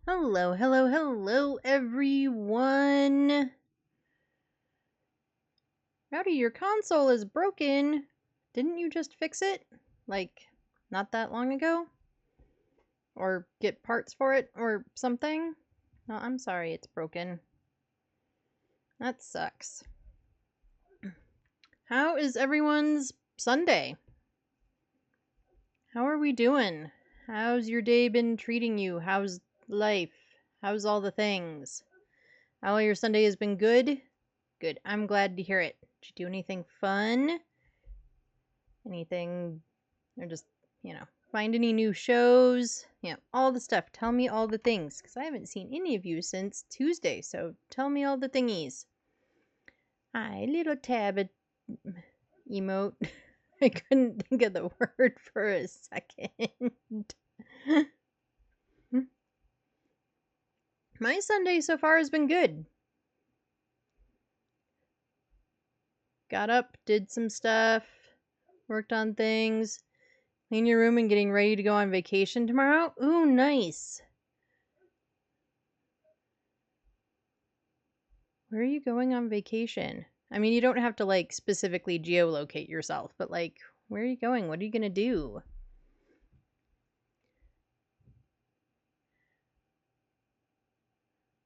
Hello, hello, hello, everyone. Rowdy, your console is broken. Didn't you just fix it? Like, not that long ago? Or get parts for it or something? Oh, I'm sorry it's broken. That sucks. How is everyone's Sunday? How are we doing? How's your day been treating you? How's life? How's all the things? How your Sunday has been good? Good. I'm glad to hear it. Did you do anything fun? Anything, or just, find any new shows? All the stuff. Tell me all the things, because I haven't seen any of you since Tuesday, so tell me all the thingies. Hi, little tab emote. I couldn't think of the word for a second. My Sunday so far has been good. Got up, did some stuff, worked on things, clean your room, and getting ready to go on vacation tomorrow. Ooh, nice. Where are you going on vacation? I mean, you don't have to, like, specifically geolocate yourself, but, like, where are you going? What are you gonna do?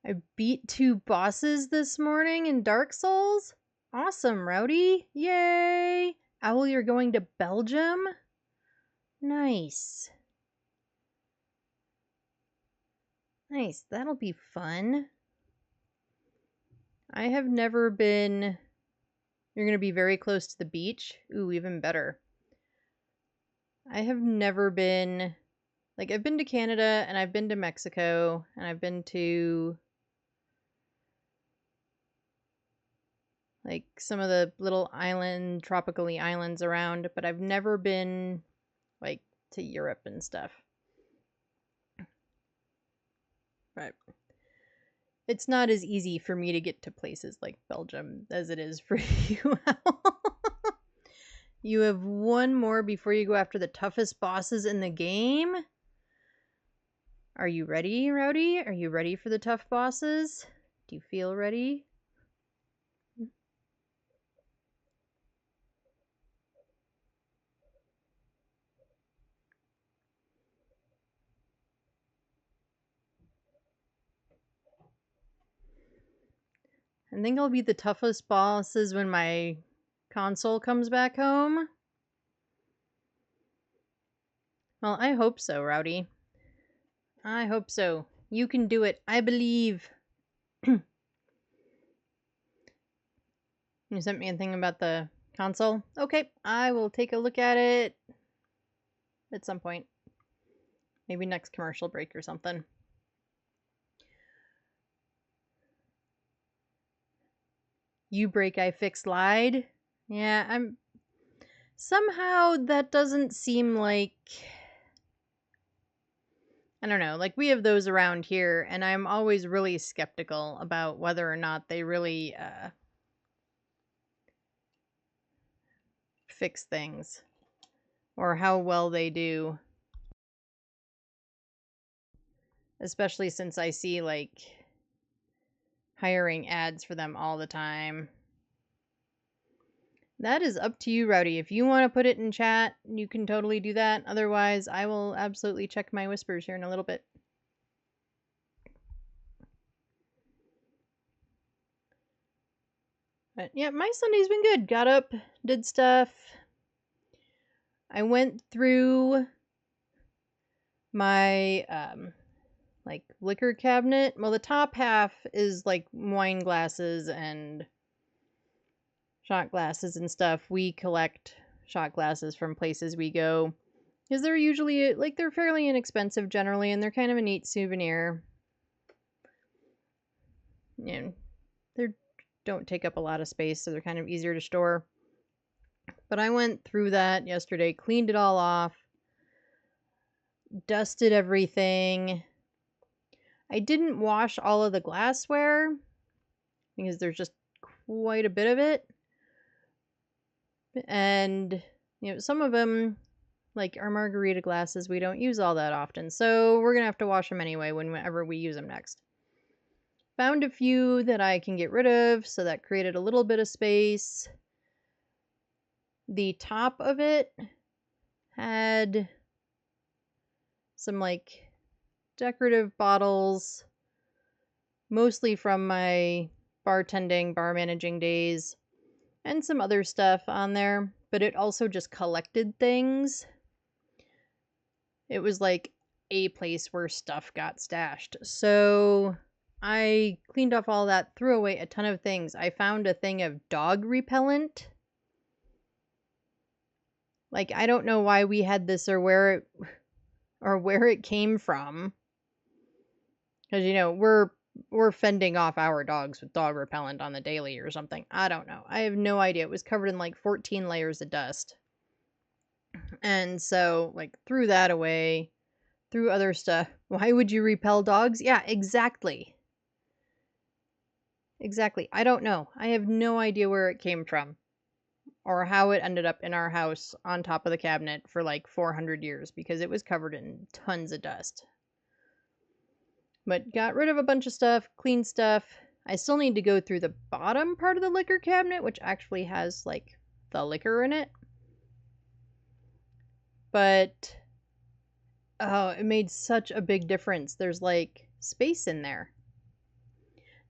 I beat 2 bosses this morning in Dark Souls. Awesome, Rowdy. Yay! Owl, you're going to Belgium? Nice. Nice, that'll be fun. I have never been... You're gonna be very close to the beach? Ooh, even better. I have never been... Like, I've been to Canada, and I've been to Mexico, and I've been to... like, some of the little tropically islands around, but I've never been, like, to Europe and stuff. But it's not as easy for me to get to places like Belgium as it is for you. You have one more before you go after the toughest bosses in the game. Are you ready, Rowdy? Are you ready for the tough bosses? Do you feel ready? I think I'll be the toughest bosses when my console comes back home. Well, I hope so, Rowdy. I hope so. You can do it. I believe. You sent me a thing about the console? Okay, I will take a look at it at some point. Maybe next commercial break or something. You break, I fix, lied. Yeah, I'm... Somehow that doesn't seem like... I don't know, like we have those around here, and I'm always really skeptical about whether or not they really fix things or how well they do. Especially since I see, like, hiring ads for them all the time. That is up to you, Rowdy. If you want to put it in chat, you can totally do that. Otherwise, I will absolutely check my whispers here in a little bit. But yeah, my Sunday's been good. Got up, did stuff. I went through my like liquor cabinet. Well, the top half is like wine glasses and shot glasses and stuff. We collect shot glasses from places we go because they're usually, like, they're fairly inexpensive generally, and they're kind of a neat souvenir. And they don't take up a lot of space, so they're kind of easier to store. But I went through that yesterday, cleaned it all off, dusted everything. I didn't wash all of the glassware because there's just quite a bit of it. And, some of them Like our margarita glasses, we don't use all that often, so we're gonna have to wash them anyway whenever we use them next. Found a few that I can get rid of, so that created a little bit of space. The top of it had some like decorative bottles, mostly from my bar managing days, and some other stuff on there, but it also just collected things. It was like a place where stuff got stashed. So I cleaned off all that, threw away a ton of things. I found a thing of dog repellent. Like, I don't know why we had this or where it came from. Because, you know, we're fending off our dogs with dog repellent on the daily or something. I don't know. I have no idea. It was covered in like 14 layers of dust. And so, like, threw that away, threw other stuff. Why would you repel dogs? Yeah, exactly. Exactly. I don't know. I have no idea where it came from or how it ended up in our house on top of the cabinet for like 400 years because it was covered in tons of dust. But got rid of a bunch of stuff, cleaned stuff. I still need to go through the bottom part of the liquor cabinet, which actually has like the liquor in it. But oh, it made such a big difference. There's like space in there.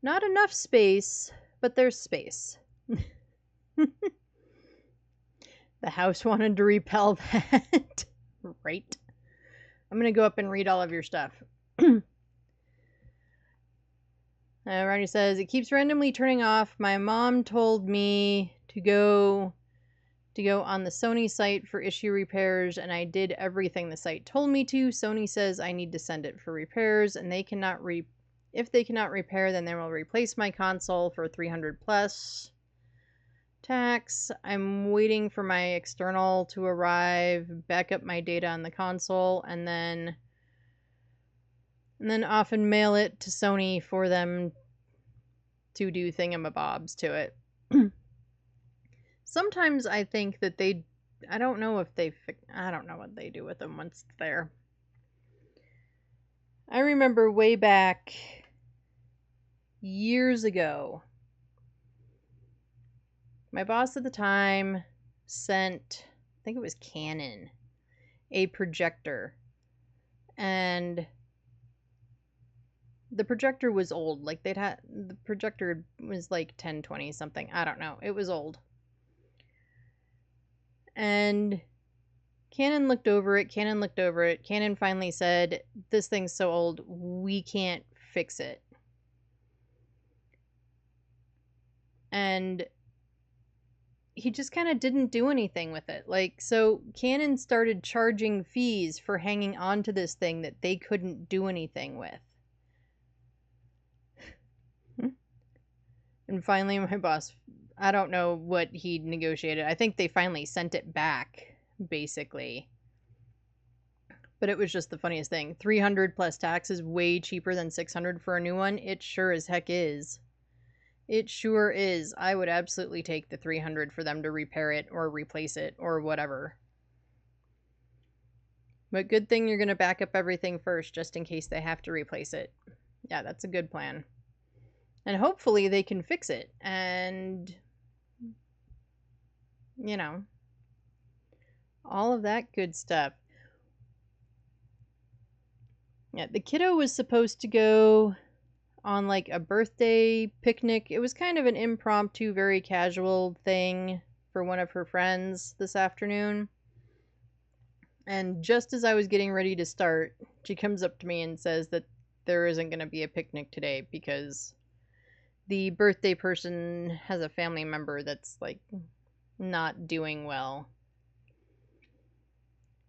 Not enough space, but there's space. The house wanted to repel that. Right. I'm going to go up and read all of your stuff. Ronnie says, it keeps randomly turning off. My mom told me to go on the Sony site for issue repairs, and I did everything the site told me to. Sony says I need to send it for repairs, and if they cannot repair, then they will replace my console for $300 plus tax. I'm waiting for my external to arrive, back up my data on the console, and then often mail it to Sony for them to do thingamabobs to it. Sometimes I think that I don't know what they do with them once it's there. I remember way back years ago, my boss at the time sent, I think it was Canon, a projector. And the projector was old. Like the projector was like 1020 something. I don't know. It was old. And Canon looked over it. Canon finally said, this thing's so old, we can't fix it. And he just kind of didn't do anything with it. Like, so Canon started charging fees for hanging on to this thing that they couldn't do anything with. And finally, my boss, I don't know what he negotiated. I think they finally sent it back, basically. But it was just the funniest thing. 300 plus tax is way cheaper than 600 for a new one. It sure as heck is. It sure is. I would absolutely take the 300 for them to repair it or replace it or whatever. But good thing you're going to back up everything first just in case they have to replace it. Yeah, that's a good plan. And hopefully they can fix it. And, you know, all of that good stuff. Yeah, the kiddo was supposed to go on like a birthday picnic. It was kind of an impromptu, very casual thing for one of her friends this afternoon. And just as I was getting ready to start, she comes up to me and says that there isn't going to be a picnic today because the birthday person has a family member that's like not doing well.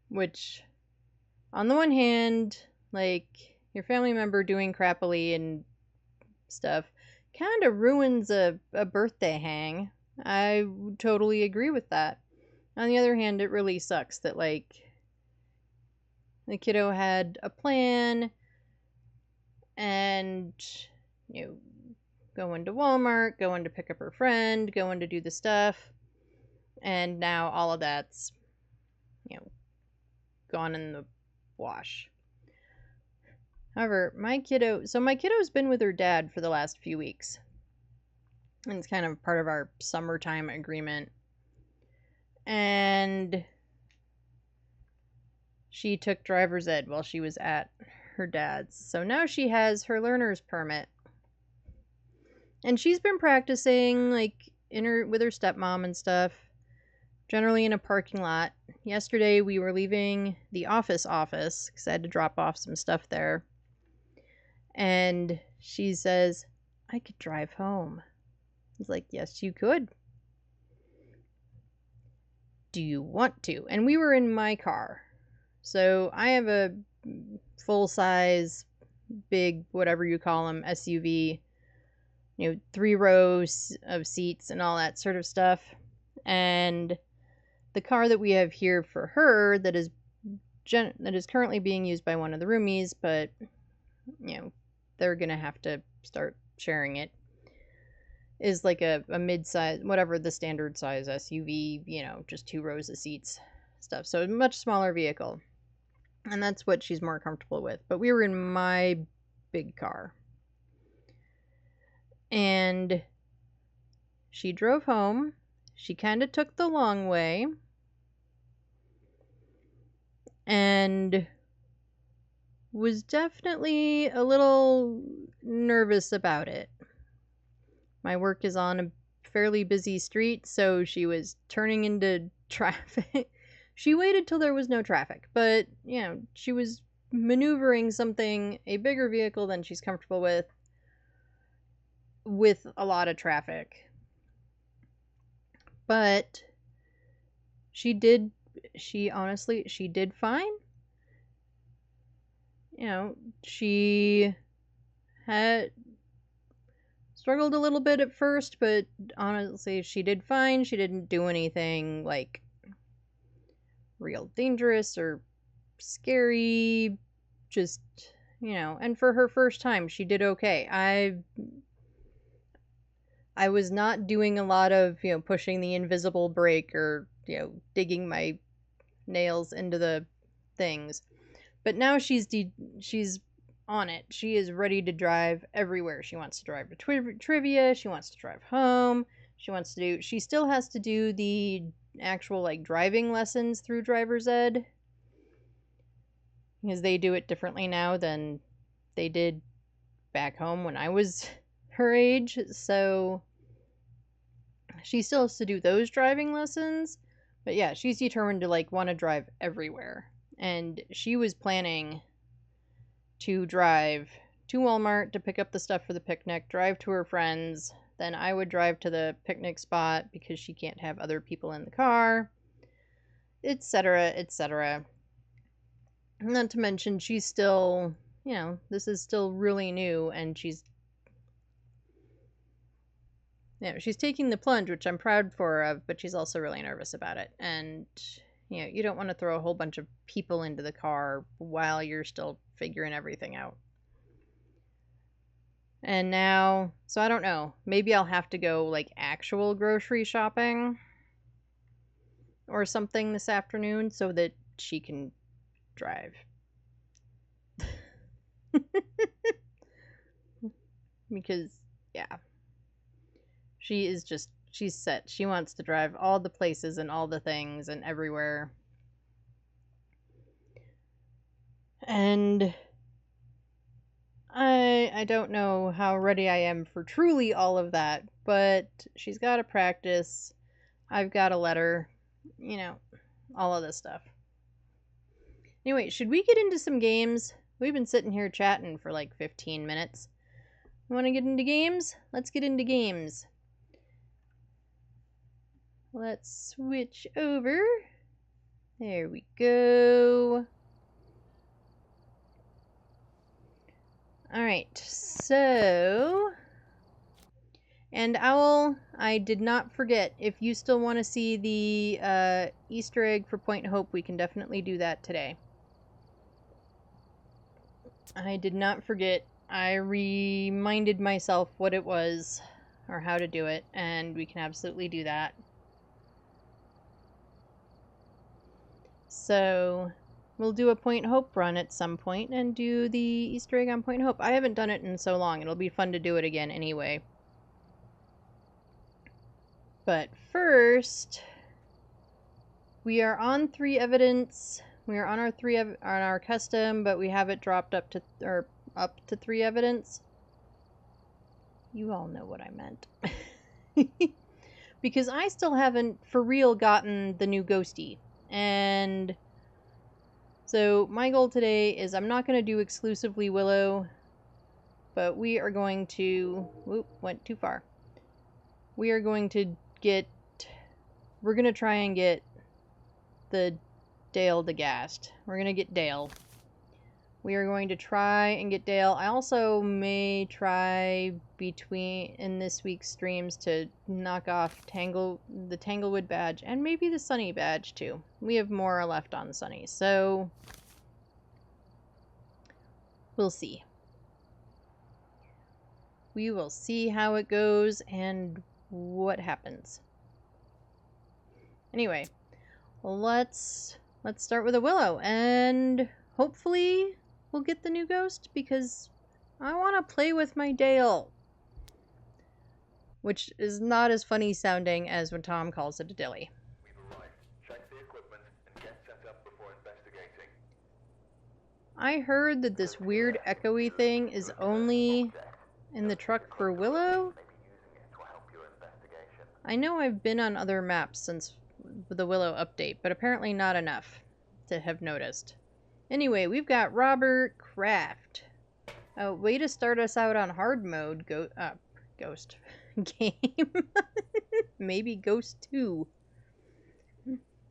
Which, on the one hand, like your family member doing crappily and stuff kind of ruins a birthday hang. I totally agree with that. On the other hand, it really sucks that like the kiddo had a plan and, you know, going to Walmart, going to pick up her friend, going to do the stuff, and now all of that's, you know, gone in the wash. However, my kiddo's been with her dad for the last few weeks. And it's kind of part of our summertime agreement. And she took driver's ed while she was at her dad's. So now she has her learner's permit. And she's been practicing, like, with her stepmom and stuff, generally in a parking lot. Yesterday we were leaving the office because I had to drop off some stuff there. And she says, I could drive home. I was like, yes, you could. Do you want to? And we were in my car. So I have a full-size, big, whatever you call them, SUV, 3 rows of seats and all that sort of stuff. And the car that we have here for her that is currently being used by one of the roomies, but, they're going to have to start sharing it, is like a mid-size, whatever the standard size SUV, just 2 rows of seats stuff. So a much smaller vehicle. And that's what she's more comfortable with. But we were in my big car. And she drove home. She kind of took the long way. And was definitely a little nervous about it. My work is on a fairly busy street, so she was turning into traffic. She waited till there was no traffic, but, she was maneuvering a bigger vehicle than she's comfortable with a lot of traffic. But she did fine. She had struggled a little bit at first, but honestly, she did fine. She didn't do anything, like, real dangerous or scary. Just, and for her first time, she did okay. I was not doing a lot of, pushing the invisible brake or, digging my nails into the things. But now she's on it. She is ready to drive everywhere. She wants to drive to trivia. She wants to drive home. She still has to do the actual, like, driving lessons through driver's ed. Because they do it differently now than they did back home when I was her age. So she still has to do those driving lessons. But yeah, she's determined to, like, want to drive everywhere. And she was planning to drive to Walmart to pick up the stuff for the picnic, drive to her friends, then I would drive to the picnic spot because she can't have other people in the car, etc., etc. Not to mention, she's still, this is still really new, and she's taking the plunge, which I'm proud for her of, but she's also really nervous about it. And, you don't want to throw a whole bunch of people into the car while you're still figuring everything out. And now, so I don't know, maybe I'll have to go, like, actual grocery shopping or something this afternoon so that she can drive. Because, yeah, she's set. She wants to drive all the places and all the things and everywhere. And I don't know how ready I am for truly all of that, but she's got to practice. I've got to let her, all of this stuff. Anyway, should we get into some games? We've been sitting here chatting for like 15 minutes. Want to get into games? Let's get into games. Let's switch over. There we go. Alright, so... And Owl, I did not forget. If you still want to see the Easter egg for Point Hope, we can definitely do that today. I did not forget. I reminded myself what it was, or how to do it, and we can absolutely do that. So, we'll do a Point Hope run at some point and do the Easter egg on Point Hope. I haven't done it in so long. It'll be fun to do it again anyway. But first, we are on 3 evidence. We are on our on our custom, but we have it dropped up to 3 evidence. You all know what I meant. Because I still haven't for real gotten the new ghosty. And so my goal today is I'm not going to do exclusively Willow, but we are going to... Whoop, went too far. We are going to get... We're going to try and get the Deildegast. We're going to get Dale. We are going to try and get Dale. I also may try in this week's streams to knock off the Tanglewood badge and maybe the Sunny badge too. We have more left on Sunny, so we'll see. We will see how it goes and what happens. Anyway, let's start with a Willow, and hopefully we'll get the new ghost, because I want to play with my Dale. Which is not as funny sounding as when Tom calls it a dilly. We've arrived. Check the equipment and get set up before investigating. I heard that this weird echoey thing is only in the truck for Willow. I know I've been on other maps since the Willow update, but apparently not enough to have noticed. Anyway, we've got Robert Kraft. Oh, way to start us out on hard mode, Ghost game. Maybe Ghost 2.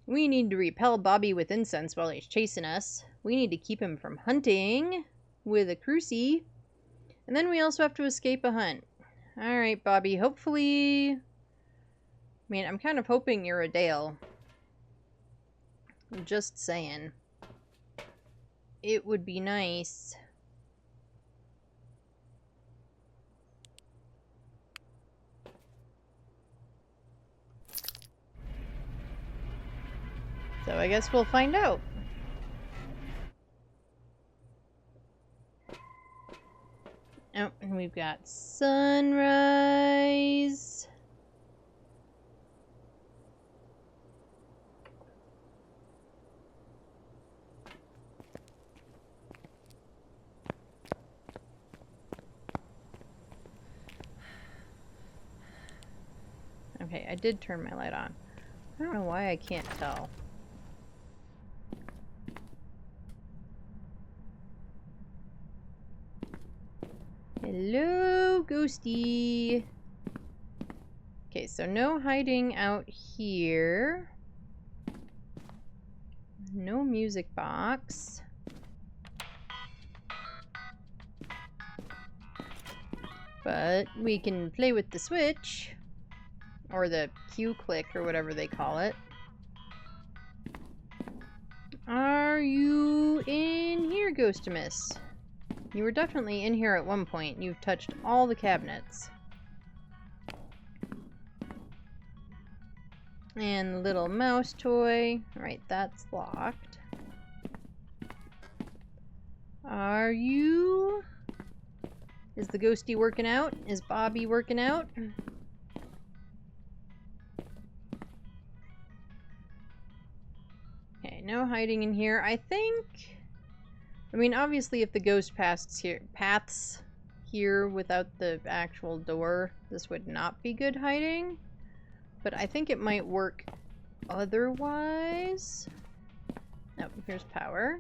We need to repel Bobby with incense while he's chasing us. We need to keep him from hunting with a cruci. And then we also have to escape a hunt. Alright, Bobby, hopefully... I mean, I'm kind of hoping you're a Dale. I'm just saying. It would be nice. So I guess we'll find out. Oh, and we've got sunrise. Okay, I did turn my light on. I don't know why I can't tell. Hello, Ghosty. Okay, so no hiding out here. No music box. But we can play with the switch. Or the Q click, or whatever they call it. Are you in here, Ghostimus? You were definitely in here at one point. You've touched all the cabinets. And the little mouse toy. Right, that's locked. Are you... Is the ghosty working out? Is Bobby working out? Okay, no hiding in here. I think... I mean, obviously if the ghost paths here without the actual door, this would not be good hiding. But I think it might work otherwise. Oh, here's power.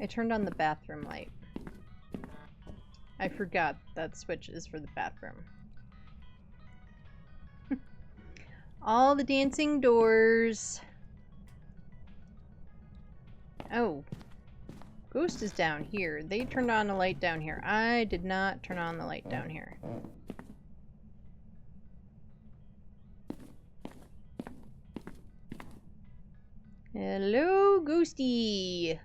I turned on the bathroom light. I forgot that switch is for the bathroom. All the dancing doors. Oh. Ghost is down here. They turned on the light down here. I did not turn on the light down here. Hello, Ghosty.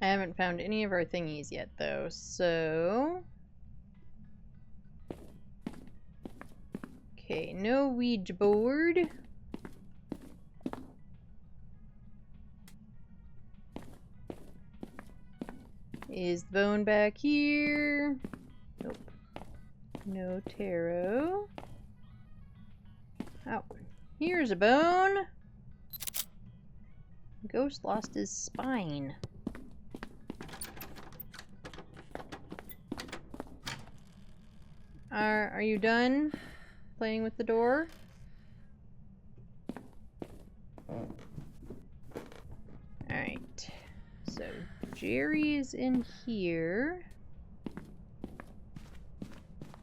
I haven't found any of our thingies yet, though, so... Okay, no Ouija board. Is the bone back here? Nope. No tarot. Oh, here's a bone. Ghost lost his spine. Are you done playing with the door? Alright. So Jerry is in here.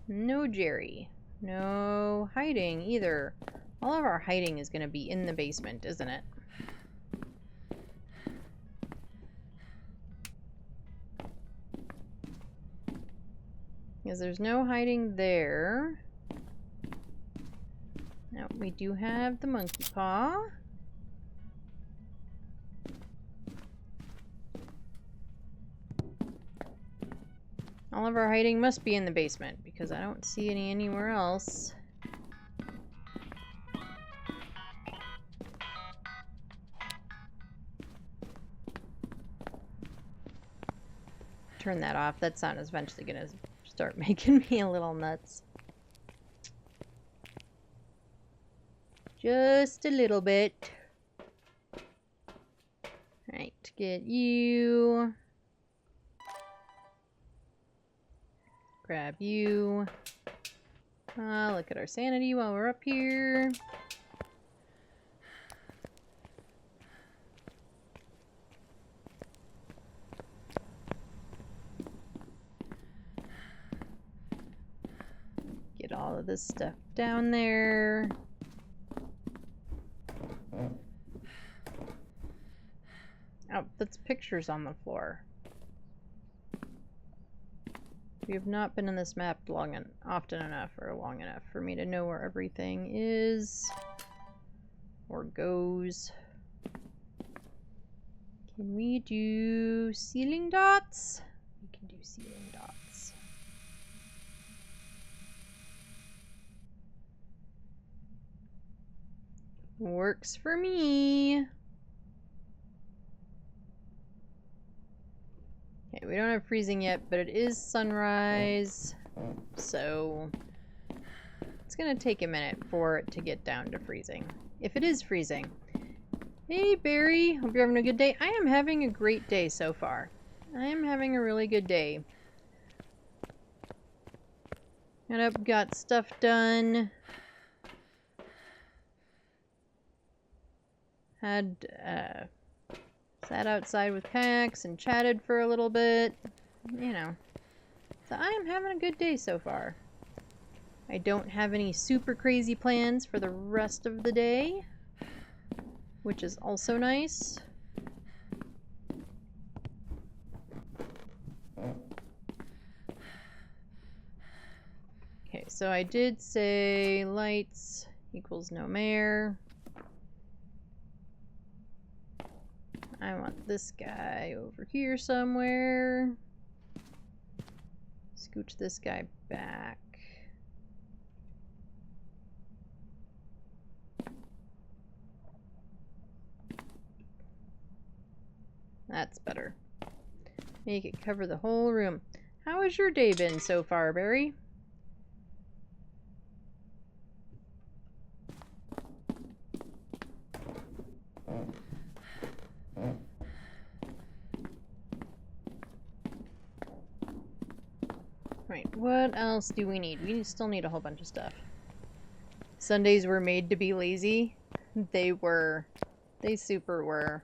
No Jerry. No hiding either. All of our hiding is going to be in the basement, isn't it? Because there's no hiding there. Now, we do have the monkey paw. All of our hiding must be in the basement, because I don't see any anywhere else. Turn that off. That sound is eventually going to start making me a little nuts. Just a little bit. Alright, get you. Grab you. Look at our sanity while we're up here. Get all of this stuff down there. Oh, that's pictures on the floor. We have not been in this map often enough or long enough for me to know where everything is or goes. Can we do ceiling dots? We can do ceiling dots. Works for me. Okay, we don't have freezing yet, but it is sunrise, so it's gonna take a minute for it to get down to freezing. If it is freezing. Hey Barry, hope you're having a good day. I am having a great day so far. I am having a really good day. Got stuff done. Had, sat outside with Pax and chatted for a little bit. You know. So I am having a good day so far. I don't have any super crazy plans for the rest of the day, which is also nice. Okay, so I did say lights equals no mare. I want this guy over here somewhere. Scooch this guy back. That's better. Make it cover the whole room. How has your day been so far, Barry? Right, what else do we need? We still need a whole bunch of stuff. Sundays were made to be lazy. They were. They super were.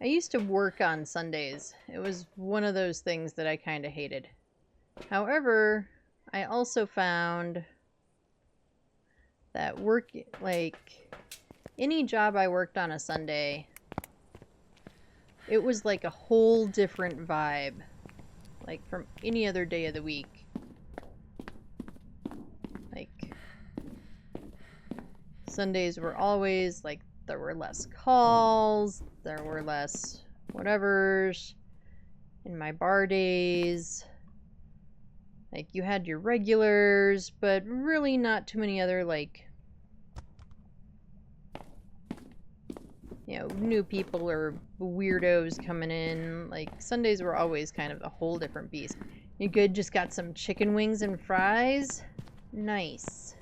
I used to work on Sundays. It was one of those things that I kind of hated. However, I also found that any job I worked on a Sunday, it was like a whole different vibe. Like from any other day of the week. Like, Sundays were always, like, there were less calls, there were less whatevers in my bar days. Like, you had your regulars, but really not too many other, like, you know, new people or weirdos coming in. Like, Sundays were always kind of a whole different beast. You good? Just got some chicken wings and fries? Nice.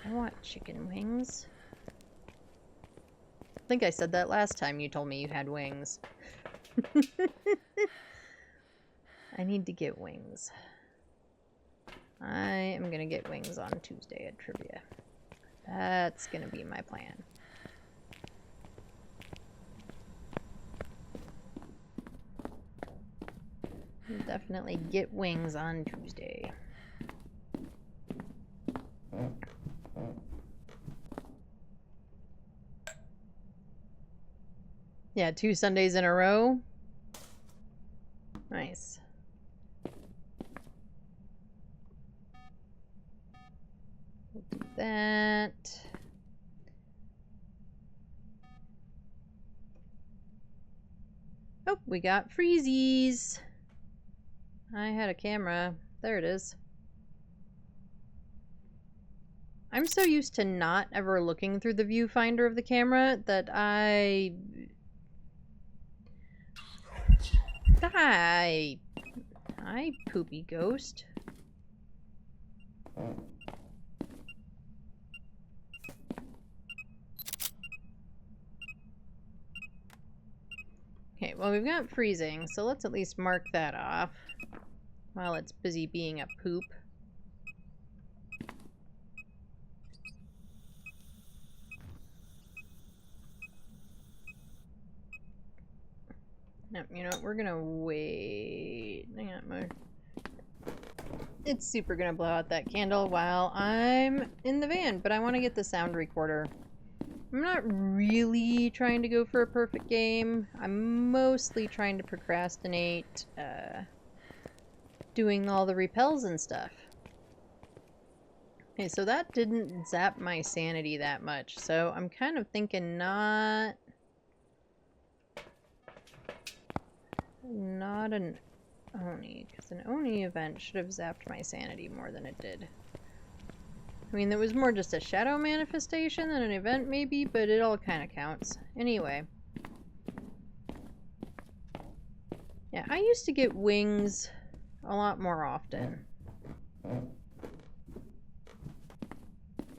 I want chicken wings. I think I said that last time you told me you had wings. I need to get wings. I am gonna get wings on Tuesday at trivia. That's gonna be my plan. We'll definitely get wings on Tuesday. Yeah, 2 Sundays in a row. Nice. We'll do that. Oh, we got freezies. I had a camera. There it is. I'm so used to not ever looking through the viewfinder of the camera that Hi, poopy ghost. Okay, well, we've got freezing, so let's at least mark that off while it's busy being a poop. No, you know what, we're gonna wait. Hang on, it's super gonna blow out that candle while I'm in the van, but I want to get the sound recorder. I'm not really trying to go for a perfect game. I'm mostly trying to procrastinate doing all the repels and stuff. Okay, so that didn't zap my sanity that much, so I'm kind of thinking not an Oni, because an Oni event should have zapped my sanity more than it did. I mean, there was more just a shadow manifestation than an event, maybe, but it all kind of counts. Anyway. Yeah, I used to get wings a lot more often.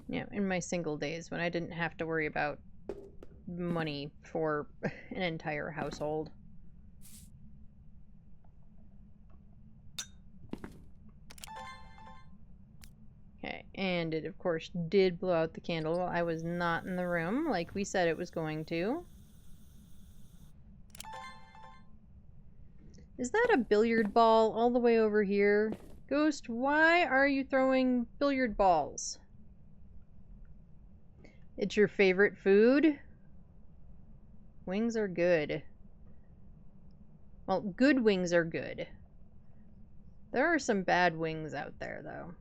Yeah, in my single days when I didn't have to worry about money for an entire household. Okay, and it of course did blow out the candle while I was not in the room, like we said it was going to. Is that a billiard ball all the way over here? Ghost, why are you throwing billiard balls? It's your favorite food? Wings are good. Well, good wings are good. There are some bad wings out there, though.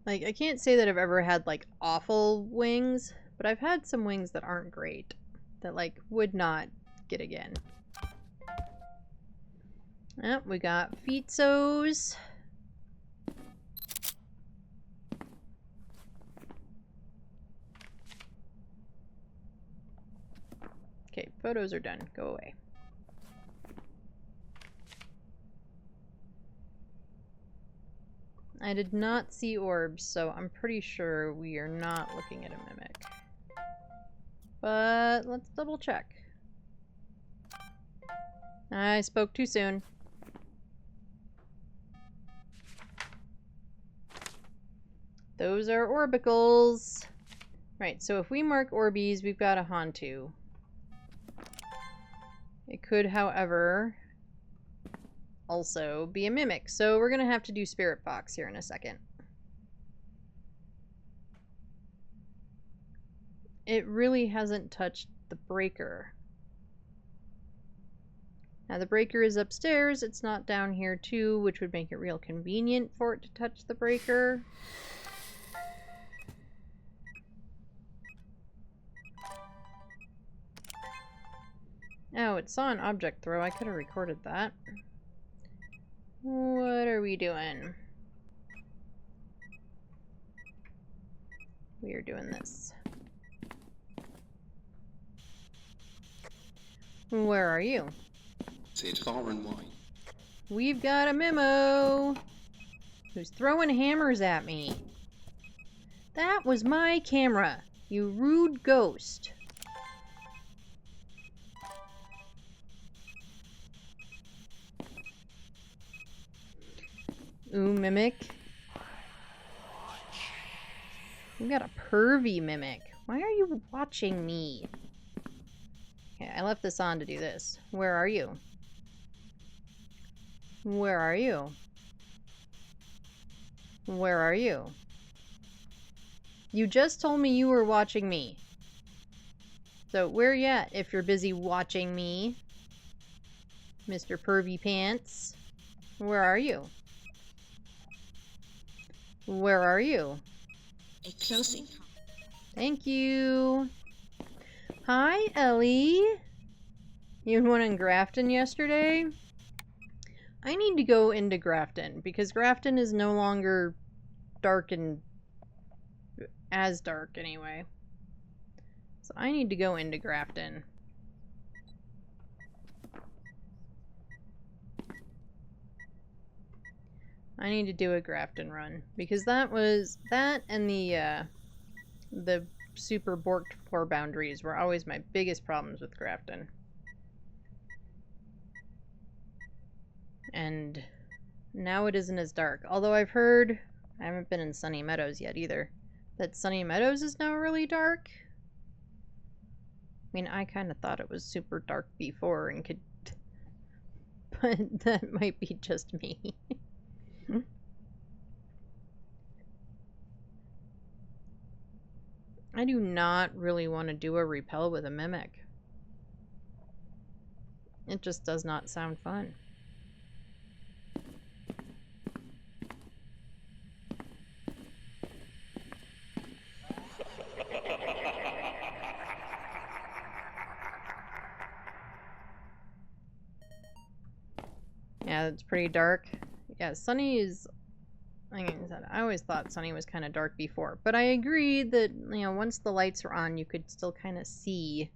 Like, I can't say that I've ever had, like, awful wings, but I've had some wings that aren't great. That, like, would not get again. Oh, we got Fitsos. Okay, photos are done. Go away. I did not see orbs, so I'm pretty sure we are not looking at a mimic. But let's double check. I spoke too soon. Those are orbicals. Right, so if we mark Orbeez, we've got a Hantu. It could, however, also be a mimic. So we're going to have to do Spirit Box here in a second. It really hasn't touched the breaker. Now the breaker is upstairs. It's not down here too, which would make it real convenient for it to touch the breaker. Oh, it saw an object throw. I could have recorded that. What are we doing? We are doing this. Where are you? Said far and wide. We've got a memo. Who's throwing hammers at me? That was my camera, you rude ghost. Ooh, mimic. We got a pervy mimic. Why are you watching me? Okay, I left this on to do this. Where are you? Where are you? Where are you? You just told me you were watching me. So where you at if you're busy watching me? Mr. Pervy Pants? Where are you? Where are you? A closing. Thank you. Hi, Ellie. You went in Grafton yesterday? I need to go into Grafton because Grafton is no longer dark and as dark anyway. So I need to go into Grafton. I need to do a Grafton run because that and the super borked floor boundaries were always my biggest problems with Grafton. And now it isn't as dark. Although I've heard, I haven't been in Sunny Meadows yet either, that Sunny Meadows is now really dark. I mean, I kind of thought it was super dark before and could... But that might be just me. I do not really want to do a repel with a mimic. It just does not sound fun. Yeah, it's pretty dark. Yeah, Sunny is... Like I said, I always thought Sunny was kind of dark before. But I agree that, you know, once the lights were on, you could still kind of see.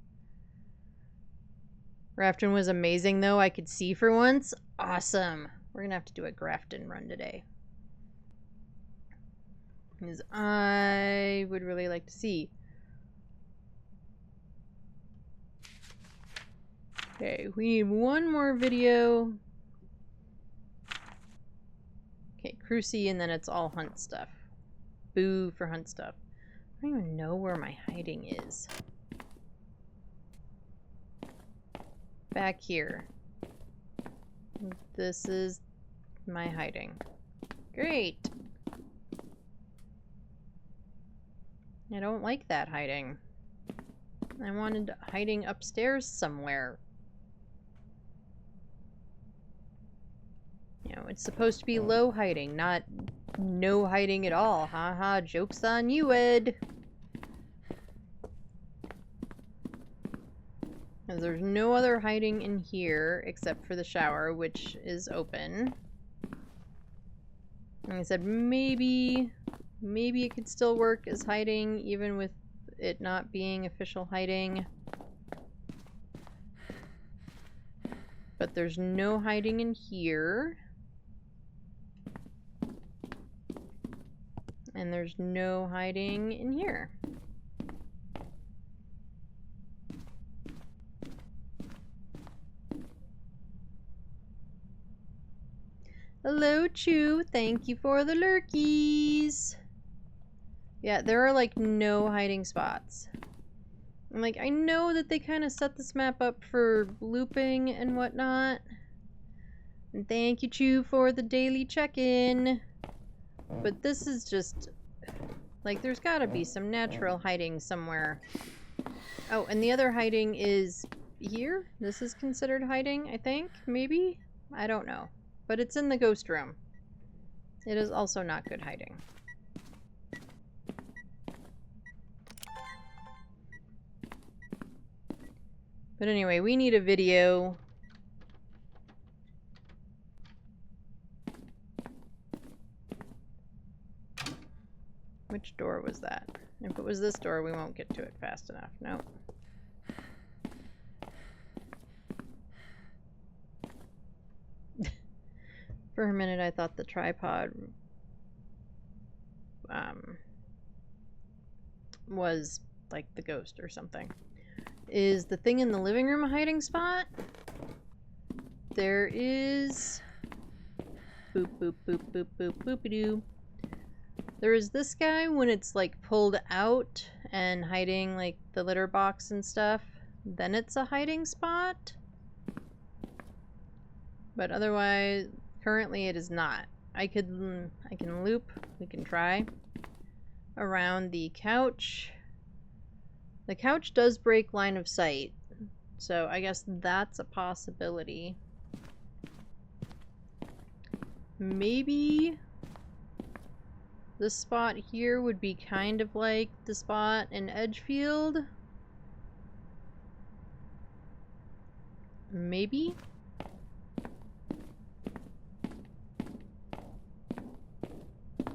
Grafton was amazing, though. I could see for once. Awesome. We're going to have to do a Grafton run today. Because I would really like to see. Okay, we need one more video. Okay, Cruci, and then it's all hunt stuff. Boo for hunt stuff. I don't even know where my hiding is. Back here. This is my hiding. Great. I don't like that hiding. I wanted hiding upstairs somewhere. You know, it's supposed to be low hiding, not no hiding at all. Haha, joke's on you, Ed. Because there's no other hiding in here except for the shower, which is open. Like I said, maybe it could still work as hiding, even with it not being official hiding. But there's no hiding in here. And there's no hiding in here. Hello, Chew. Thank you for the lurkies. Yeah, there are like no hiding spots. And like, I know that they kind of set this map up for looping and whatnot. And thank you, Chew, for the daily check-in. But this is just, like, there's gotta be some natural hiding somewhere. Oh, and the other hiding is here? This is considered hiding, I think? Maybe? I don't know. But it's in the ghost room. It is also not good hiding. But anyway, we need a video. Which door was that? If it was this door, we won't get to it fast enough. Nope. For a minute, I thought the tripod was like the ghost or something. Is the thing in the living room a hiding spot? There is... Boop, boop, boop, boop, boop, boopy-doo. There is this guy when it's like pulled out and hiding like the litter box and stuff. Then it's a hiding spot. But otherwise, currently it is not. I can loop, we can try, around the couch. The couch does break line of sight, so I guess that's a possibility. Maybe this spot here would be kind of like the spot in Edgefield. Maybe?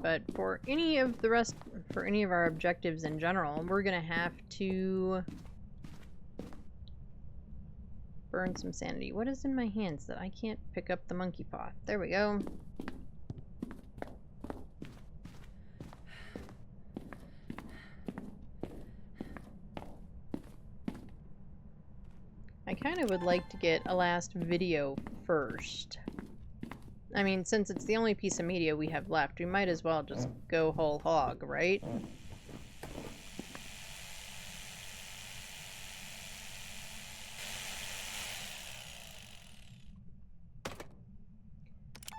But for any of the rest, for any of our objectives in general, we're gonna have to burn some sanity. What is in my hands that I can't pick up the monkey paw? There we go. I kind of would like to get a last video first. I mean, since it's the only piece of media we have left, we might as well just go whole hog, right?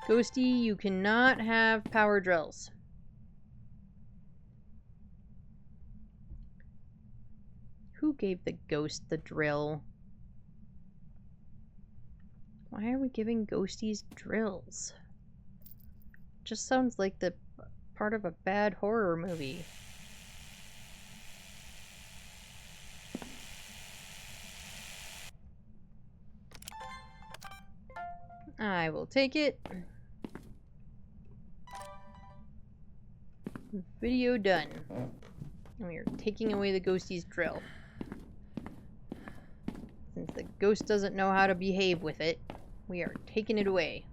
Ghosty, you cannot have power drills. Who gave the ghost the drill? Why are we giving ghosties drills? Just sounds like the part of a bad horror movie. I will take it. Video done. And we are taking away the ghostie's drill. Since the ghost doesn't know how to behave with it, we are taking it away.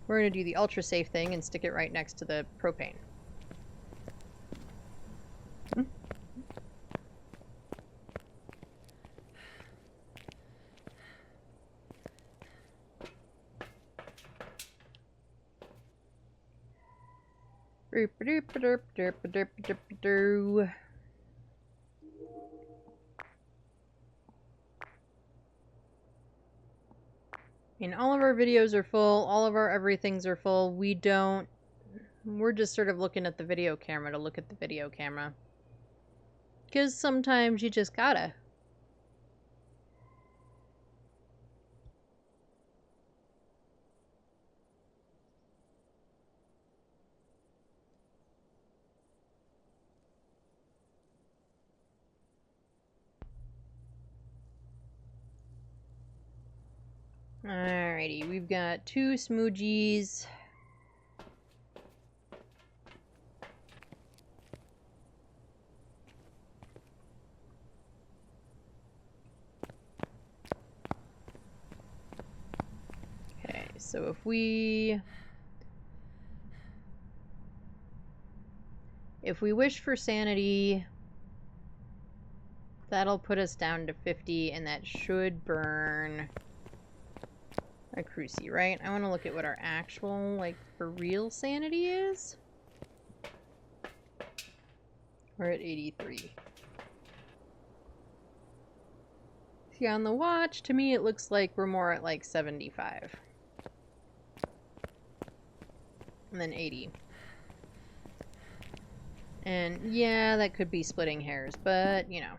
We're going to do the ultra safe thing and stick it right next to the propane. And all of our videos are full, all of our everythings are full. We're just sort of looking at the video camera to look at the video camera. Because sometimes you just gotta. Alrighty, we've got 2 smoogies. Okay, so if we wish for sanity, that'll put us down to 50, and that should burn a cruci, right? I want to look at what our actual, like, for real sanity is. We're at 83. See, on the watch, to me it looks like we're more at like 75. And then 80. And yeah, that could be splitting hairs, but, you know.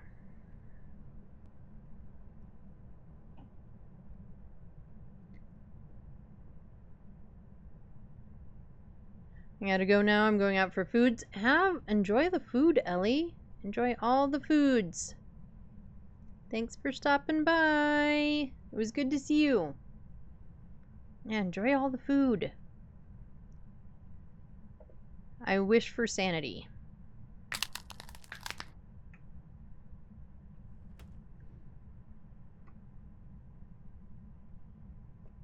I gotta go now. I'm going out for foods. Enjoy the food, Ellie. Enjoy all the foods. Thanks for stopping by. It was good to see you. Yeah, enjoy all the food. I wish for sanity.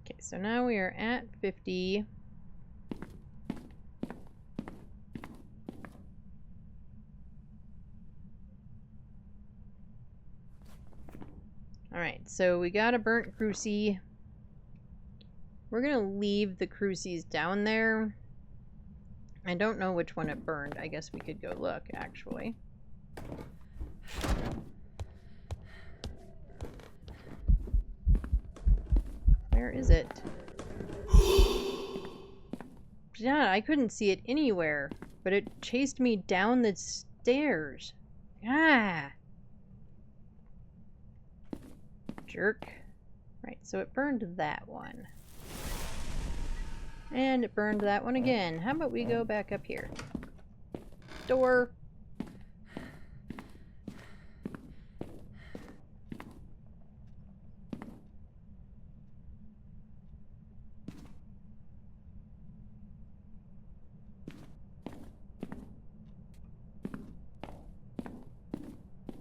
Okay, so now we are at 50. Alright, so we got a burnt crucie. We're gonna leave the crucies down there. I don't know which one it burned. I guess we could go look, actually. Where is it? Yeah, I couldn't see it anywhere, but it chased me down the stairs. Ah! Jerk. Right, so it burned that one. And it burned that one again. How about we go back up here? Door.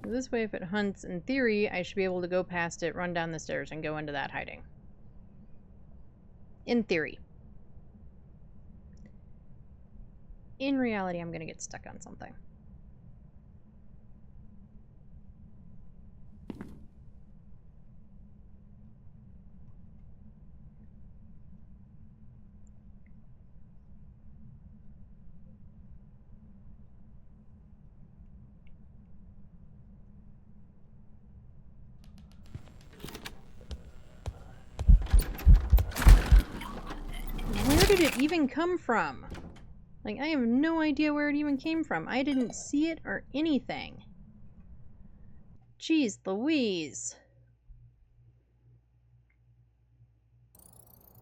This way, if it hunts, in theory, I should be able to go past it, run down the stairs, and go into that hiding. In theory. In reality, I'm gonna get stuck on something. Where did it even come from? Like, I have no idea where it even came from. I didn't see it or anything. Jeez Louise.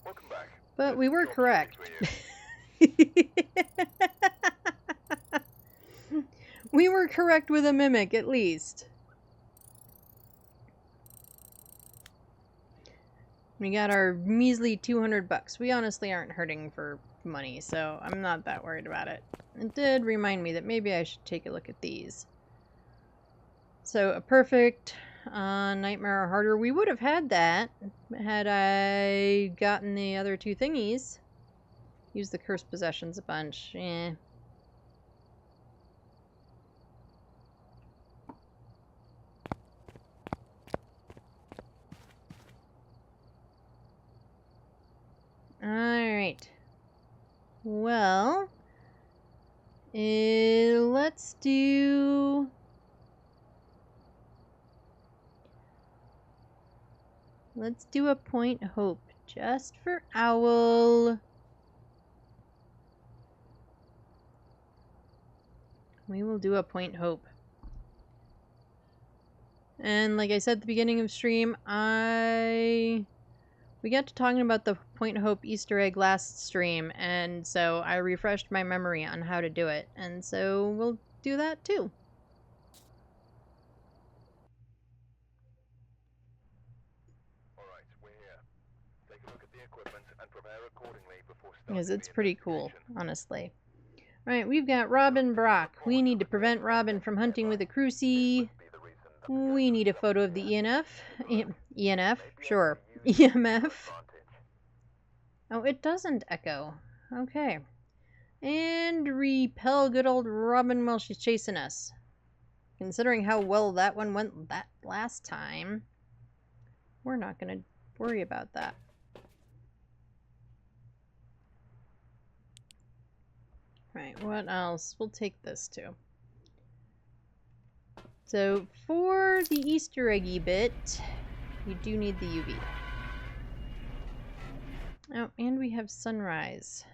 Welcome back. But we were correct. We were correct with a mimic, at least. We got our measly 200 bucks. We honestly aren't hurting for money, so I'm not that worried about it. It did remind me that maybe I should take a look at these. So a perfect Nightmare or Harder. We would have had that had I gotten the other two thingies. Use the Cursed Possessions a bunch. Eh. Alright. Well, let's do... Let's do a Point Hope just for Owl. We will do a Point Hope. And like I said at the beginning of stream, we got to talking about the Point Hope Easter egg last stream, and so I refreshed my memory on how to do it, and so we'll do that too. Alright, we're here. Take a look at the equipment and prepare accordingly before starting Because it's the pretty cool, investigation. honestly. Alright, we've got Robin Brock. We need to prevent Robin from hunting with a crucie. We need a photo of the ENF. ENF? Sure. EMF. Oh, it doesn't echo. Okay. And repel good old Robin while she's chasing us. Considering how well that one went that last time, we're not going to worry about that. Right, what else? We'll take this too. So, for the Easter eggy bit, you do need the UV. Oh, and we have sunrise.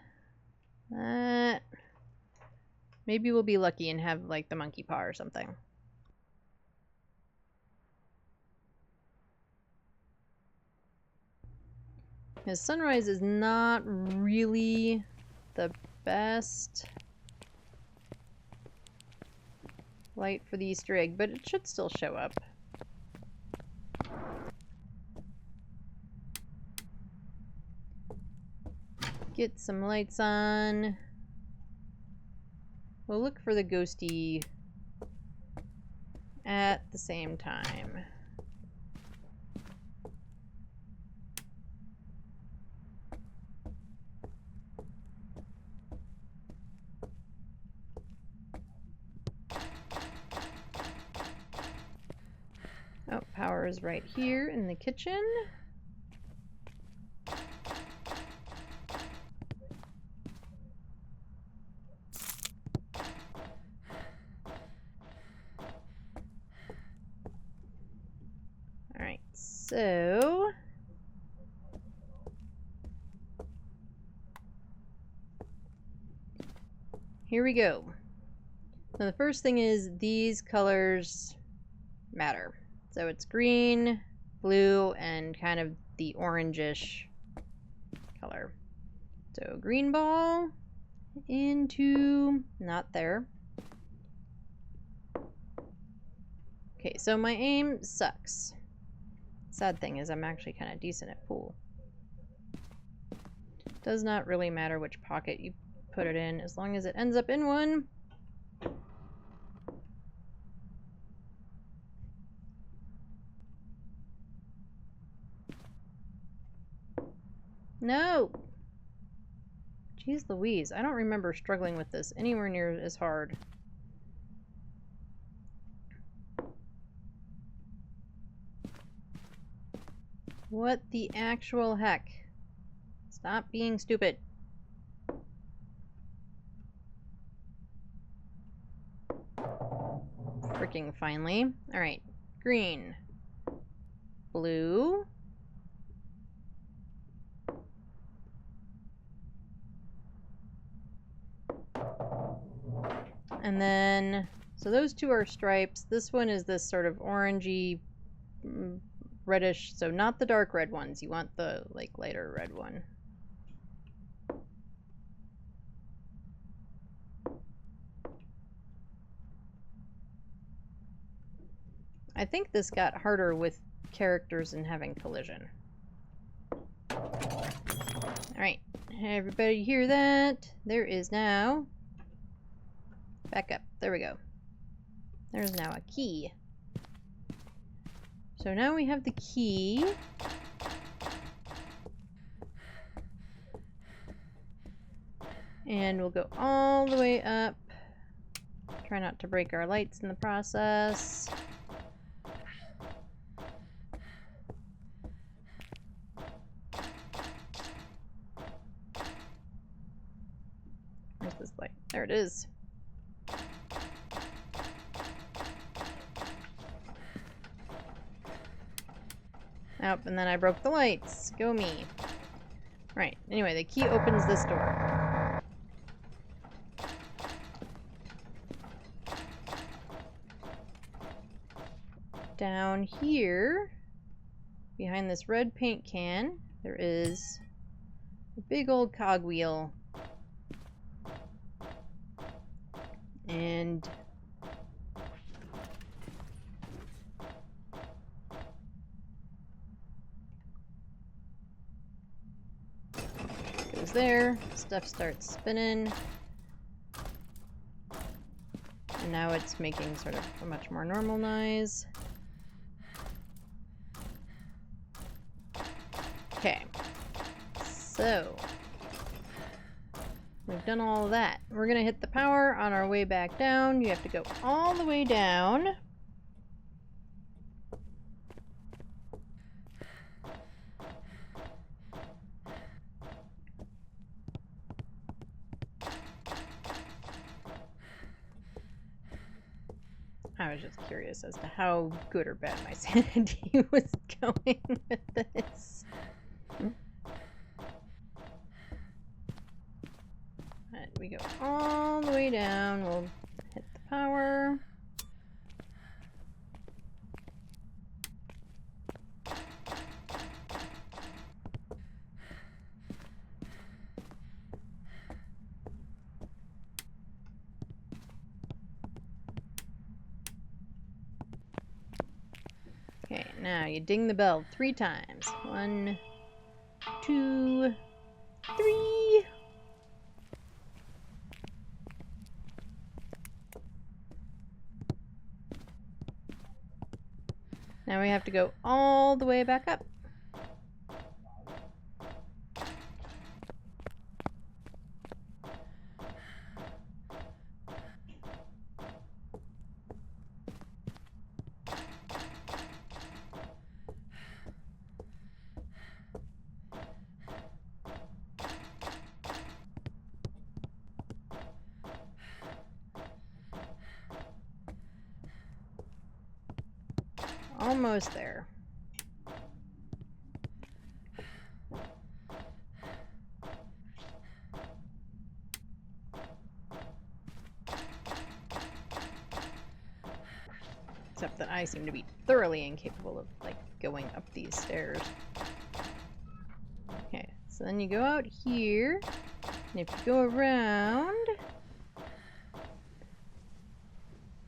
Maybe we'll be lucky and have, like, the monkey paw or something. Because sunrise is not really the best light for the Easter egg, but it should still show up. get some lights on. We'll look for the ghosty at the same time. Oh, power is right here in the kitchen. Alright, so here we go. Now the first thing is these colors matter. So it's green, blue, and kind of the orangish color. So green ball into, not there. Okay, so my aim sucks. Sad thing is I'm actually kind of decent at pool. Does not really matter which pocket you put it in, as long as it ends up in one. No! Jeez Louise, I don't remember struggling with this anywhere near as hard. What the actual heck? Stop being stupid. Freaking finally. Alright. Green. Blue. And then, so those two are stripes. This one is this sort of orangey, reddish, so not the dark red ones. You want the, like, lighter red one. I think this got harder with characters and having collision. Alright, everybody hear that? There is now... Back up. There we go. There's now a key. So now we have the key. And we'll go all the way up. Try not to break our lights in the process. Where's this light? There it is. Oh, and then I broke the lights. Go me. Right, anyway, the key opens this door. Down here, behind this red paint can, there is a big old cogwheel. And goes there, stuff starts spinning. And now it's making sort of a much more normal noise. Okay, so we've done all of that. We're gonna hit the power on our way back down. You have to go all the way down. I was just curious as to how good or bad my sanity was going with this. Alright, we go all the way down. We'll hit the power. Okay, now you ding the bell 3 times. 1, 2, 3. Now we have to go all the way back up. Almost there. Except that I seem to be thoroughly incapable of, like, going up these stairs. Okay, so then you go out here, and if you go around,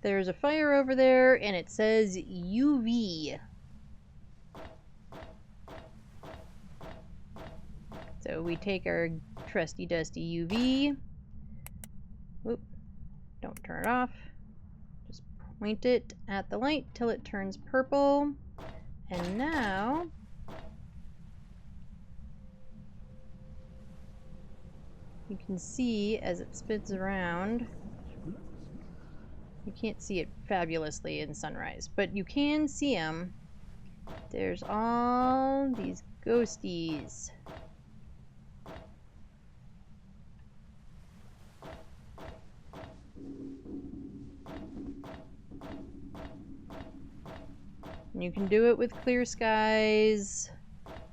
there's a fire over there, and it says UV. So we take our trusty dusty UV. Whoop, don't turn it off. Just point it at the light till it turns purple. And now you can see as it spins around. You can't see it fabulously in sunrise, but you can see them. There's all these ghosties. And you can do it with clear skies.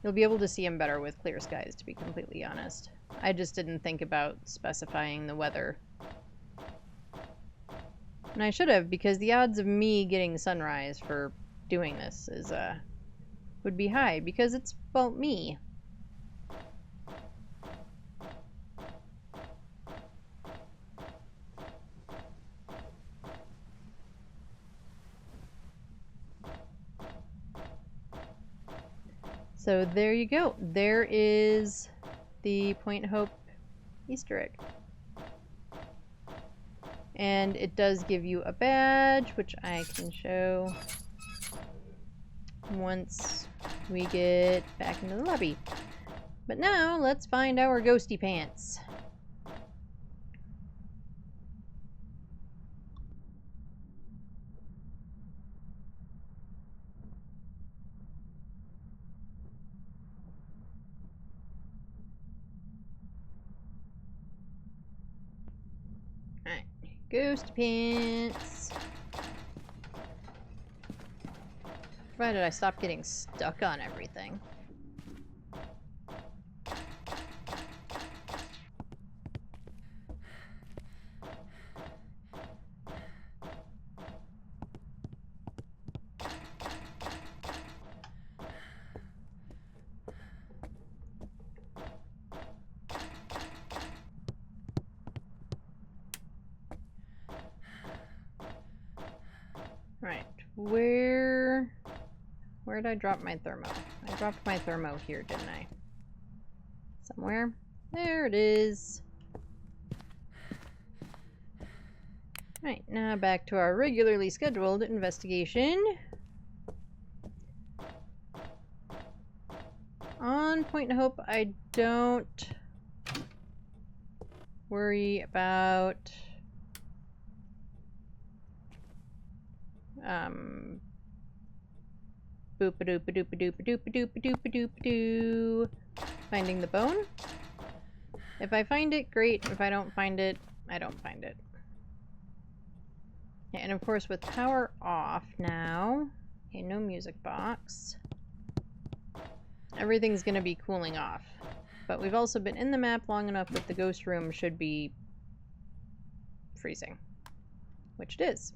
You'll be able to see them better with clear skies, to be completely honest. I just didn't think about specifying the weather. And I should have, because the odds of me getting sunrise for doing this is, would be high, because it's, well, me. So there you go. There is the Point Hope Easter egg. And it does give you a badge, which I can show once we get back into the lobby. But now, let's find our ghosty pants. Alright, ghost pants. Provided I stop getting stuck on everything. Right, where did I drop my thermo? I dropped my thermo here, didn't I? Somewhere. There it is. Right, now back to our regularly scheduled investigation. On Point Hope, I don't worry about boop-a-doop-a-doop-a-doop-a-doop-a-doop-a-doop-a-doop-a-doop-a-doo. Finding the bone. If I find it, great. If I don't find it, I don't find it. Yeah, and of course with power off now, okay, no music box. Everything's gonna be cooling off. But we've also been in the map long enough that the ghost room should be freezing. Which it is.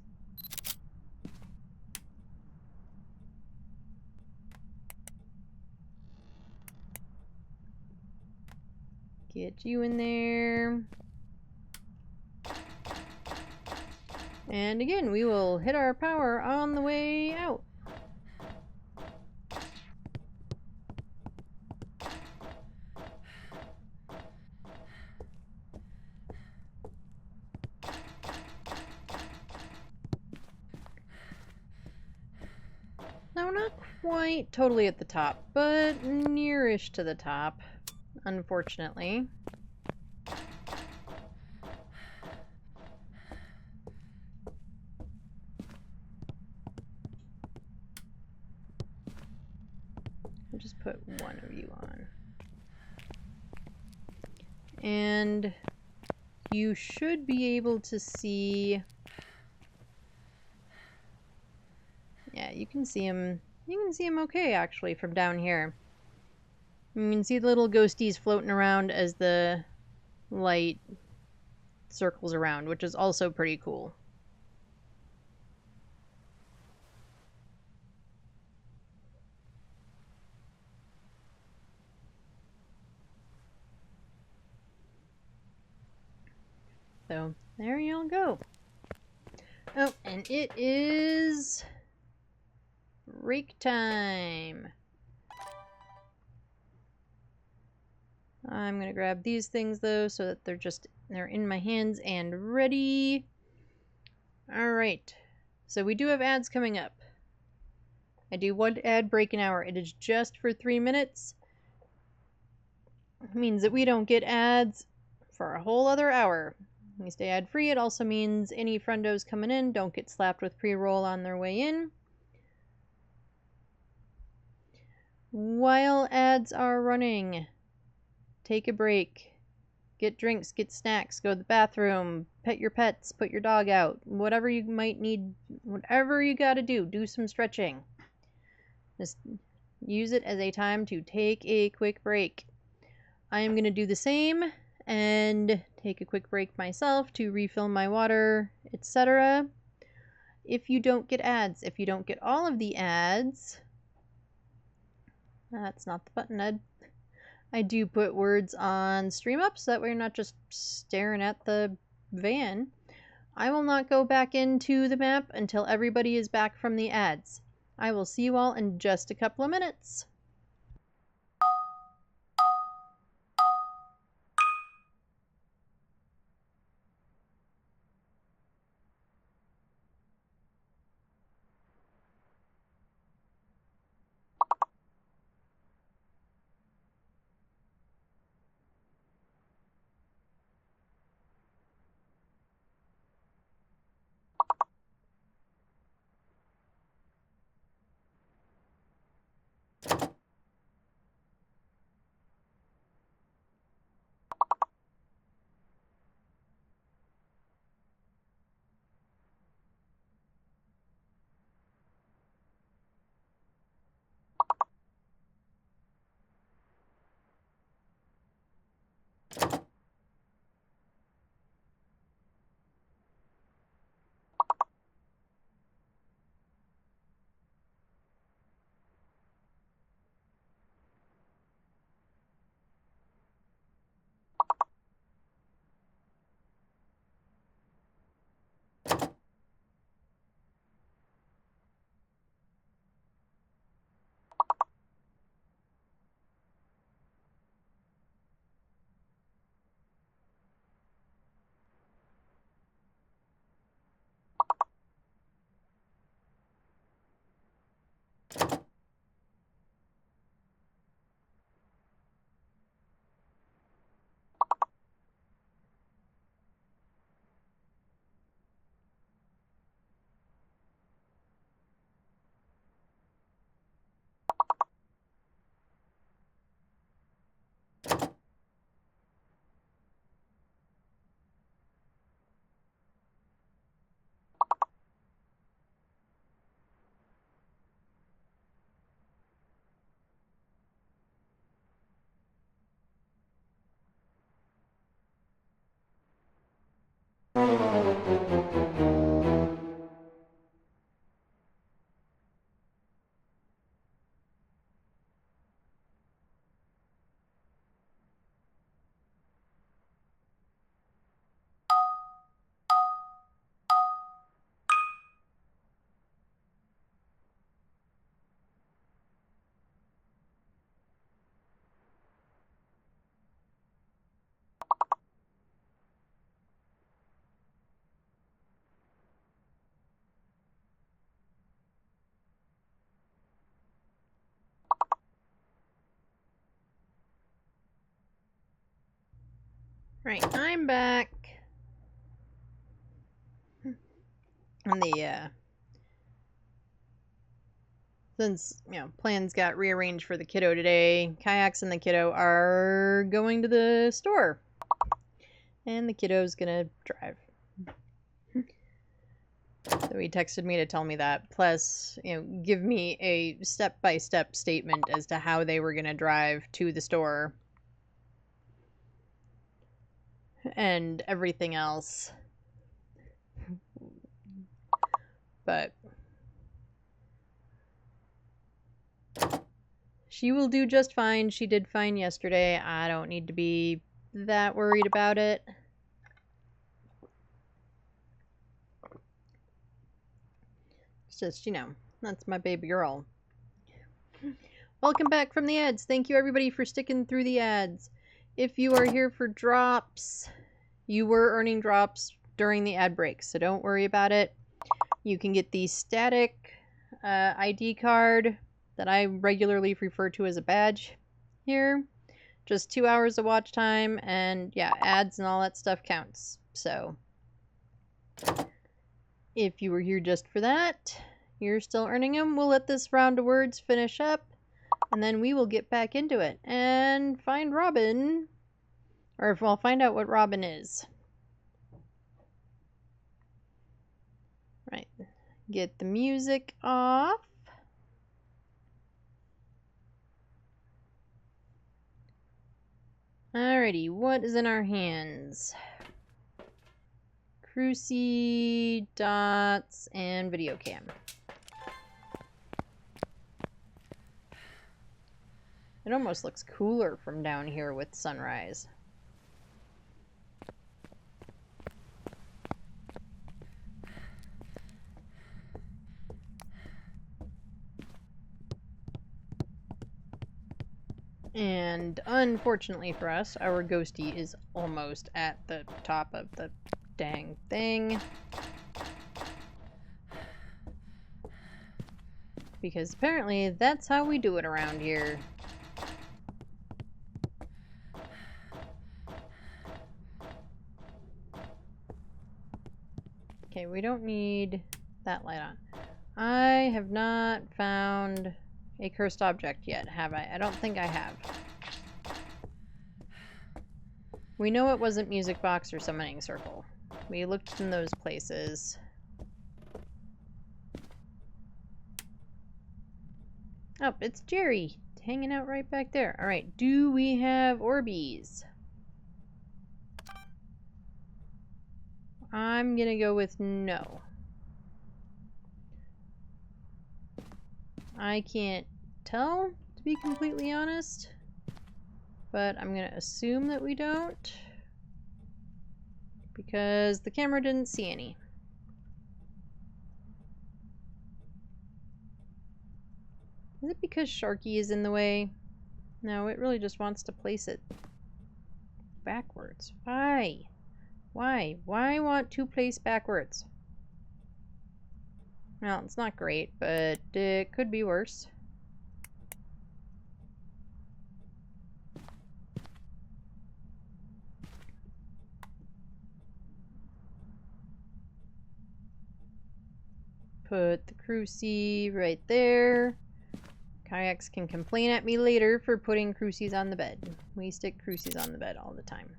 Get you in there. And again, we will hit our power on the way out. No, not quite totally at the top, but nearish to the top, unfortunately. I'll just put one of you on. And you should be able to see... Yeah, you can see him. You can see him okay, actually, from down here. You can see the little ghosties floating around as the light circles around, which is also pretty cool. So, there y'all go. Oh, and it is... rake time! I'm gonna grab these things, though, so that they're in my hands and ready. Alright. So we do have ads coming up. I do one ad break an hour. It is just for 3 minutes. It means that we don't get ads for a whole other hour. We stay ad free. It also means any friendos coming in don't get slapped with pre-roll on their way in. While ads are running, take a break. Get drinks, get snacks, go to the bathroom, pet your pets, put your dog out. Whatever you might need, whatever you gotta do some stretching. Just use it as a time to take a quick break. I am gonna do the same and take a quick break myself to refill my water, etc. If you don't get ads, if you don't get all of the ads, that's not the button, Ed. I do put words on stream up so that way you're not just staring at the van. I will not go back into the map until everybody is back from the ads. I will see you all in just a couple of minutes. Right, I'm back. And since, plans got rearranged for the kiddo today, Kayaks and the kiddo are going to the store. And the kiddo's gonna drive. So he texted me to tell me that. Plus, give me a step-by-step statement as to how they were gonna drive to the store. And everything else. But she will do just fine. She did fine yesterday. I don't need to be that worried about it. It's just, that's my baby girl. Welcome back from the ads. Thank you everybody for sticking through the ads. If you are here for drops, you were earning drops during the ad break, so don't worry about it. You can get the static ID card that I regularly refer to as a badge here. Just 2 hours of watch time, and yeah, ads and all that stuff counts. So if you were here just for that, you're still earning them. We'll let this round of words finish up, and then we will get back into it and find Robin. Or if we'll find out what Robin is. Right. Get the music off. Alrighty, what is in our hands? Cruci, dots, and video cam. It almost looks cooler from down here with sunrise. And unfortunately for us, our ghostie is almost at the top of the dang thing. Because apparently that's how we do it around here. Okay, we don't need that light on. I have not found a cursed object yet, have I? I don't think I have. We know it wasn't music box or summoning circle. We looked in those places. Oh, it's Jerry hanging out right back there. Alright, do we have Orbeez? I'm gonna go with no. I can't tell, to be completely honest, but I'm gonna assume that we don't, because the camera didn't see any. Is it because Sharky is in the way? No, it really just wants to place it backwards. Why? Why? Why want to place backwards? Well, it's not great, but it could be worse. Put the Cruci right there. Kayaks can complain at me later for putting Crucis on the bed. We stick Crucis on the bed all the time.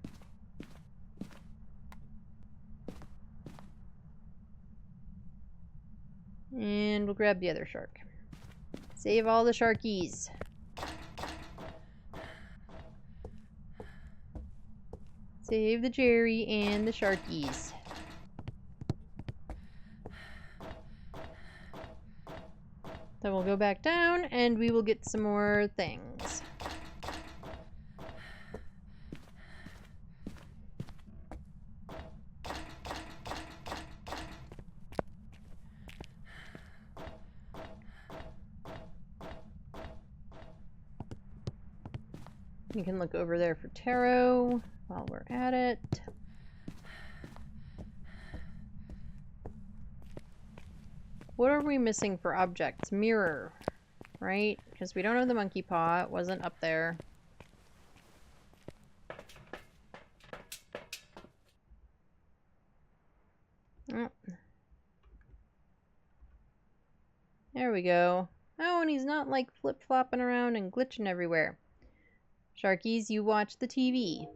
And we'll grab the other shark. Save all the sharkies. Save the Jerry and the sharkies. Then we'll go back down and we will get some more things. You can look over there for tarot while we're at it. What are we missing for objects? Mirror, right? Because we don't have the monkey paw. It wasn't up there. Oh. There we go. Oh, and he's not like flip-flopping around and glitching everywhere. Sharkies, you watch the TV.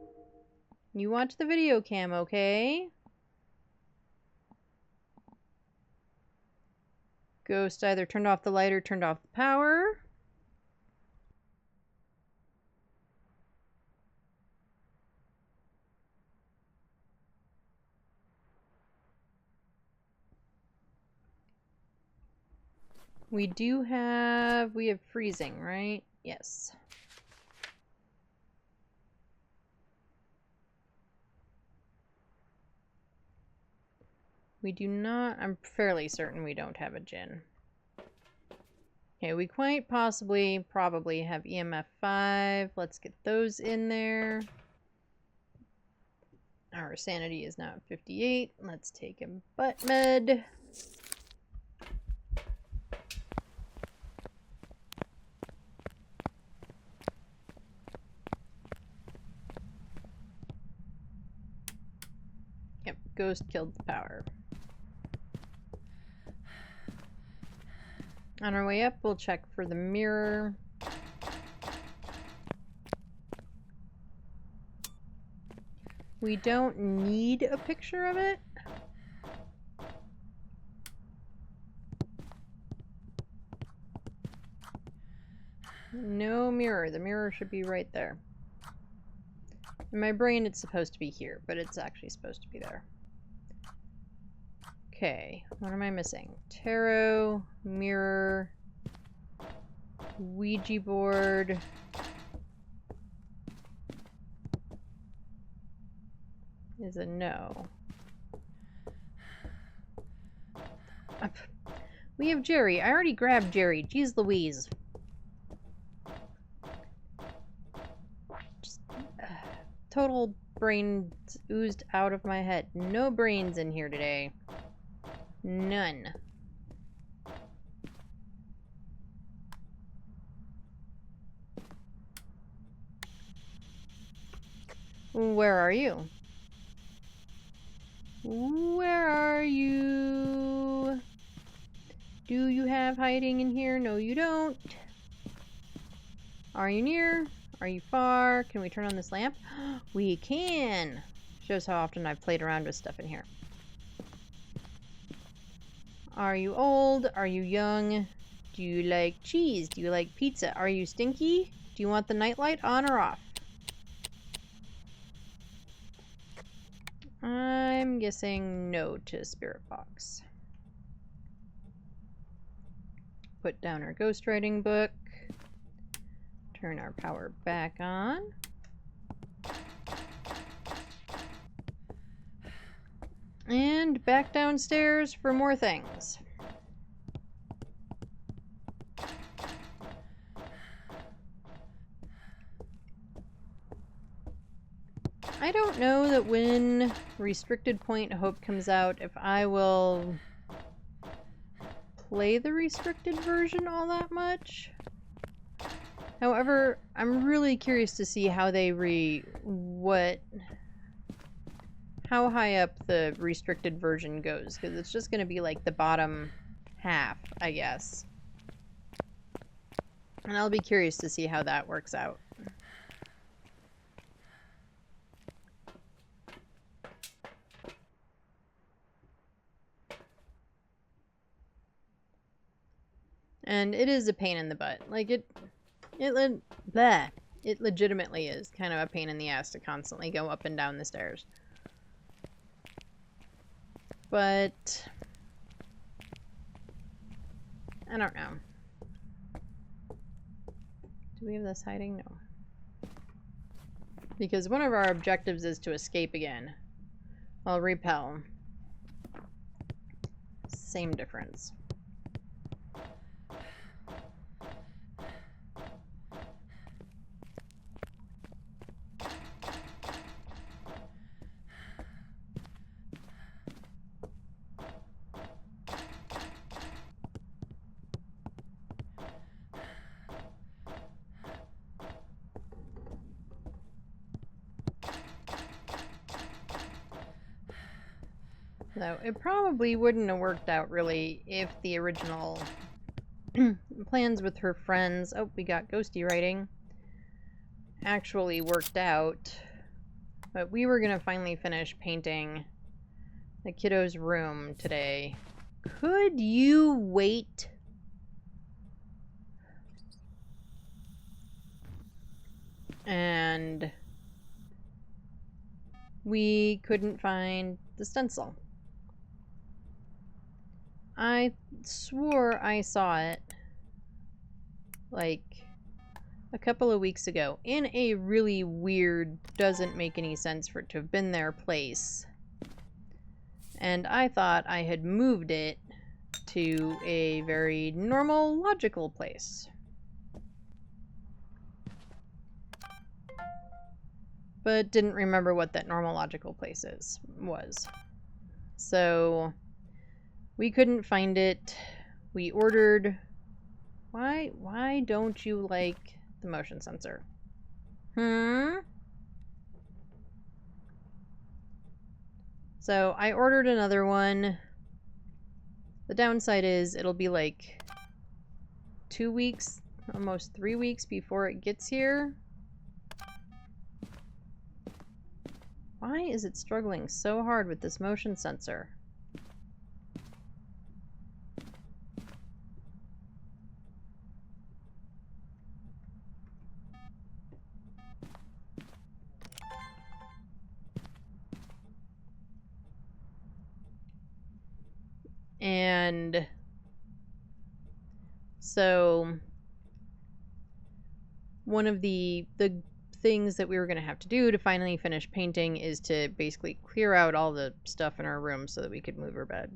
You watch the video cam, okay? Ghost either turned off the light or turned off the power. We have freezing, right? Yes. We do not, I'm fairly certain we don't have a Jinn. Okay, we quite possibly, probably have EMF 5. Let's get those in there. Our sanity is now at 58. Let's take a butt med. Yep, ghost killed the power. On our way up, we'll check for the mirror. We don't need a picture of it. No mirror. The mirror should be right there. In my brain, it's supposed to be here, but it's actually supposed to be there. Okay, what am I missing? Tarot, mirror, Ouija board. Is a no. Up. We have Jerry. I already grabbed Jerry. Jeez Louise. Just, total brain oozed out of my head. No brains in here today. None. Where are you? Where are you? Do you have hiding in here? No, you don't. Are you near? Are you far? Can we turn on this lamp? We can! Shows how often I've played around with stuff in here. Are you old? Are you young? Do you like cheese? Do you like pizza? Are you stinky? Do you want the nightlight on or off? I'm guessing no to Spirit Box. Put down our ghostwriting book. Turn our power back on. And back downstairs for more things. I don't know that when Restricted Point Hope comes out, if I will play the restricted version all that much. However, I'm really curious to see how they how high up the restricted version goes, because it's just going to be like the bottom half, I guess. And I'll be curious to see how that works out. And it is a pain in the butt. Like, it legitimately is kind of a pain in the ass to constantly go up and down the stairs. But I don't know. Do we have this hiding? No. Because one of our objectives is to escape again. Well, repel. Same difference. So it probably wouldn't have worked out really if the original plans with her friends, oh, we got ghosty writing, actually worked out. But we were gonna finally finish painting the kiddo's room today. Could you wait? And we couldn't find the stencil. I swore I saw it like a couple of weeks ago in a really weird, doesn't make any sense for it to have been there place. And I thought I had moved it to a very normal, logical place. But didn't remember what that normal, logical place was. So we couldn't find it. We ordered... Why don't you like the motion sensor? So I ordered another one. The downside is it'll be like 2 weeks, almost 3 weeks before it gets here. Why is it struggling so hard with this motion sensor? And so one of the things that we were going to have to do to finally finish painting is to basically clear out all the stuff in our room so that we could move her bed.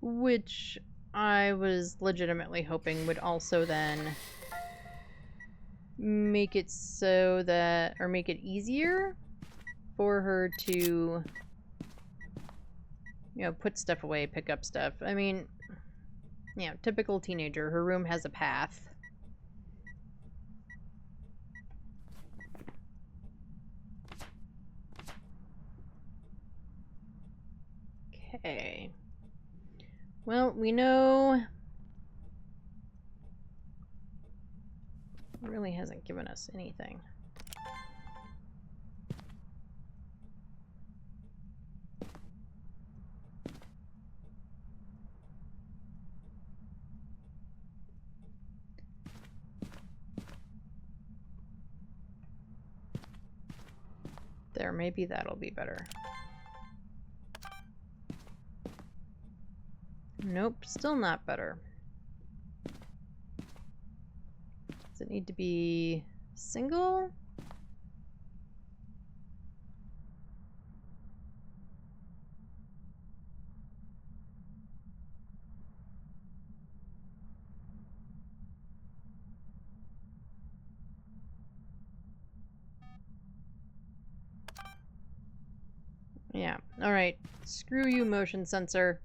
Which I was legitimately hoping would also then make it so that, or make it easier for her to, you know, put stuff away, pick up stuff. I mean, you know, typical teenager, her room has a path. Okay. Well, we know it really hasn't given us anything. There, maybe that'll be better. Nope, still not better. Does it need to be single? Yeah, alright. Screw you, motion sensor.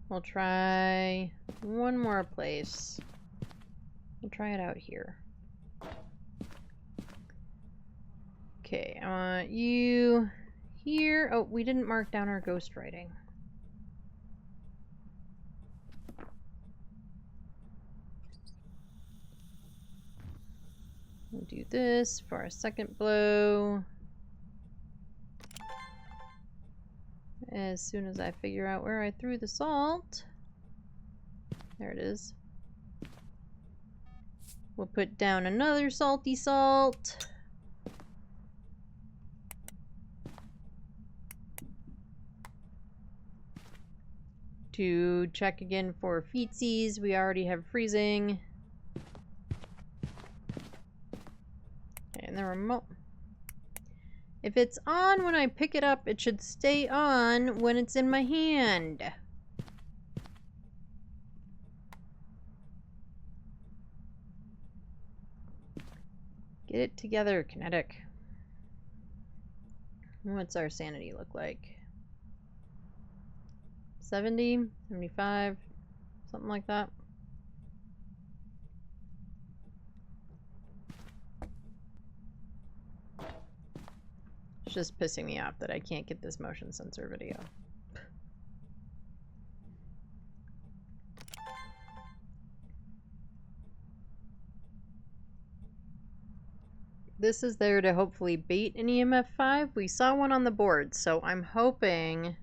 We'll try one more place. We'll try it out here. Okay, I want you here. Oh, we didn't mark down our ghost writing. We'll do this for our second blow. As soon as I figure out where I threw the salt. There it is. We'll put down another salty salt. To check again for feetsies, we already have freezing. Okay, and the remote. If it's on when I pick it up, it should stay on when it's in my hand. Get it together, Kinetic. What's our sanity look like? 70, 75, something like that. It's just pissing me off that I can't get this motion sensor video. This is there to hopefully bait an EMF 5. We saw one on the board, so I'm hoping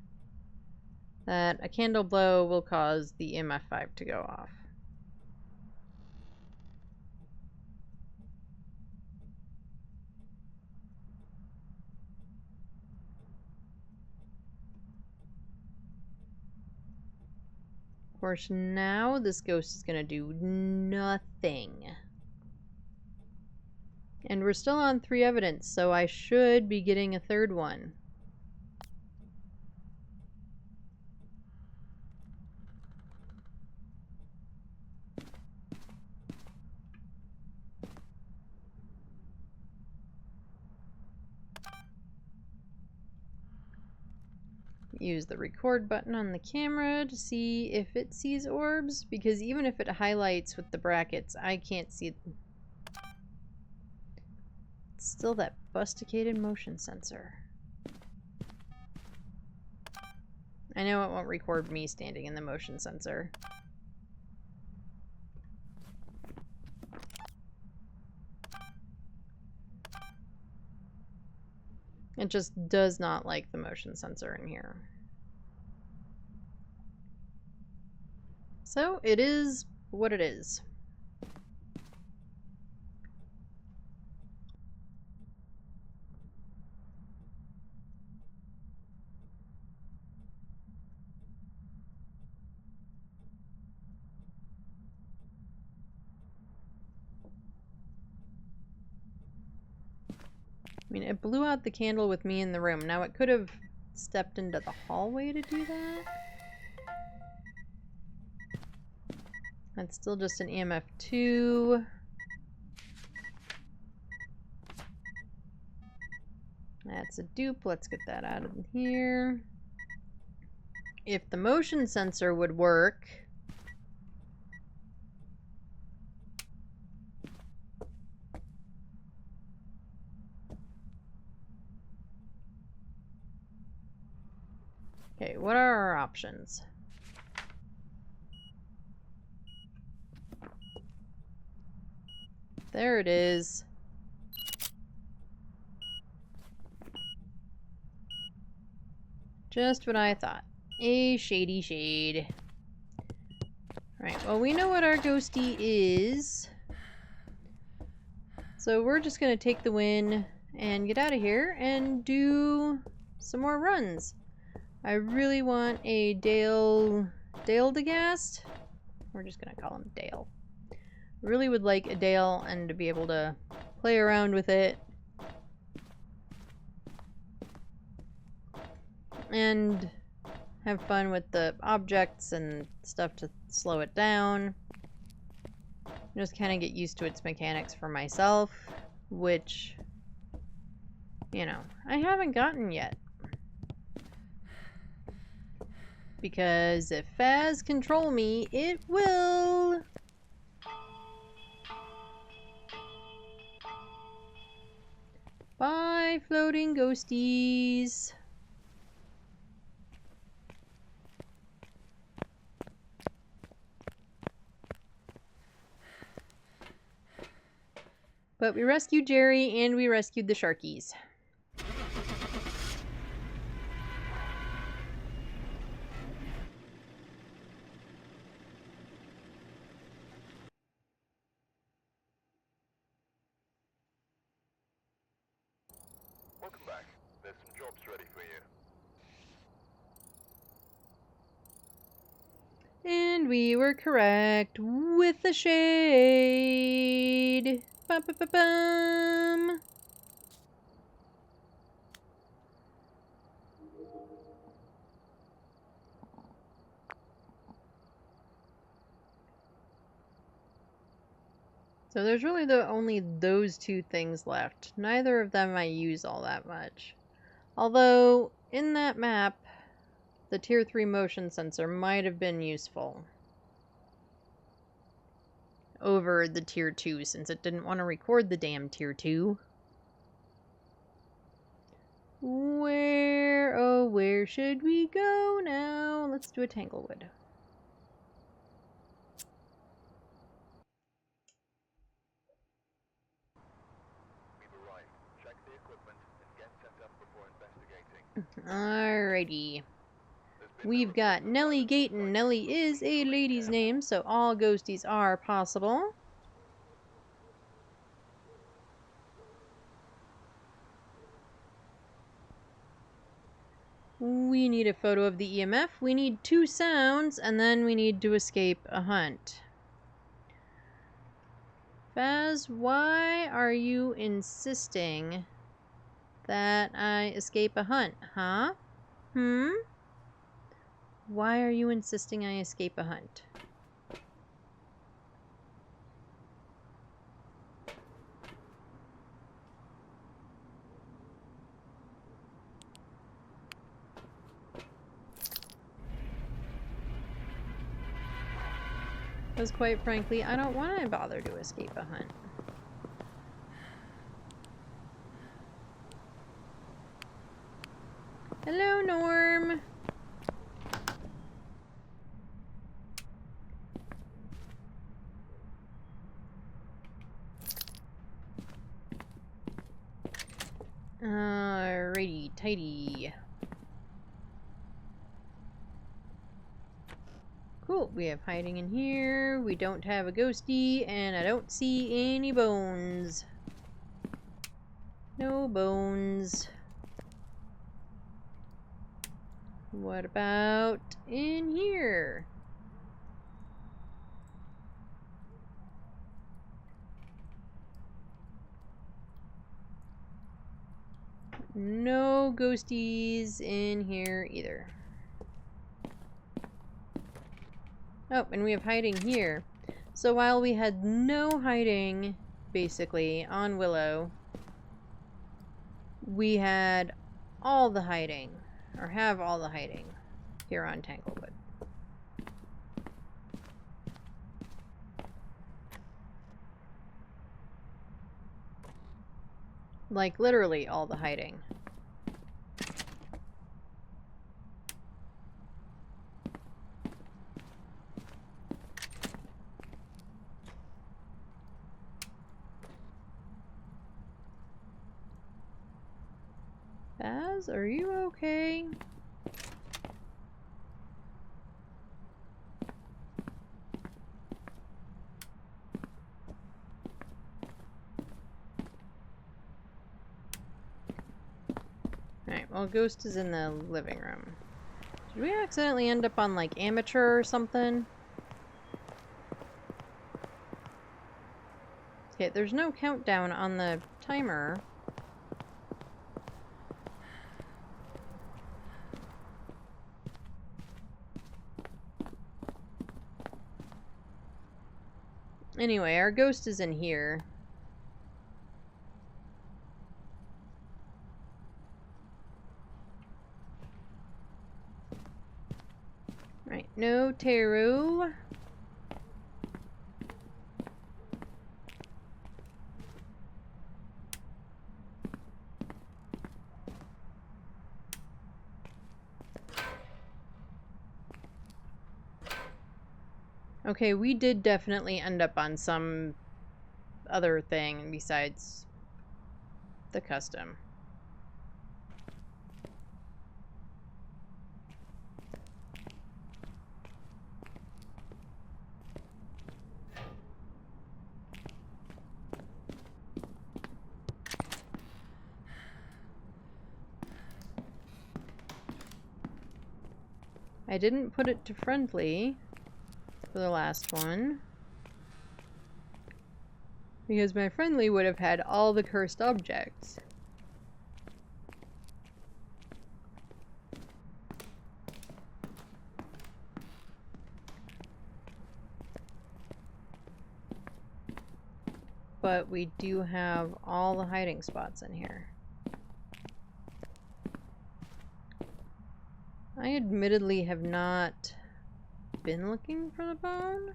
that a candle blow will cause the EMF 5 to go off. Of course, now this ghost is going to do nothing. And we're still on 3 evidence, so I should be getting a third one. Use the record button on the camera to see if it sees orbs, because even if it highlights with the brackets, I can't see them. It's still that busticated motion sensor. I know it won't record me standing in the motion sensor. It just does not like the motion sensor in here. So it is what it is. I mean, it blew out the candle with me in the room. Now it could have stepped into the hallway to do that. That's still just an EMF 2. That's a dupe. Let's get that out of here. If the motion sensor would work... Okay, what are our options? There it is. Just what I thought. A shady shade. Alright, well, we know what our ghosty is. So we're just gonna take the win and get out of here and do some more runs. I really want a Deildegast. We're just gonna call him Dale. Really would like a Dale and to be able to play around with it. And have fun with the objects and stuff to slow it down. Just kind of get used to its mechanics for myself, which, you know, I haven't gotten yet. Because if Phas control me, it will. Bye, floating ghosties. But we rescued Jerry and we rescued the sharkies. Welcome back. There's some jobs ready for you. And we were correct with the shade. Ba-ba-ba-bum. So there's really only those 2 things left. Neither of them I use all that much. Although, in that map, the Tier 3 motion sensor might have been useful over the Tier 2, since it didn't want to record the damn Tier 2. Where, oh, where should we go now? Let's do a Tanglewood. We've arrived. Check the equipment and get set up before investigating. Alrighty. There's been We've no got reports of Nellie violence on Gate, and site, Nellie so is please a remain lady's careful. name, so all ghosties are possible. We need a photo of the EMF, we need 2 sounds, and then we need to escape a hunt. Faz, why are you insisting that I escape a hunt, huh? Why are you insisting I escape a hunt? Because quite frankly, I don't want to bother to escape a hunt. Hello, Norm. Alrighty, tidy. Cool, we have hiding in here, we don't have a ghosty, and I don't see any bones. No bones. What about in here? No ghosties in here either. Oh, and we have hiding here. So while we had no hiding, basically, on Willow, we had all the hiding, or have all the hiding, here on Tanglewood. Like, literally all the hiding. Baz, are you okay? Alright, well, Ghost is in the living room. Did we accidentally end up on, like, amateur or something? Okay, there's no countdown on the timer. Anyway, our ghost is in here. Right, no tarot. Okay, we did definitely end up on some other thing besides the custom. I didn't put it to friendly for the last one, because my friendly would have had all the cursed objects. But we do have all the hiding spots in here. I admittedly have not been looking for the bone.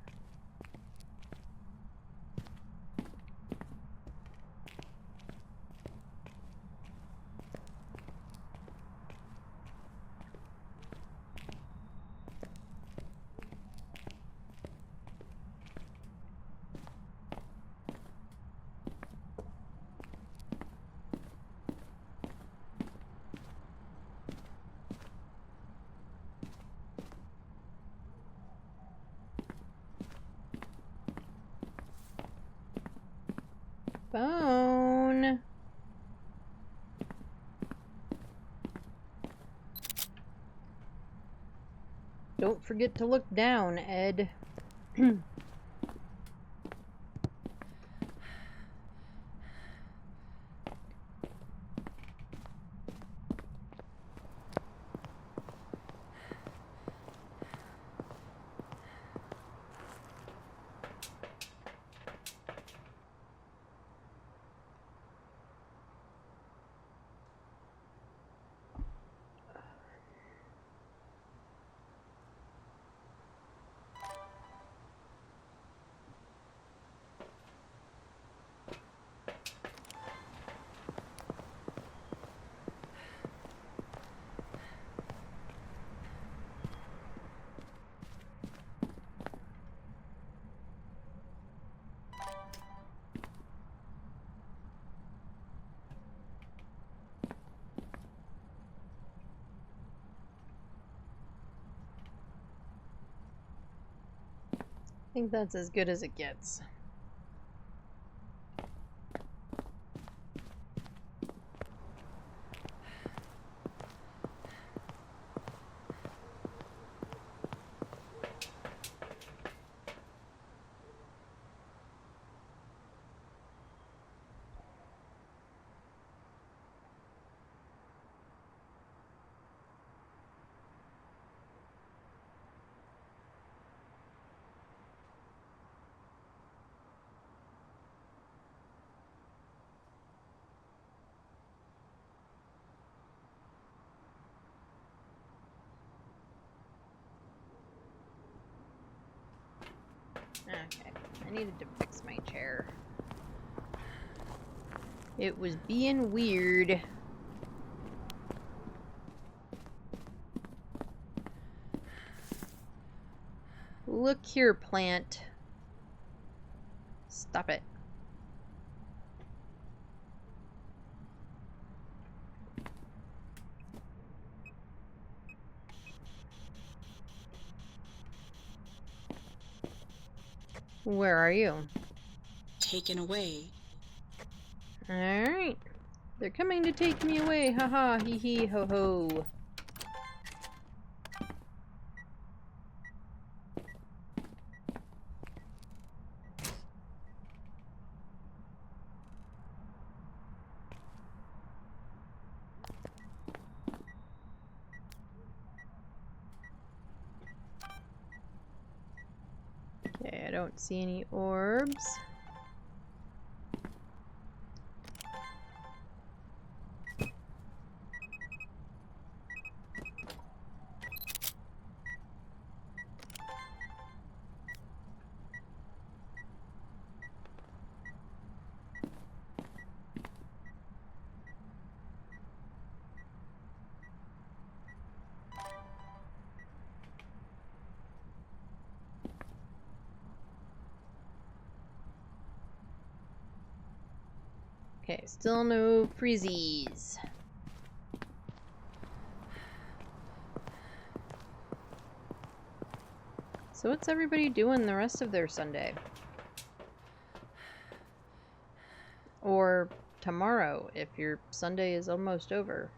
Phone. Don't forget to look down, Ed. I think that's as good as it gets. Okay, I needed to fix my chair. It was being weird. Look here, plant. Stop it. Where are you? Taken away. Alright. They're coming to take me away. Haha, hee hee, ho ho. Okay, I don't see any orbs. Okay, still no freezies. So what's everybody doing the rest of their Sunday? Or tomorrow, if your Sunday is almost over.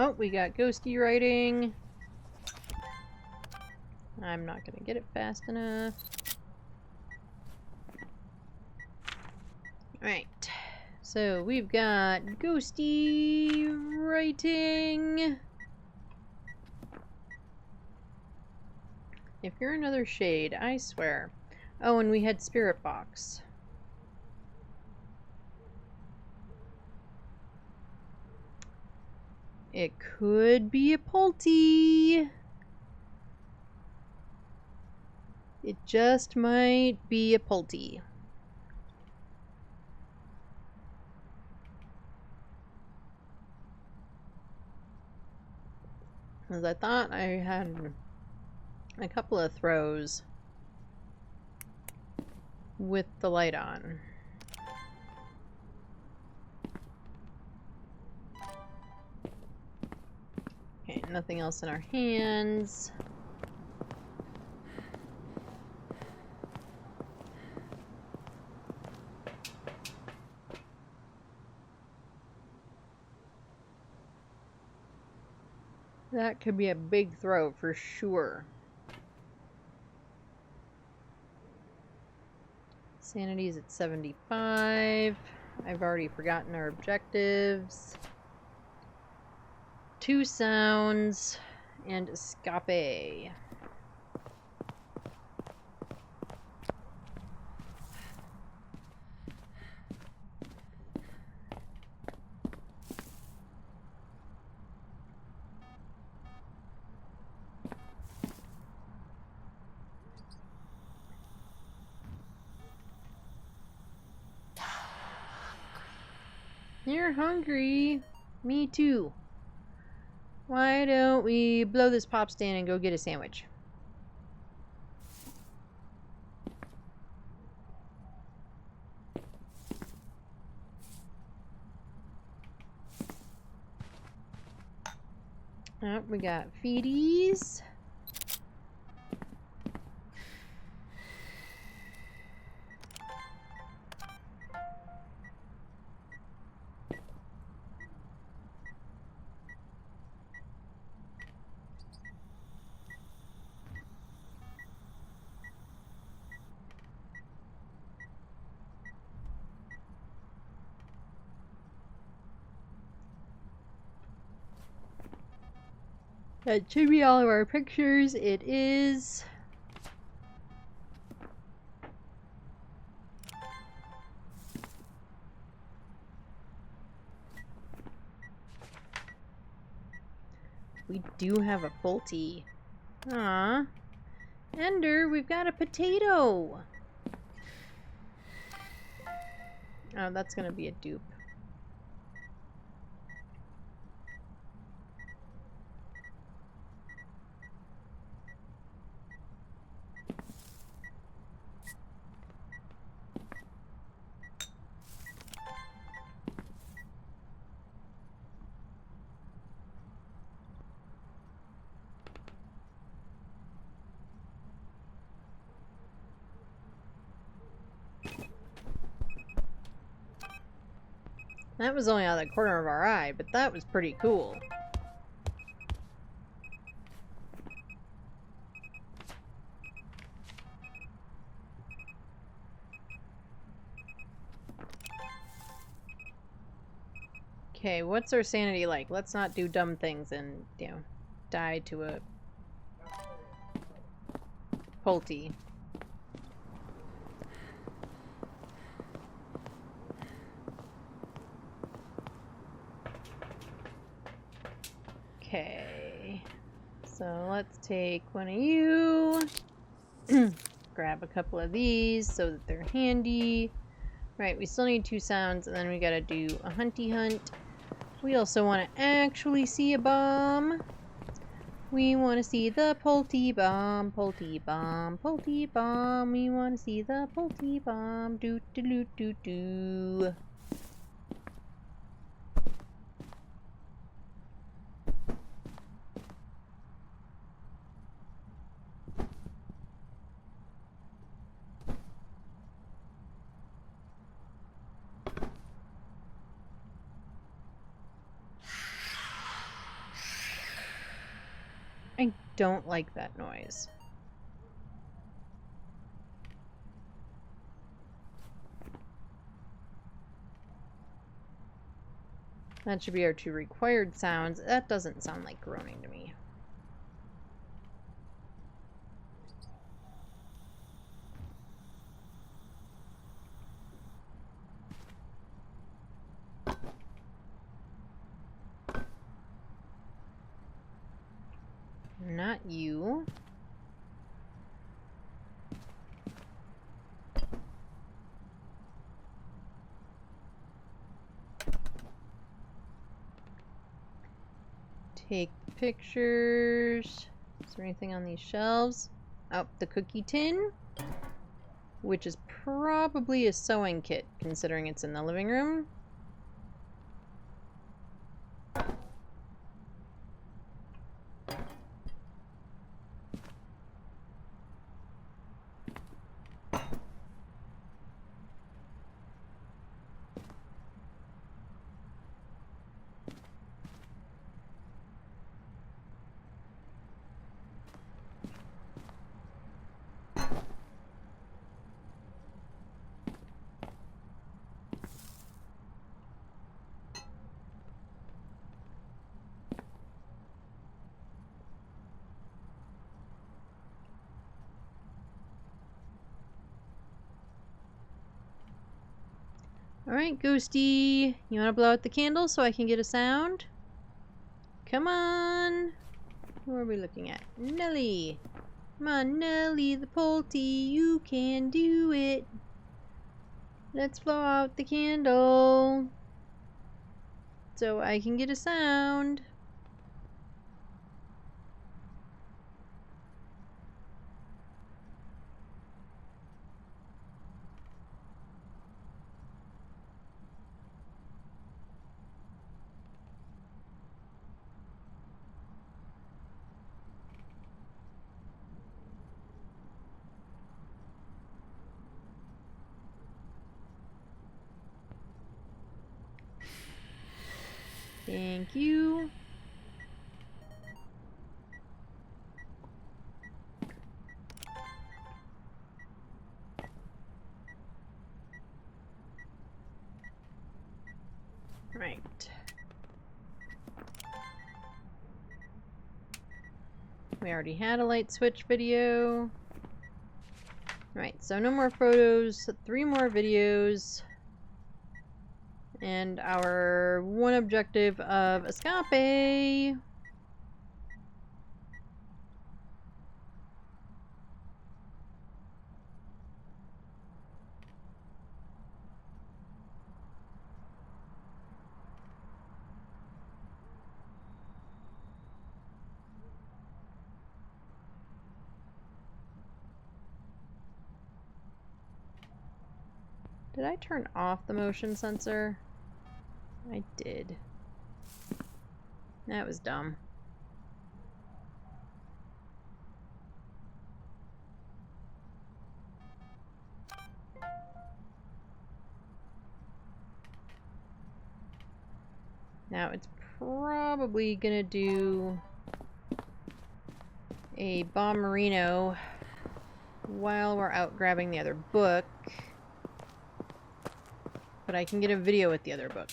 Oh, we got ghosty writing. I'm not gonna get it fast enough. Alright. So we've got ghosty writing. If you're another shade, I swear. Oh, and we had spirit box. It could be a Pulte. It just might be a Pulte. As I thought I had a couple of throws with the light on. Okay, nothing else in our hands. That could be a big throw for sure. Sanity's at 75. I've already forgotten our objectives. 2 sounds and escape. You're hungry. Me too. Why don't we blow this pop stand and go get a sandwich? Oh, we got feedies. That should be all of our pictures. It is. We do have a Pulte. Aw. Ender, we've got a potato. Oh, that's gonna be a dupe. That was only out of the corner of our eye, but that was pretty cool. Okay, what's our sanity like? Let's not do dumb things and, you know, die to a Pulte. Okay, so let's take one of you, grab a couple of these so that they're handy. Right, we still need 2 sounds, and then we gotta do a hunty hunt. We also want to actually see a bomb. We want to see the Pulte bomb, Pulte bomb, Pulte bomb. We want to see the Pulte bomb. Do do do do do. I don't like that noise. That should be our 2 required sounds. That doesn't sound like groaning to me. Not you. Take pictures. Is there anything on these shelves? Oh, the cookie tin, which is probably a sewing kit, considering it's in the living room. Alright, Ghosty. You want to blow out the candle so I can get a sound? Come on! Who are we looking at? Nelly! Come on, Nelly the Polty, you can do it! Let's blow out the candle so I can get a sound. Thank you. Right. We already had a light switch video. Right, so no more photos, 3 more videos. And our one objective of escape. Did I turn off the motion sensor? I did. That was dumb. Now it's probably gonna do a bomberino while we're out grabbing the other book. But I can get a video with the other book.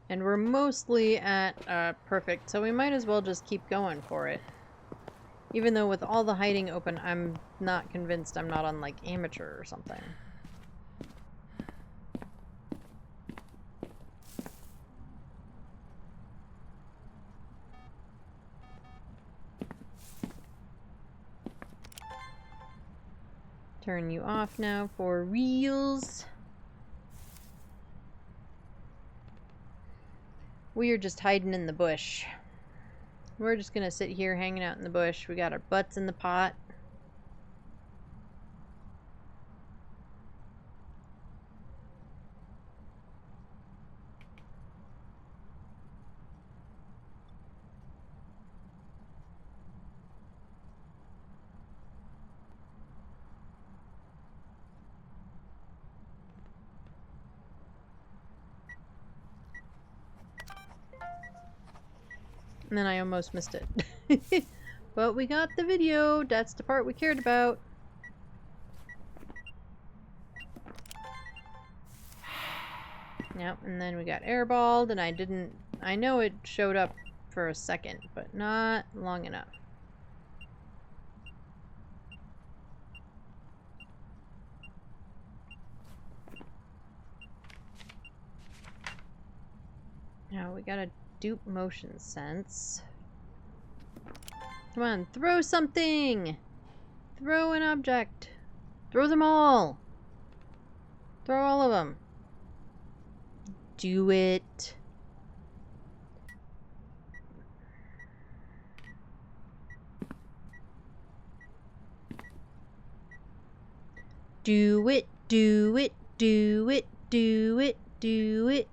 And we're mostly at perfect, so we might as well just keep going for it. Even though with all the hiding open, I'm not convinced I'm not on, like, amateur or something. Turn you off now for reels. We are just hiding in the bush. We're just gonna sit here hanging out in the bush. We got our butts in the pot. And then I almost missed it. But we got the video. That's the part we cared about. Yep, and then we got airballed, and I know it showed up for a second, but not long enough. Now we gotta dupe motion sense. Come on, throw something! Throw an object! Throw them all! Throw all of them. Do it. Do it, do it, do it, do it, do it.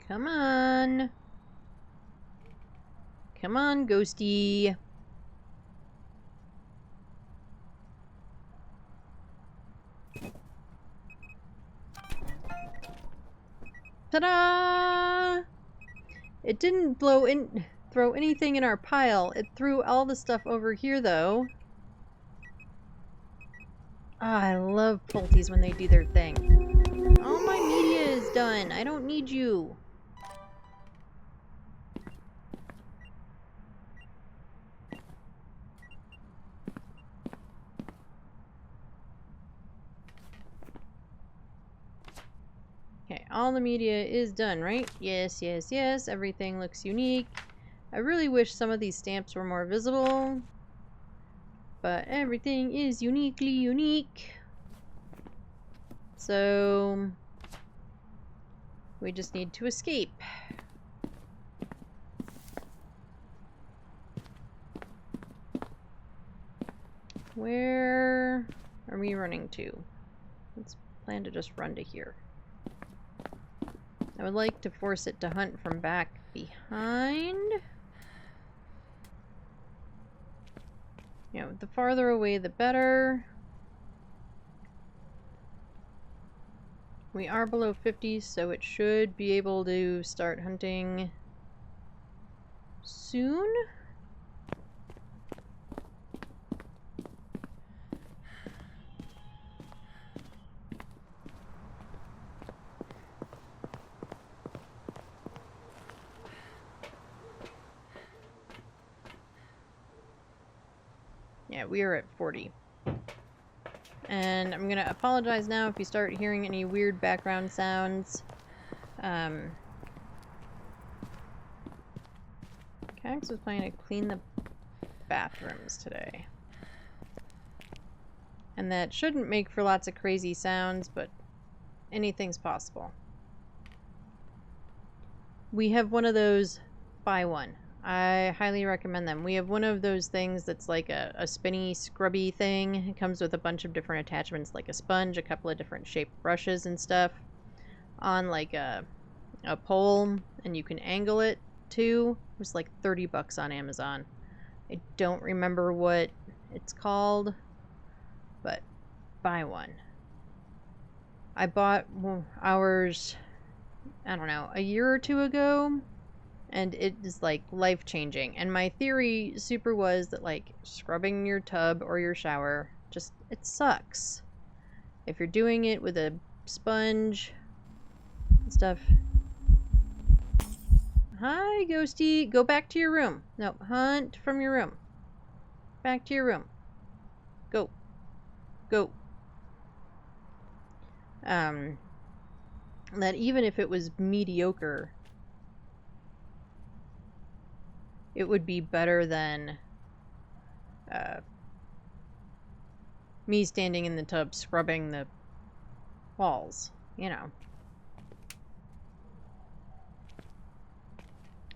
Come on. Come on, Ghosty. Ta-da! It didn't throw anything in our pile. It threw all the stuff over here, though. Ah, I love Pulties when they do their thing. All my media is done. I don't need you. Okay, all the media is done, right? Yes, yes, yes. Everything looks unique. I really wish some of these stamps were more visible. But everything is uniquely unique. So we just need to escape. Where are we running to? Let's plan to just run to here. I would like to force it to hunt from back behind. You know, the farther away the better. We are below 50, so it should be able to start hunting soon. Yeah, we are at 40. And I'm gonna apologize now if you start hearing any weird background sounds. Cax was planning to clean the bathrooms today. And that shouldn't make for lots of crazy sounds, but anything's possible. We have one of those, buy one. I highly recommend them. We have one of those things that's like a spinny, scrubby thing. It comes with a bunch of different attachments, like a sponge, a couple of different shaped brushes and stuff, on like a pole, and you can angle it too. It was like 30 bucks on Amazon. I don't remember what it's called, but buy one. I bought ours, I don't know, a year or two ago. And it is like life-changing. And my theory super was that like scrubbing your tub or your shower, just, it sucks. If you're doing it with a sponge and stuff. Hi, Ghosty. Go back to your room. No, hunt from your room. Back to your room. Go. Go. That even if it was mediocre, it would be better than me standing in the tub scrubbing the walls, you know.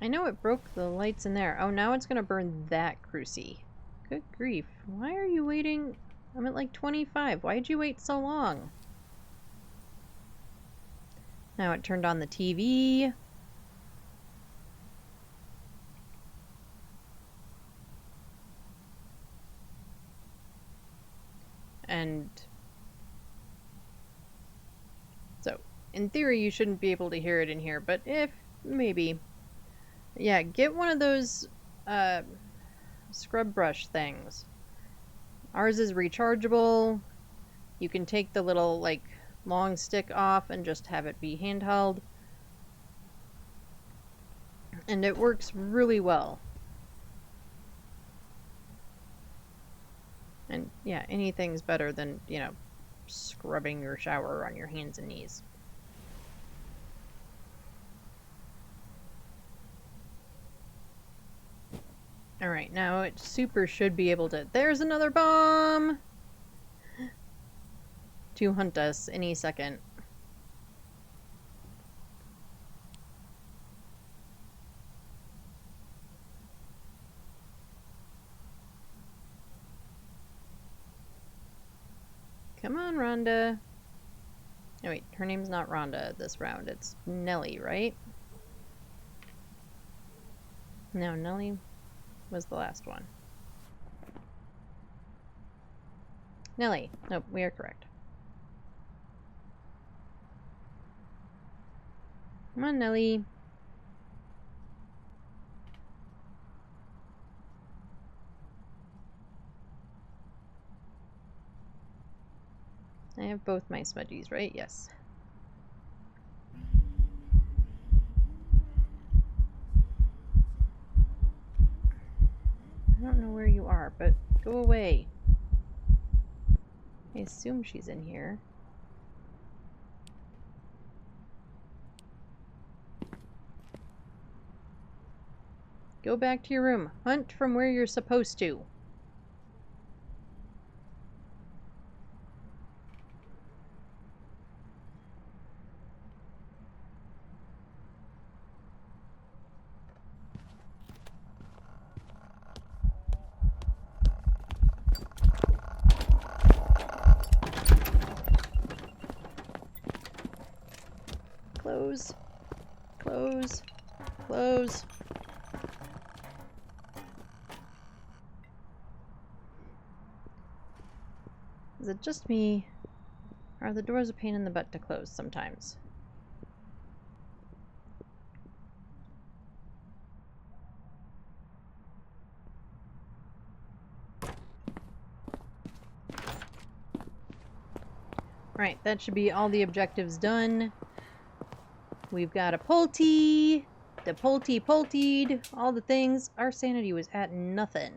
I know it broke the lights in there. Oh, now it's gonna burn that crucie. Good grief. Why are you waiting? I'm at like 25. Why'd you wait so long? Now it turned on the TV. And so, in theory, you shouldn't be able to hear it in here, but if, maybe. Yeah, get one of those scrub brush things. Ours is rechargeable. You can take the little, like, long stick off and just have it be handheld. And it works really well. And yeah, anything's better than, you know, scrubbing your shower on your hands and knees. Alright, now it super should be able to... There's another bomb! To hunt us any second. Come on, Rhonda. Oh wait, her name's not Rhonda this round. It's Nellie, right? No, Nellie was the last one. Nellie. Nope, we are correct. Come on, Nellie. I have both my smudgies, right? Yes. I don't know where you are, but go away. I assume she's in here. Go back to your room. Hunt from where you're supposed to. Close. Close. Close. Is it just me? Or are the doors a pain in the butt to close sometimes? Right, that should be all the objectives done. We've got a Pulte, the Pultied, all the things. Our sanity was at nothing.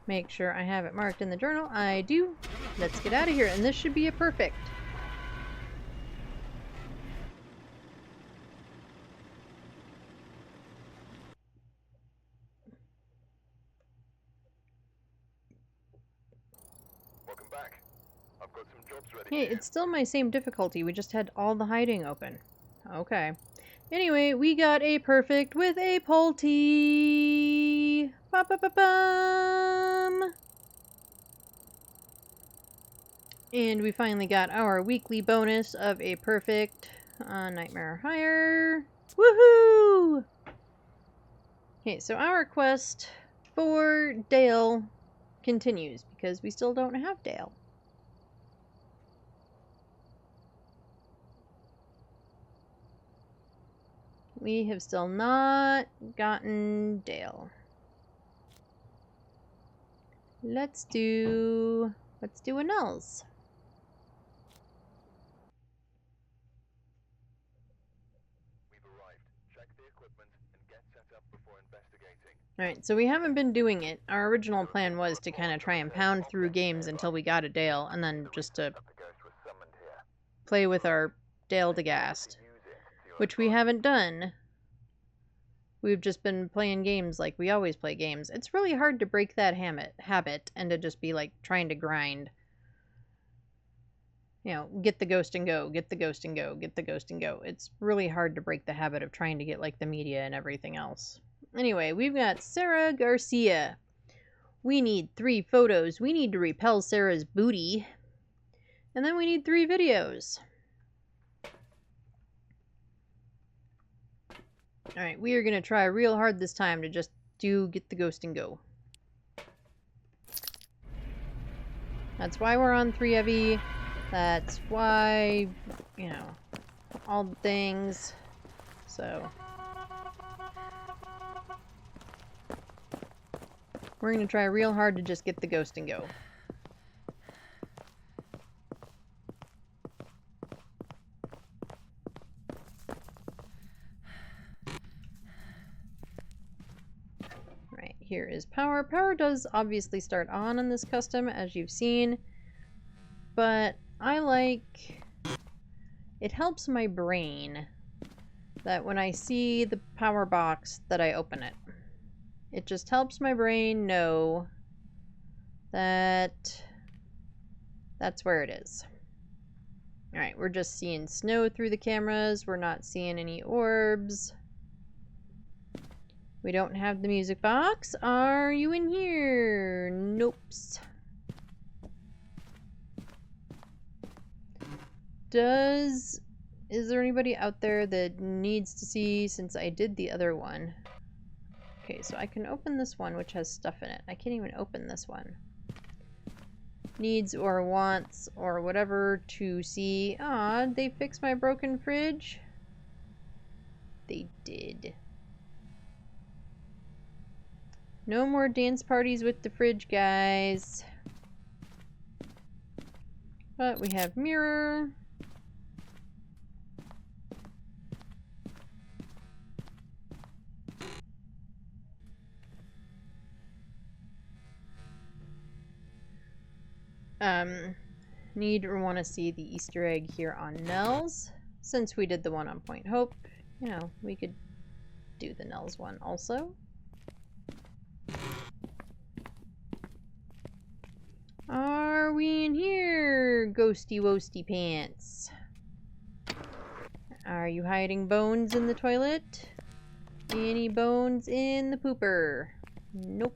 Make sure I have it marked in the journal. I do. Let's get out of here, and this should be a perfect. Welcome back. I've got some jobs ready. Hey, it's still my same difficulty. We just had all the hiding open. Okay. Anyway, we got a perfect with a Pulte. Ba-ba-ba-bum. And we finally got our weekly bonus of a perfect Nightmare Hire. Woohoo! Okay, so our quest for Dale continues because we still don't have Dale. We have still not gotten Dale. Let's do a Nulls. We've arrived. Check the equipment and get set up before investigating. Alright, so we haven't been doing it. Our original plan was to kind of try and pound through games until we got a Dale, and then just to The ghost was summoned here. play with our Deildegast, which we haven't done. We've just been playing games like we always play games. It's really hard to break that habit and to just be like trying to grind. You know, get the ghost and go, get the ghost and go, get the ghost and go. It's really hard to break the habit of trying to get like the media and everything else. Anyway, we've got Sarah Garcia. We need 3 photos. We need to repel Sarah's booty. And then we need 3 videos. Alright, we are going to try real hard this time to just get the ghost and go. That's why we're on 3 heavy. That's why, you know, all the things. So, we're going to try real hard to just get the ghost and go. here is power. Power does obviously start on this custom, as you've seen, but I like... It helps my brain that when I see the power box that I open it. It just helps my brain know that that's where it is. Alright, we're just seeing snow through the cameras. We're not seeing any orbs. We don't have the music box. Are you in here? Nope. Is there anybody out there that needs to see, since I did the other one? Okay, so I can open this one, which has stuff in it. I can't even open this one. Needs or wants or whatever to see. Ah, they fixed my broken fridge? They did. No more dance parties with the fridge, guys. But we have mirror. Need or want to see the Easter egg here on Nels. Since we did the one on Point Hope, you know, we could do the Nels one also. Are we in here, ghosty woasty pants? Are you hiding bones in the toilet? Any bones in the pooper? Nope.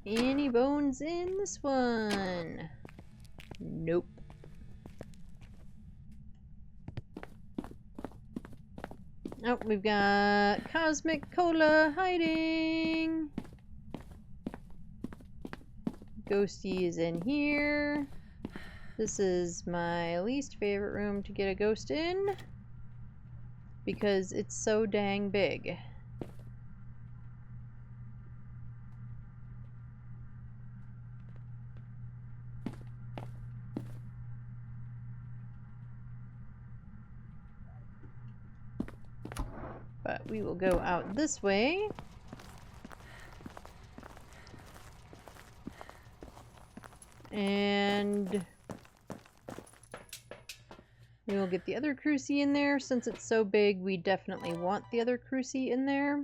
Any bones in this one? Nope. Oh, we've got Cosmic Cola hiding. Ghosty is in here. This is my least favorite room to get a ghost in because it's so dang big. But we will go out this way. And we will get the other crucie in there. Since it's so big, we definitely want the other crucie in there.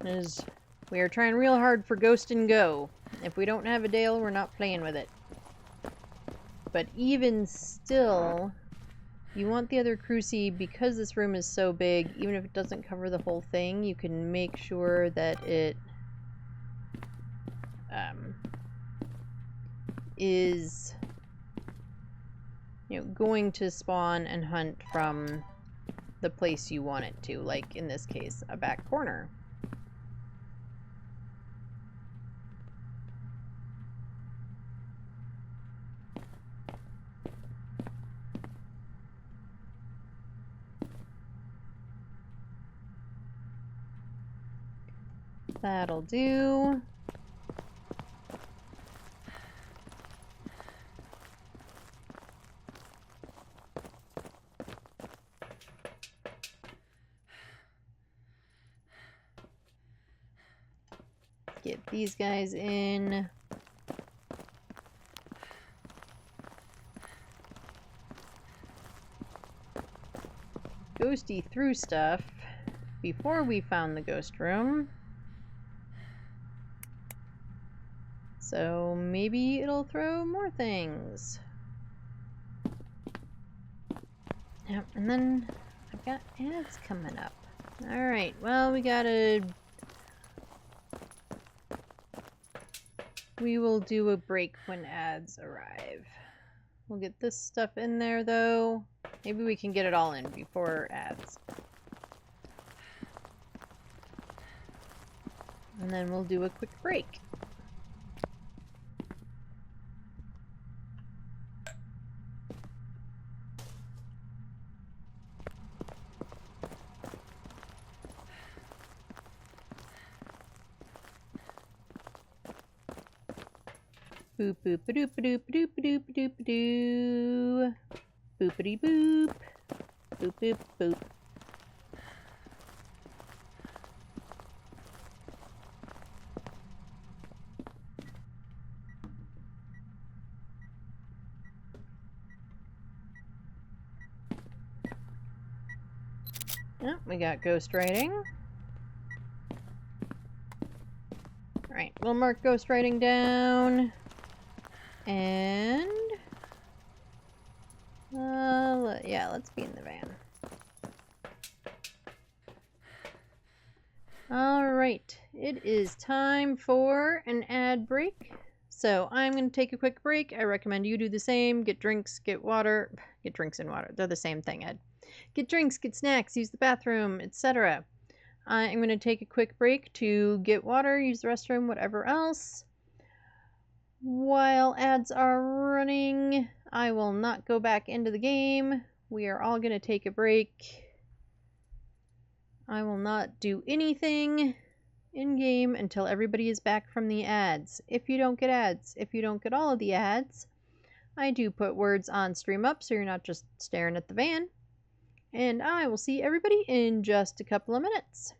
As we are trying real hard for Ghost and Go. If we don't have a Dale, we're not playing with it. But even still, you want the other crucie because this room is so big. Even if it doesn't cover the whole thing, you can make sure that it is, you know, going to spawn and hunt from the place you want it to, like in this case, a back corner. That'll do. Get these guys in. Ghosty threw stuff before we found the ghost room. So maybe it'll throw more things. Yep, and then I've got ads coming up. Alright, well, we will do a break when ads arrive. We'll get this stuff in there, though. Maybe we can get it all in before ads. And then we'll do a quick break. Boop boop ba doop ba doop ba doop ba doop ba doop ba doo. Boopity boop. Boop boop boop. Oh, we got ghostwriting. Alright, we'll mark ghostwriting down. And... yeah, let's be in the van. Alright, it is time for an ad break. So I'm going to take a quick break. I recommend you do the same. Get drinks, get water. Get drinks and water. They're the same thing, Ed. Get drinks, get snacks, use the bathroom, etc. I'm going to take a quick break to get water, use the restroom, whatever else. While ads are running, I will not go back into the game. We are all going to take a break. I will not do anything in-game until everybody is back from the ads. If you don't get ads, if you don't get all of the ads, I do put words on stream up so you're not just staring at the van. And I will see everybody in just a couple of minutes.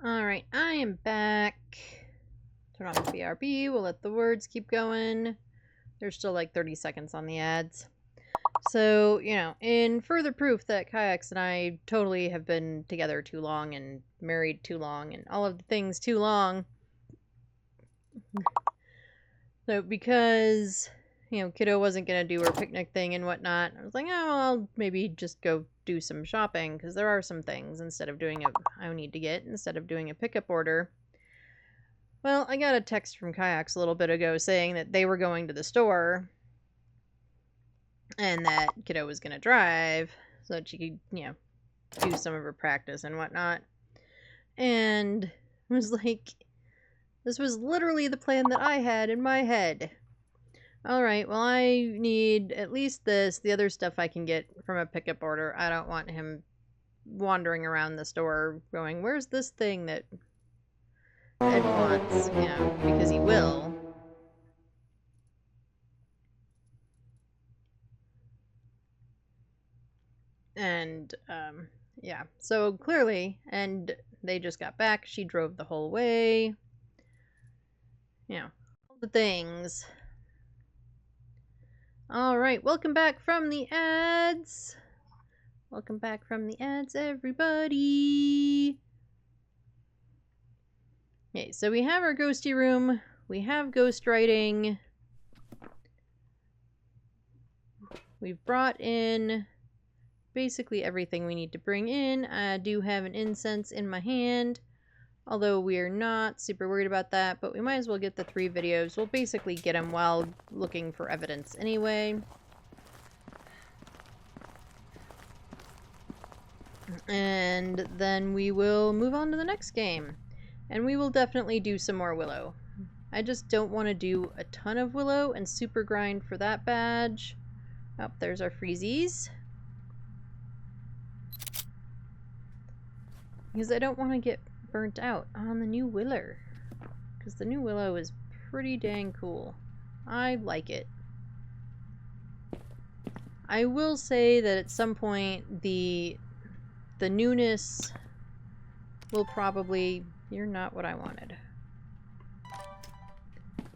Alright, I am back. Turn off the BRB. We'll let the words keep going. There's still like 30 seconds on the ads. So, you know, in further proof that Kayaks and I totally have been together too long and married too long and all of the things too long. So, because, you know, Kiddo wasn't going to do her picnic thing and whatnot, I was like, oh, I'll maybe just go do some shopping because there are some things instead of doing I need to get instead of doing a pickup order. Well, I got a text from Kayaks a little bit ago saying that they were going to the store and that Kiddo was going to drive so that she could, you know, do some of her practice and whatnot. And I was like, this was literally the plan that I had in my head. Alright, well, I need at least this. The other stuff I can get from a pickup order. I don't want him wandering around the store going, where's this thing that Ed wants? You know, because he will. And, yeah. So, clearly, and they just got back. She drove the whole way. You know, all the things. Alright, welcome back from the ads. Welcome back from the ads, everybody. Okay, so we have our ghosty room. We have ghost writing. We've brought in basically everything we need to bring in. I do have an incense in my hand, although we're not super worried about that, but we might as well get the 3 videos. We'll basically get them while looking for evidence anyway. And then we will move on to the next game. And we will definitely do some more Willow. I just don't want to do a ton of Willow and super grind for that badge. Oh, there's our freezies. Because I don't want to get burnt out on the new Willow. Because the new Willow is pretty dang cool. I like it. I will say that at some point the newness will probably... You're not what I wanted.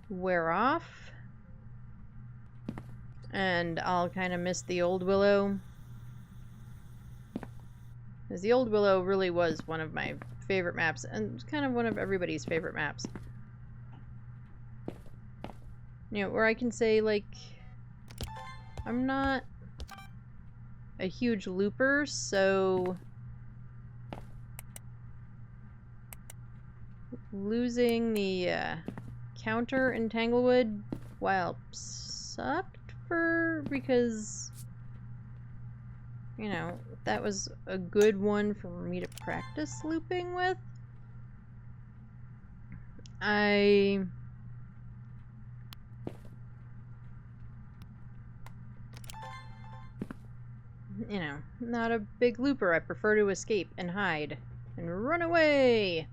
Wear off. And I'll kind of miss the old Willow. Because the old Willow really was one of my favorite maps, and kind of one of everybody's favorite maps. You know, where I can say, like, I'm not a huge looper, so losing the counter in Tanglewood, while sucked because, you know, that was a good one for me to practice looping with. You know, not a big looper. I prefer to escape and hide and run away.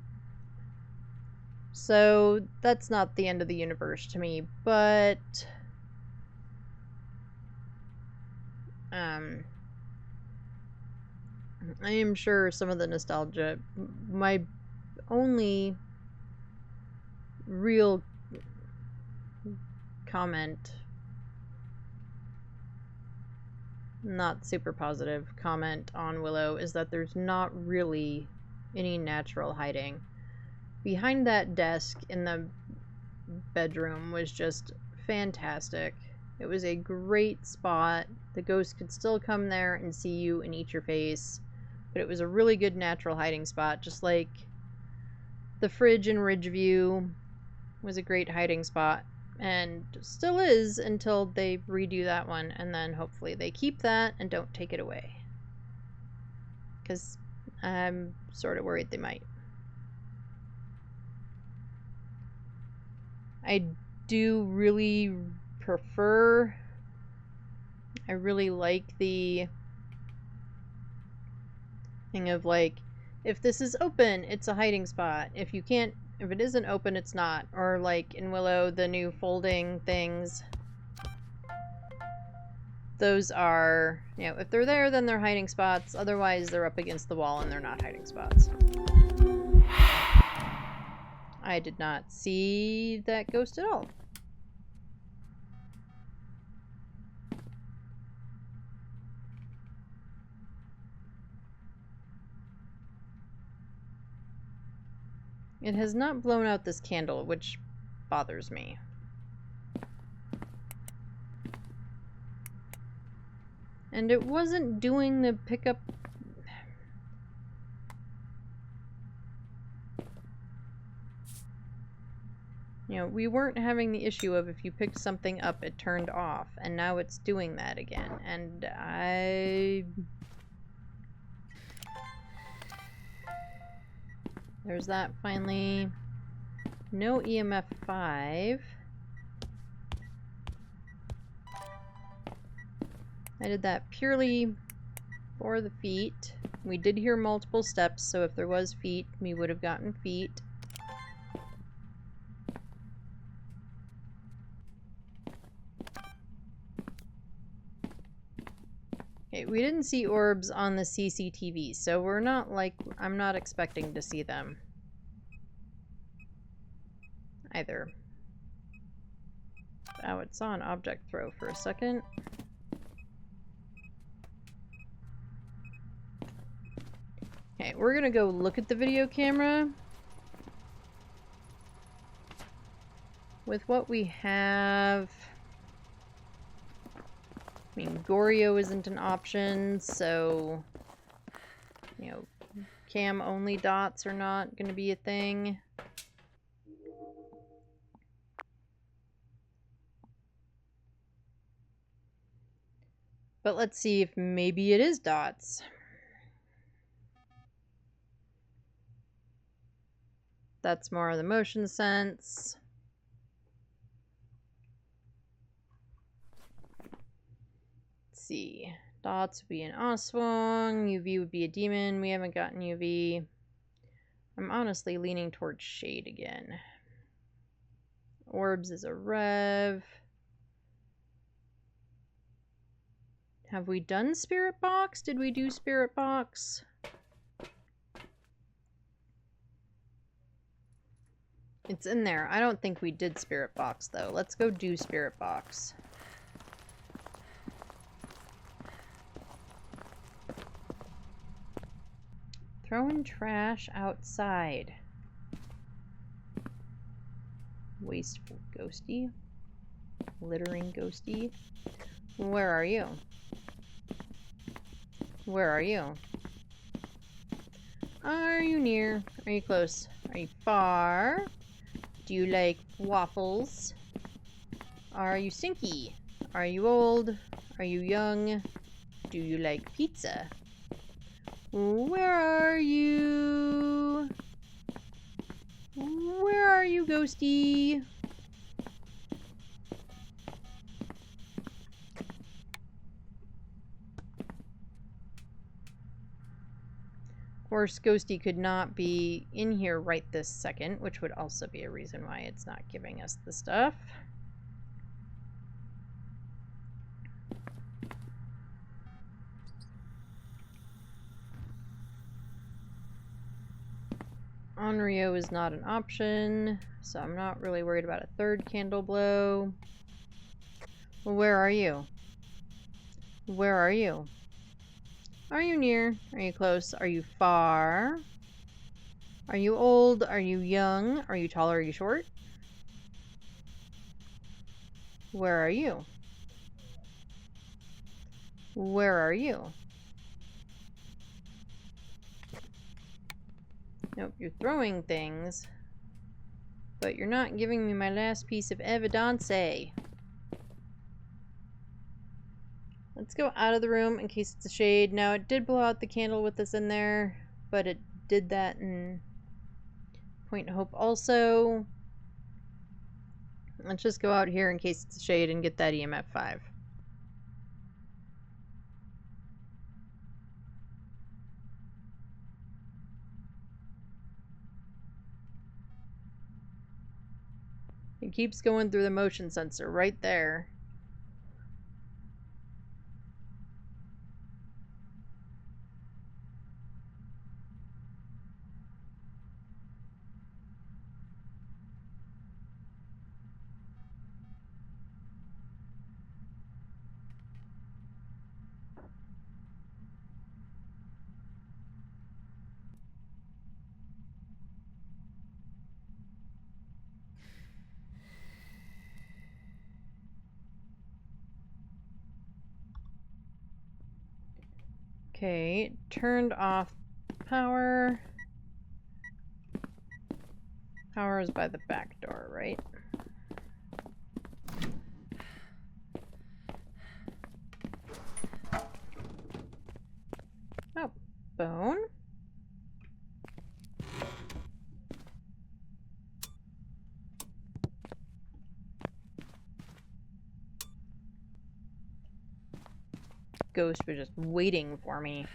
So that's not the end of the universe to me, but I am sure some of the nostalgia, my only real comment, not super positive comment on Willow, is that there's not really any natural hiding. Behind that desk in the bedroom was just fantastic. It was a great spot. The ghost could still come there and see you and eat your face, but it was a really good natural hiding spot, just like the fridge in Ridgeview was a great hiding spot, and still is until they redo that one, and then hopefully they keep that and don't take it away. Because I'm sort of worried they might. I do really prefer... I really like the thing of, like, if this is open, it's a hiding spot. If it isn't open, it's not. Or, like, in Willow, the new folding things. Those are, you know, if they're there, then they're hiding spots. Otherwise, they're up against the wall and they're not hiding spots. I did not see that ghost at all. It has not blown out this candle, which bothers me. And it wasn't doing the pickup. You know, we weren't having the issue of if you picked something up, it turned off, and now it's doing that again. And there's that finally. No EMF 5. I did that purely for the feet. We did hear multiple steps, so if there was feet, we would have gotten feet. Okay, we didn't see orbs on the CCTV, so we're not like, I'm not expecting to see them either. Oh, it saw an object throw for a second. Okay, we're gonna go look at the video camera. With what we have, I mean, Goryo isn't an option, so, you know, cam-only dots are not going to be a thing. But let's see if maybe it is dots. That's more of the motion sense. Let's see. Dots would be an Oswong. UV would be a demon. We haven't gotten UV. I'm honestly leaning towards shade again. Orbs is a rev. Have we done Spirit Box? Did we do Spirit Box? It's in there. I don't think we did Spirit Box, though. Let's go do Spirit Box. Throwing trash outside. Wasteful ghosty. Littering ghosty. Where are you? Where are you? Are you near? Are you close? Are you far? Do you like waffles? Are you stinky? Are you old? Are you young? Do you like pizza? Where are you? Where are you, ghosty? Of course, ghosty could not be in here right this second, which would also be a reason why it's not giving us the stuff. Onryo is not an option, so I'm not really worried about a third candle blow. Well, where are you? Where are you? Are you near? Are you close? Are you far? Are you old? Are you young? Are you tall? Are you short? Where are you? Where are you? Nope, you're throwing things, but you're not giving me my last piece of evidence. Let's go out of the room in case it's a shade. Now, it did blow out the candle with us in there, but it did that in Point Hope also. Let's just go out here in case it's a shade and get that EMF 5. It keeps going through the motion sensor right there. Okay, turned off power. Power is by the back door, right? Oh, bone? Ghost was just waiting for me.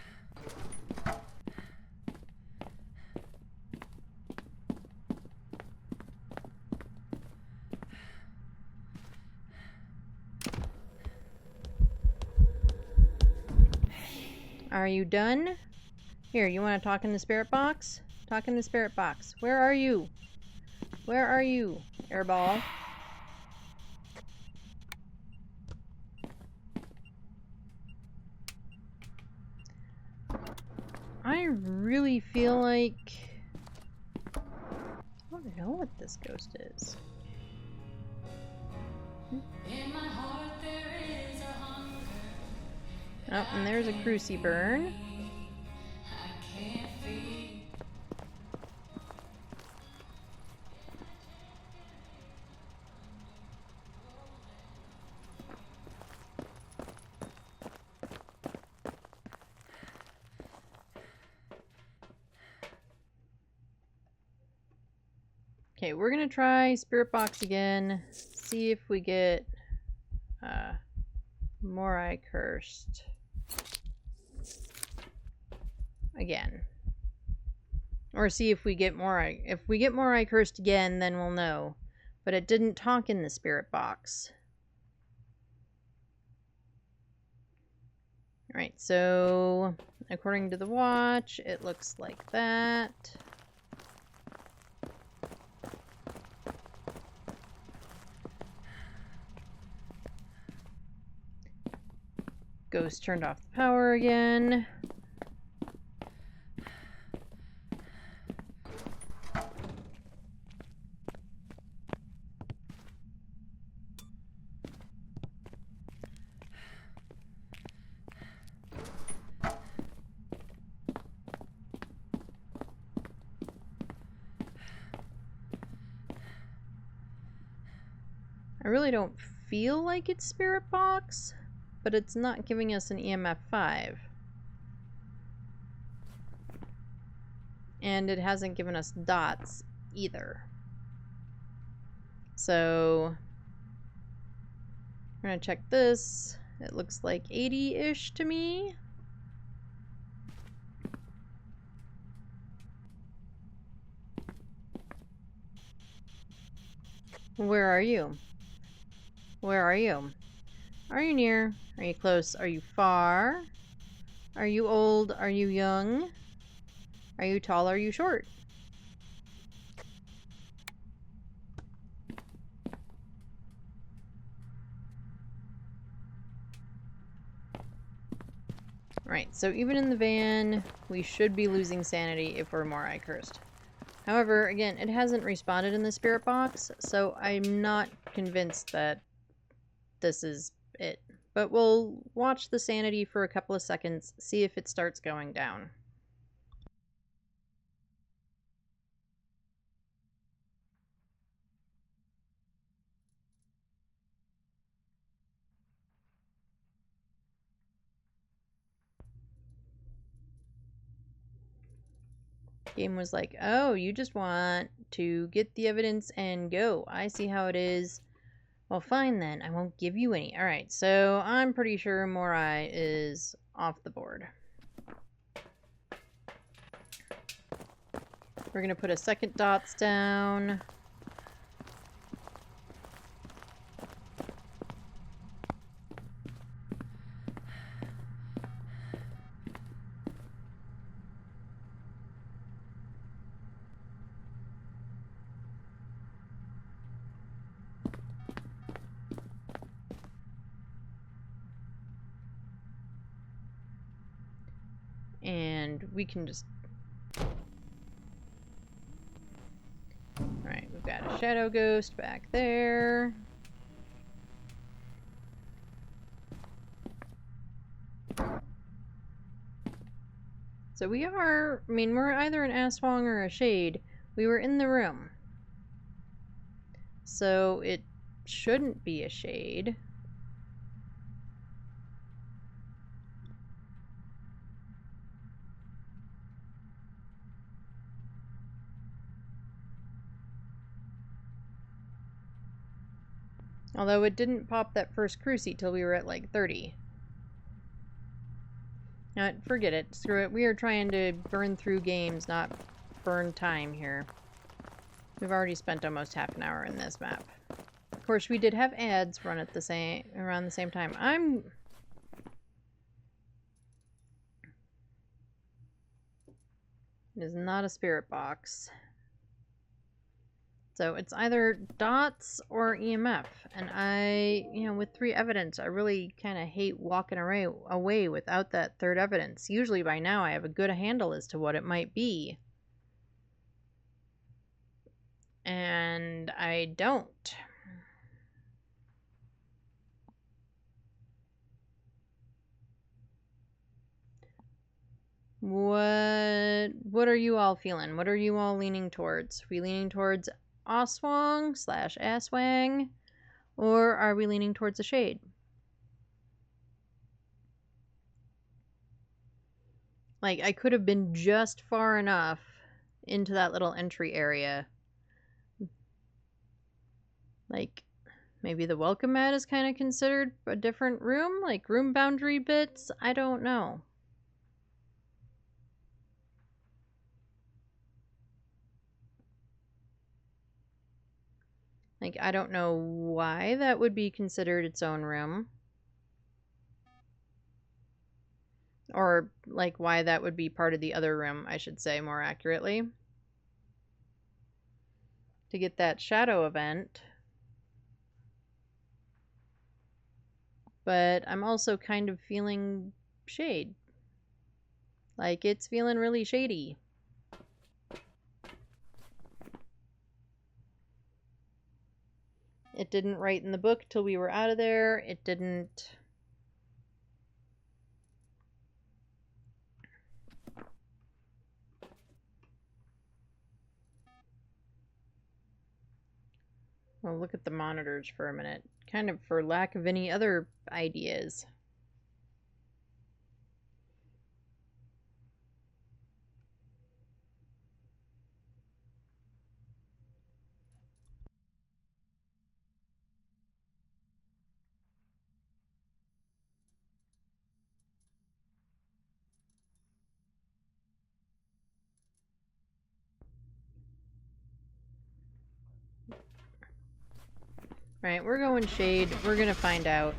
Are you done? Here, you want to talk in the spirit box? Talk in the spirit box. Where are you? Where are you, airball? I really feel like... I don't know what this ghost is. In my heart there is a hunger. Oh, and there's a Cruci burn. I can't feed. Okay, we're gonna try spirit box again. See if we get Morai cursed again. Or see if we get Morai. If we get Morai cursed again, then we'll know. But it didn't talk in the spirit box. Alright, so according to the watch, it looks like that. Ghost turned off the power again. I really don't feel like it's spirit box, but it's not giving us an EMF 5. And it hasn't given us dots either. So we're gonna check this. It looks like 80-ish to me. Where are you? Where are you? Are you near? Are you close? Are you far? Are you old? Are you young? Are you tall? Are you short? Right, so even in the van, we should be losing sanity if we're Morai cursed. However, again, it hasn't responded in the spirit box, so I'm not convinced that this is it. But we'll watch the sanity for a couple of seconds, see if it starts going down. Game was like, oh, you just want to get the evidence and go. I see how it is. Well, fine then. I won't give you any. Alright, so I'm pretty sure Morai is off the board. We're going to put a second dots down. And we can just... Alright, we've got a shadow ghost back there. So we are, I mean, we're either an Aswang or a Shade. We were in the room. So it shouldn't be a Shade. Although it didn't pop that first cruci till we were at like 30. Forget it. Screw it. We are trying to burn through games, not burn time here. We've already spent almost half an hour in this map. Of course, we did have ads run at the around the same time. It is not a spirit box. So it's either dots or EMF. And with 3 evidence, I really kind of hate walking away without that third evidence. Usually by now I have a good handle as to what it might be. And I don't. What are you all feeling? What are you all leaning towards? Are we leaning towards Aswang / Aswang? Or are we leaning towards a Shade? Like, I could have been just far enough into that little entry area. Like, maybe the welcome mat is kind of considered a different room? Like, room boundary bits? I don't know. Like, I don't know why that would be considered its own room. Or, like, why that would be part of the other room, I should say more accurately. To get that shadow event. But I'm also kind of feeling shade. Like, it's feeling really shady. It didn't write in the book till we were out of there. It didn't... Well, look at the monitors for a minute. Kind of for lack of any other ideas. Right, we're going shade. We're gonna find out.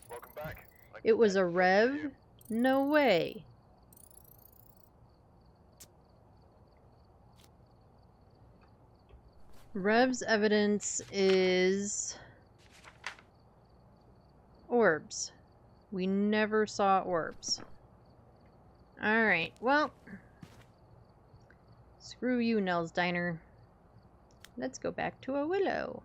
Welcome back. It was a Rev? No way. Rev's evidence is orbs. We never saw orbs. Alright, well. Screw you, Nell's Diner. Let's go back to a Willow.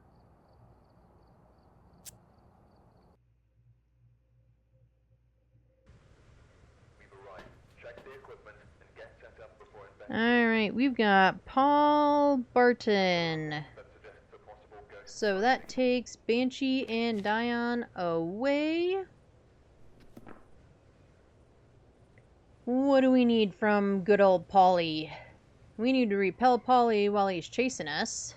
We've arrived. Check the equipment and get set up before Alright, we've got Paul Barton. that suggests a possible ghost. So that takes Banshee and Dion away. What do we need from good old Paulie? We need to repel Paulie while he's chasing us.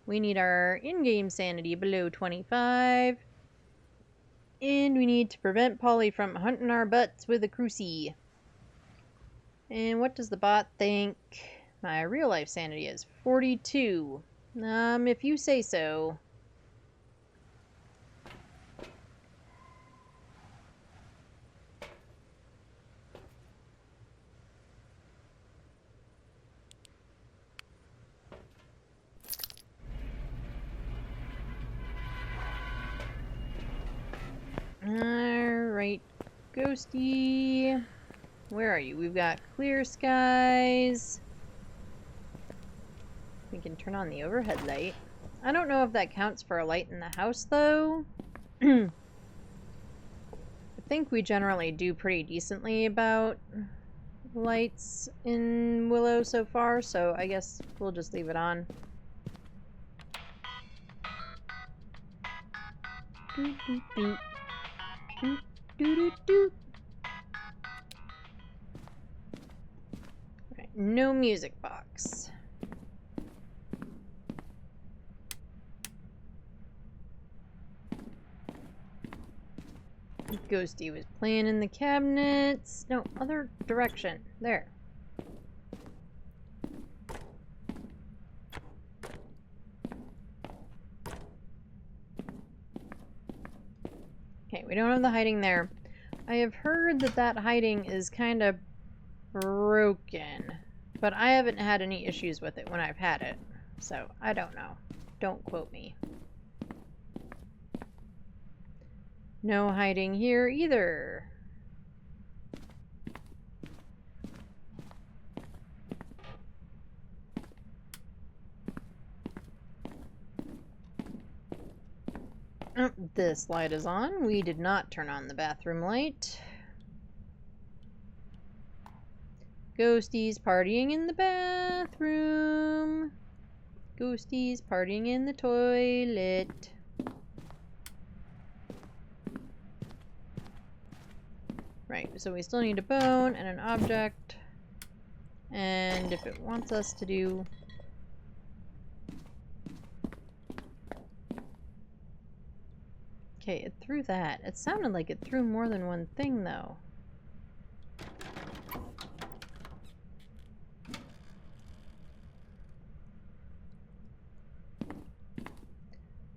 We need our in-game sanity below 25. And we need to prevent Paulie from hunting our butts with a cruci. And what does the bot think my real-life sanity is? 42. If you say so. Alright, Ghosty. Where are you? We've got clear skies. We can turn on the overhead light. I don't know if that counts for a light in the house, though. I think we generally do pretty decently about lights in Willow so far, so I guess we'll just leave it on. Doot, doot, doot. Doot, doot, doot, doot. Right, no music box. Ghosty was playing in the cabinets. No, other direction. There. Okay, we don't have the hiding there. I have heard that that hiding is kind of broken, but I haven't had any issues with it when I've had it, so I don't know. Don't quote me. No hiding here either. Oh, this light is on. We did not turn on the bathroom light. Ghosties partying in the bathroom. Ghosties partying in the toilet. Right, so we still need a bone and an object. And if it wants us to do... Okay, it threw that. It sounded like it threw more than one thing, though.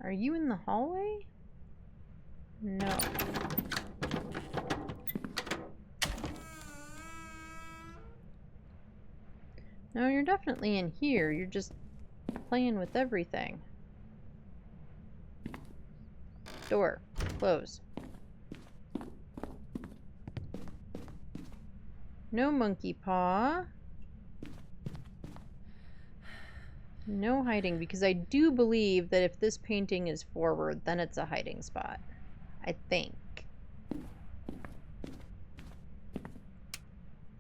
Are you in the hallway? No. No, you're definitely in here. You're just playing with everything. Door. Close. No monkey paw. No hiding, because I do believe that if this painting is forward, then it's a hiding spot. I think.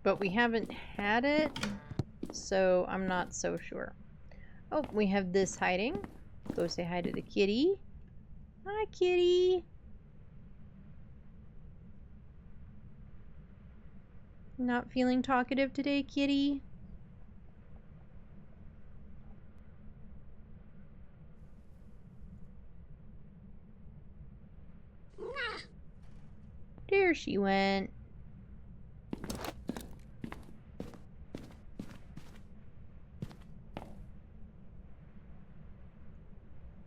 But we haven't had it, so I'm not so sure. Oh, we have this hiding. Go say hi to the kitty. Hi, kitty. Not feeling talkative today, kitty? There she went.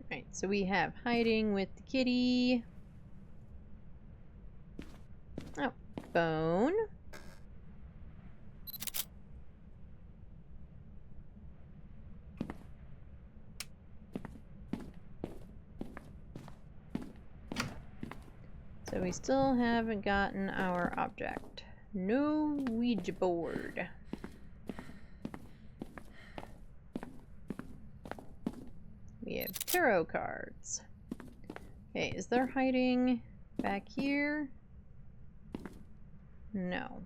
Right, so we have hiding with the kitty. Oh, bone. So we still haven't gotten our object. No Ouija board. We have tarot cards. Okay, is there hiding back here? No.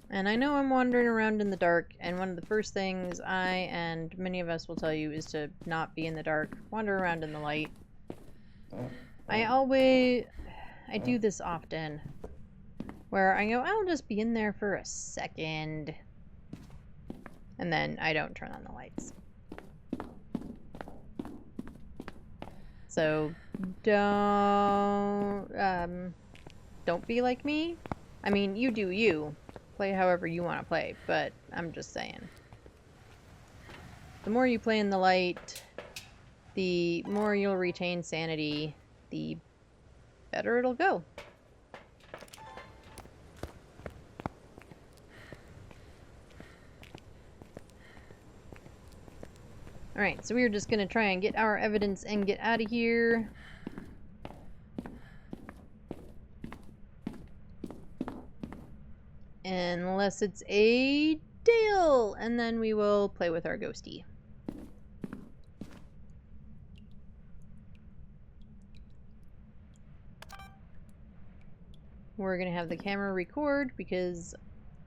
And I know I'm wandering around in the dark, and one of the first things I and many of us will tell you is to not be in the dark, wander around in the light. I do this often, where I go, I'll just be in there for a second, and then I don't turn on the lights. So don't be like me. I mean, you do you. Play however you want to play, but I'm just saying. The more you play in the light, the more you'll retain sanity, the better it'll go. Alright, so we're just gonna try and get our evidence and get out of here. Unless it's a Dale, and then we will play with our ghosty. We're gonna have the camera record because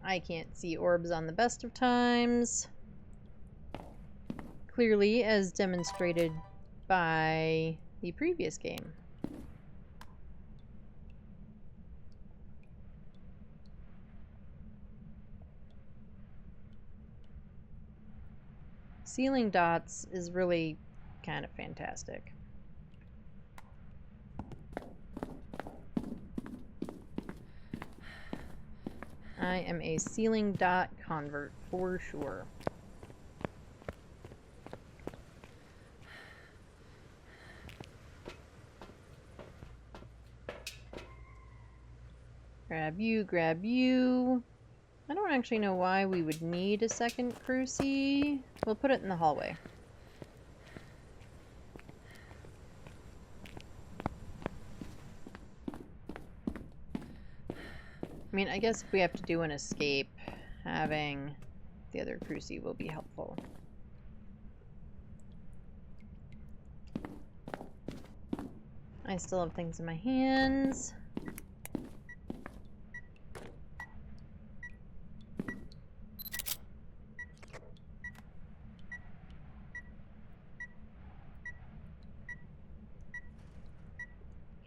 I can't see orbs on the best of times. Clearly, as demonstrated by the previous game. Ceiling dots is really kind of fantastic. I am a ceiling dot convert for sure. Grab you, grab you. I don't actually know why we would need a second crucie. We'll put it in the hallway. I mean, I guess if we have to do an escape, having the other crucie will be helpful. I still have things in my hands.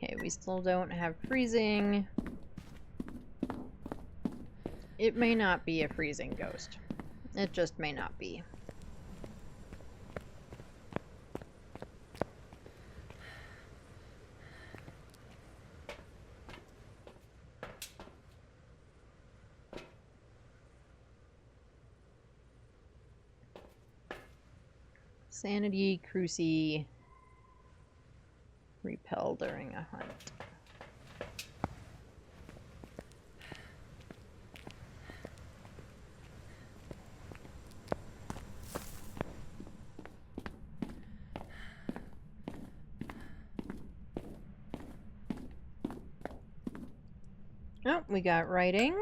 Okay, we still don't have freezing. It may not be a freezing ghost. It just may not be. Sanity crucie repel during a hunt. Oh, we got writing.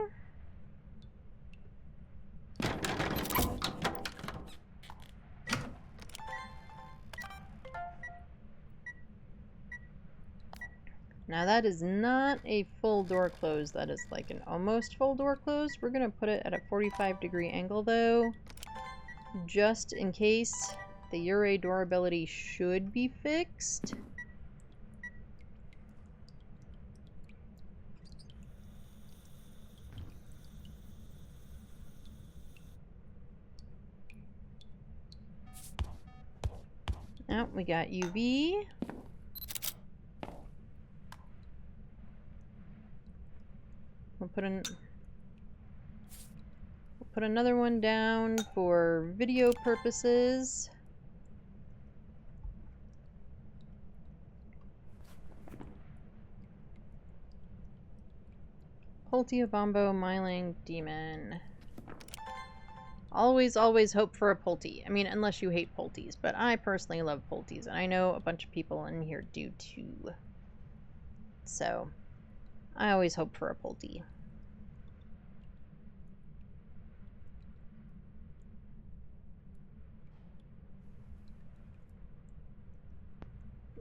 Now that is not a full door close, that is like an almost full door close. We're gonna put it at a 45-degree angle though, just in case the Ure durability should be fixed. Oh, we got UV. We'll put another one down for video purposes. Poltia Bombo Myling Demon. Always, always hope for a Polty. I mean, unless you hate Polties, but I personally love Polties, and I know a bunch of people in here do too. So, I always hope for a Polty.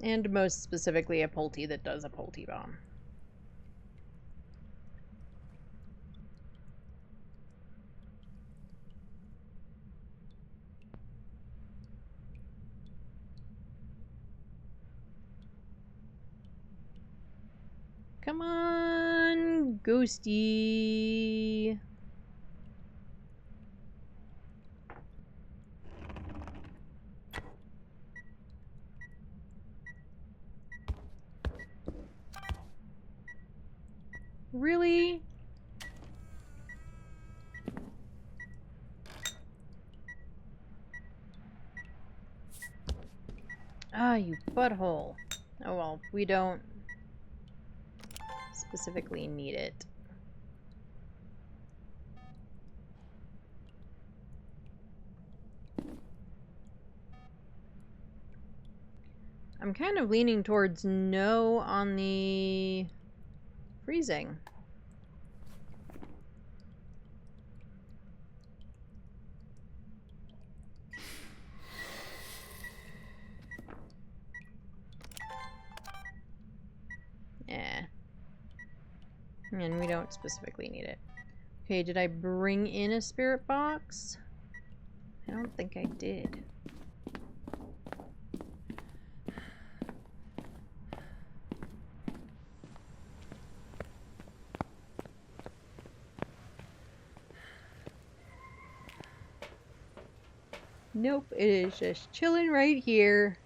And most specifically a Polty that does a Polty bomb. Come on, Ghosty. Really? Ah, you butthole. Oh well, we don't specifically need it. I'm kind of leaning towards no on the freezing. And we don't specifically need it. Okay, did I bring in a spirit box? I don't think I did. Nope, it is just chilling right here.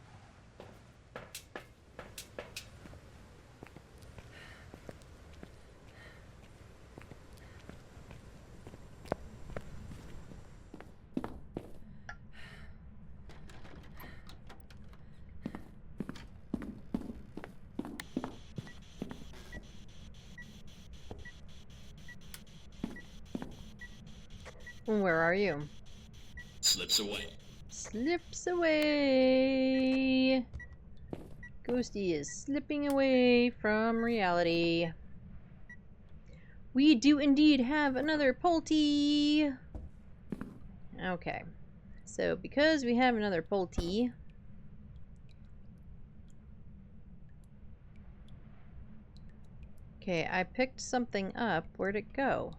Where are you? Slips away. Slips away. Ghosty is slipping away from reality. We do indeed have another Polty. Okay. So because we have another Polty, okay, I picked something up. Where'd it go?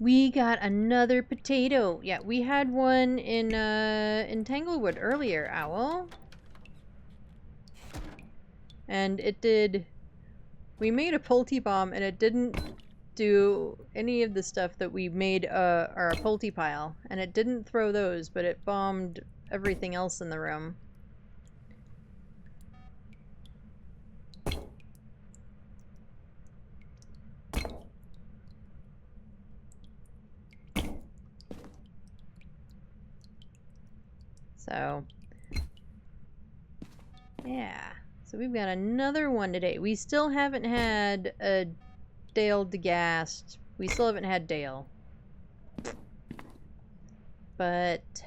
We got another potato. Yeah, we had one in Tanglewood earlier, Owl. And it did... We made a Polty bomb and it didn't do any of the stuff that we made our Polty pile. And it didn't throw those, but it bombed everything else in the room. So, yeah. So we've got another one today. We still haven't had a Deildegast. We still haven't had Dale. But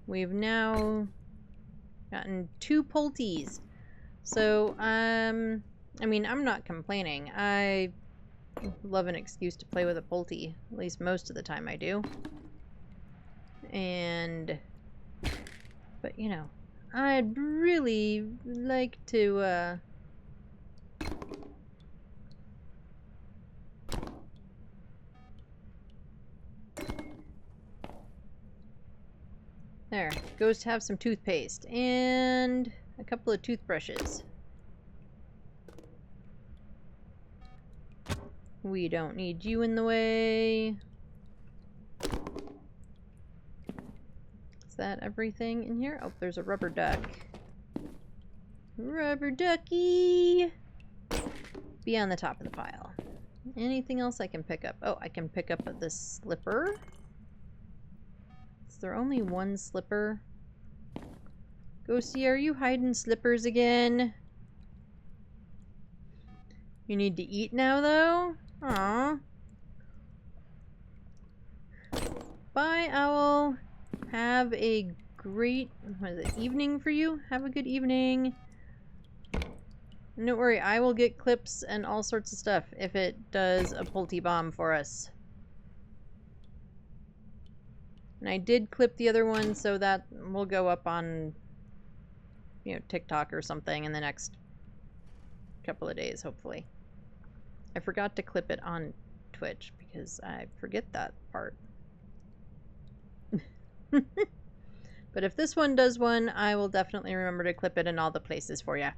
we've now gotten 2 Polties. So, I mean, I'm not complaining. I love an excuse to play with a Polty. At least most of the time I do. And... But, you know, I'd really like to, There. Goes to have some toothpaste. And a couple of toothbrushes. We don't need you in the way. Is that everything in here? Oh, there's a rubber duck. Rubber ducky! Be on the top of the pile. Anything else I can pick up? Oh, I can pick up this slipper. Is there only one slipper? Ghosty, are you hiding slippers again? You need to eat now, though? Aww. Bye, Owl. Have a great, what is it, evening for you? Have a good evening. And don't worry, I will get clips and all sorts of stuff if it does a Polty bomb for us. And I did clip the other one, so that will go up on, you know, TikTok or something in the next couple of days, hopefully. I forgot to clip it on Twitch because I forget that part. But if this one does one, I will definitely remember to clip it in all the places for you.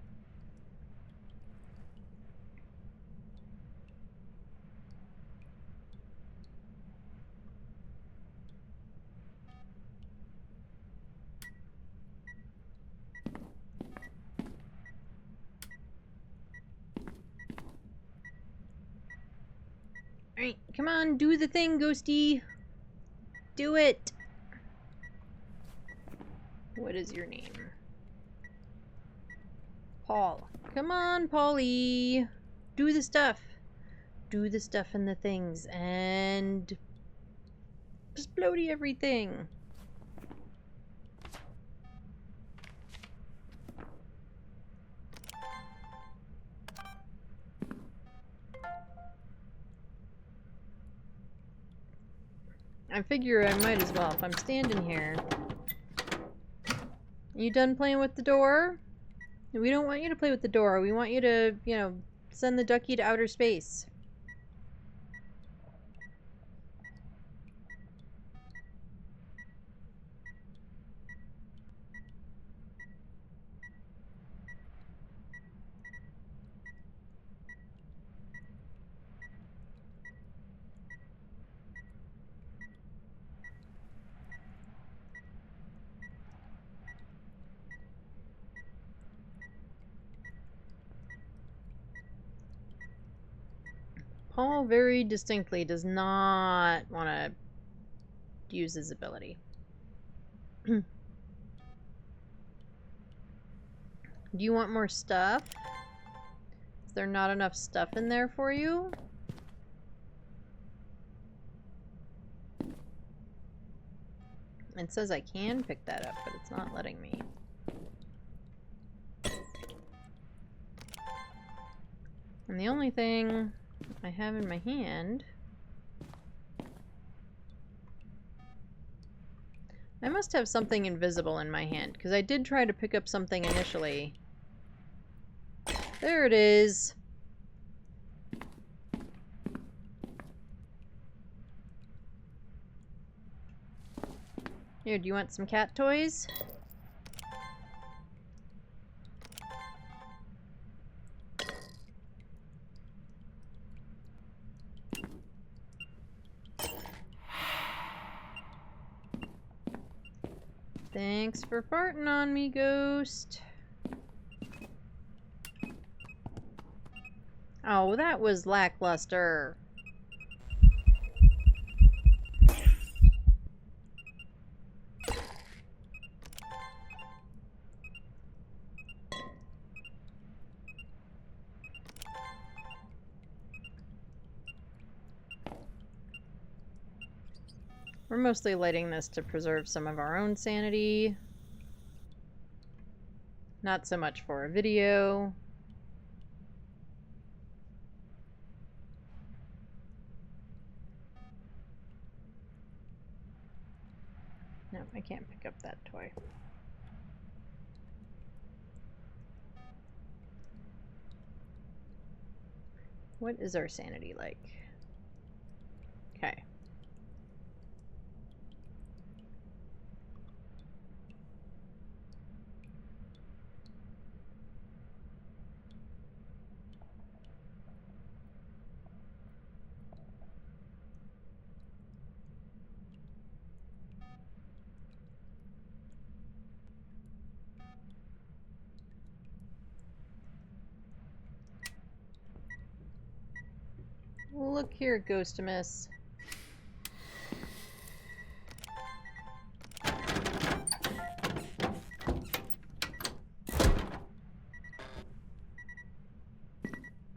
Alright, come on, do the thing, Ghosty. Do it. What is your name? Paul. Come on, Paulie. Do the stuff. Do the stuff and the things. And... explodey everything. I figure I might as well if I'm standing here. You done playing with the door? We don't want you to play with the door. We want you to, you know, send the ducky to outer space. Paul very distinctly does not want to use his ability. Do you want more stuff? Is there not enough stuff in there for you? It says I can pick that up, but it's not letting me. And the only thing I have in my hand... I must have something invisible in my hand, because I did try to pick up something initially. There it is! Here, do you want some cat toys? Thanks for farting on me, ghost. Oh, that was lackluster. We're mostly lighting this to preserve some of our own sanity. Not so much for a video. No, I can't pick up that toy. What is our sanity like? Okay. Look here, Ghostimus.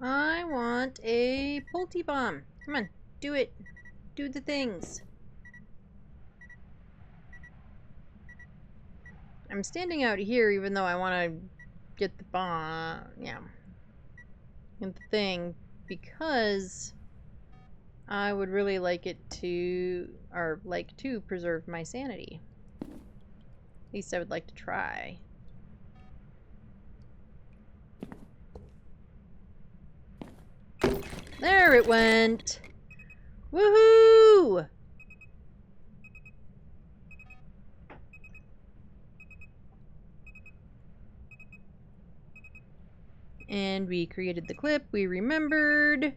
I want a Pulty Bomb. Come on, do it. Do the things. I'm standing out here even though I want to get the bomb. Yeah. Get the thing because I would really like it to, or like to preserve my sanity. At least I would like to try. There it went! Woohoo! And we created the clip, we remembered.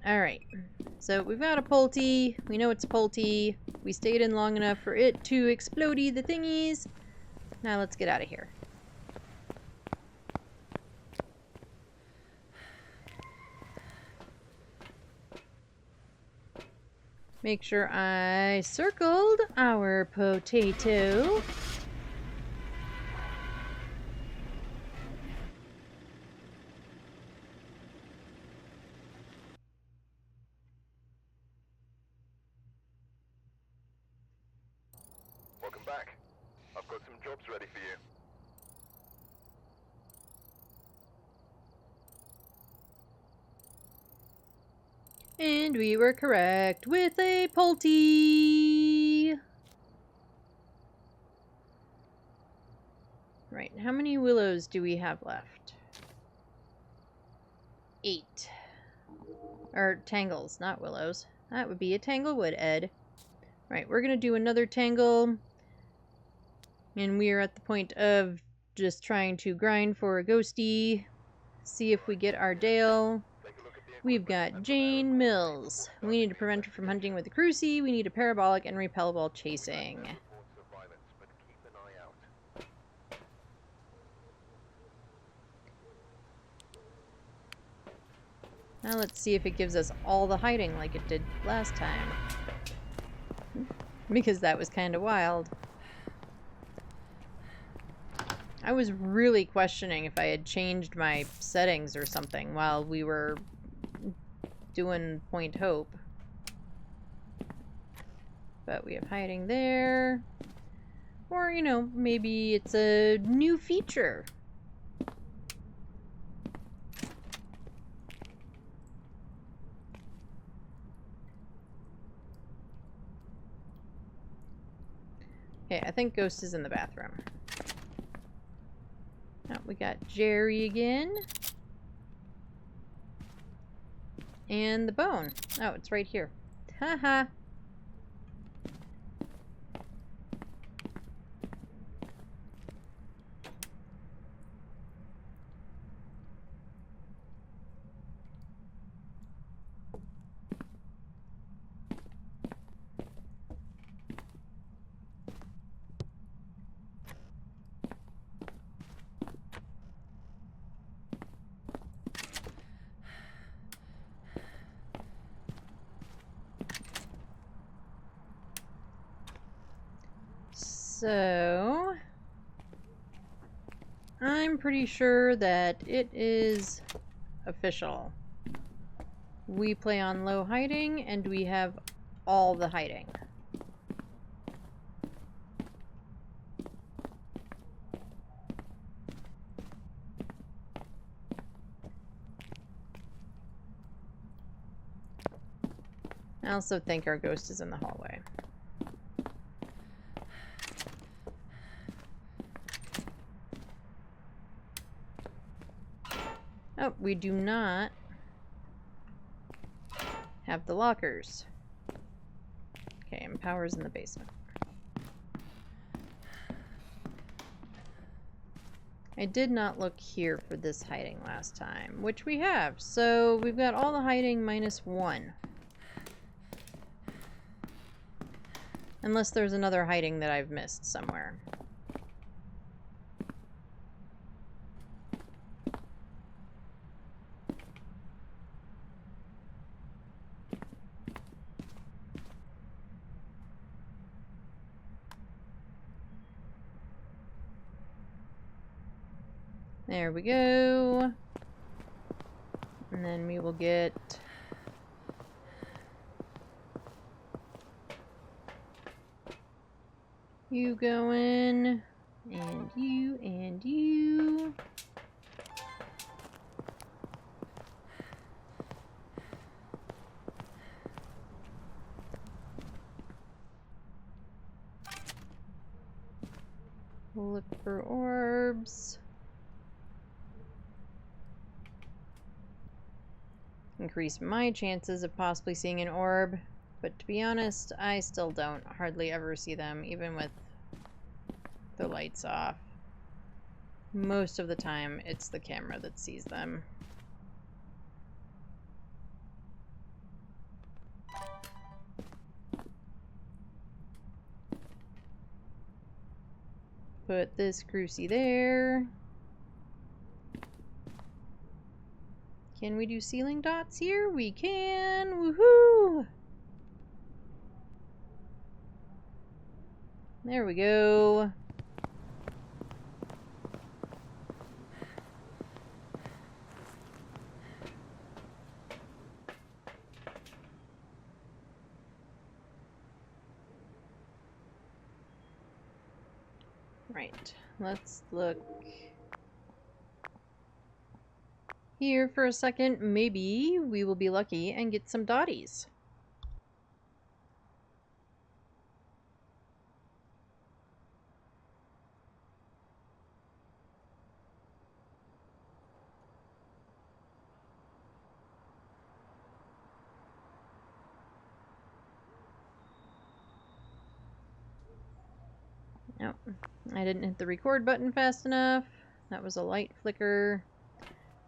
Alright, so we've got a Pulty, we know it's Pulty, we stayed in long enough for it to explodey the thingies. Now let's get out of here. Make sure I circled our potato. Welcome back. I've got some jobs ready for you. And we were correct with a Pulty. Right, how many willows do we have left? 8. Or tangles, not willows. That would be a tanglewood, Ed. Right, we're going to do another tangle. And we are at the point of just trying to grind for a ghosty. See if we get our Dale. We've got Jane Mills. We need to prevent her from hunting with the Crucie. We need a parabolic and repel while chasing. Reports of violence, but keep an eye out. Now let's see if it gives us all the hiding like it did last time. Because that was kind of wild. I was really questioning if I had changed my settings or something while we were doing Point Hope. But we have hiding there. Or, you know, maybe it's a new feature. Okay, I think Ghost is in the bathroom. Oh, we got Jerry again. And the bone. Oh, it's right here. Haha. So, I'm pretty sure that it is official. We play on low hiding, and we have all the hiding. I also think our ghost is in the hallway. Oh, we do not have the lockers. Okay, and power's in the basement. I did not look here for this hiding last time, which we have. So we've got all the hiding minus 1. Unless there's another hiding that I've missed somewhere. There we go. And then we will get you going, and you, and you. We'll look for orbs. Increase my chances of possibly seeing an orb, but to be honest, I still don't hardly ever see them, even with the lights off. Most of the time, it's the camera that sees them. Put this Crucie there. Can we do ceiling dots here? We can! Woohoo! There we go. Right, let's look here for a second. Maybe we will be lucky and get some dotties. Nope. I didn't hit the record button fast enough. That was a light flicker.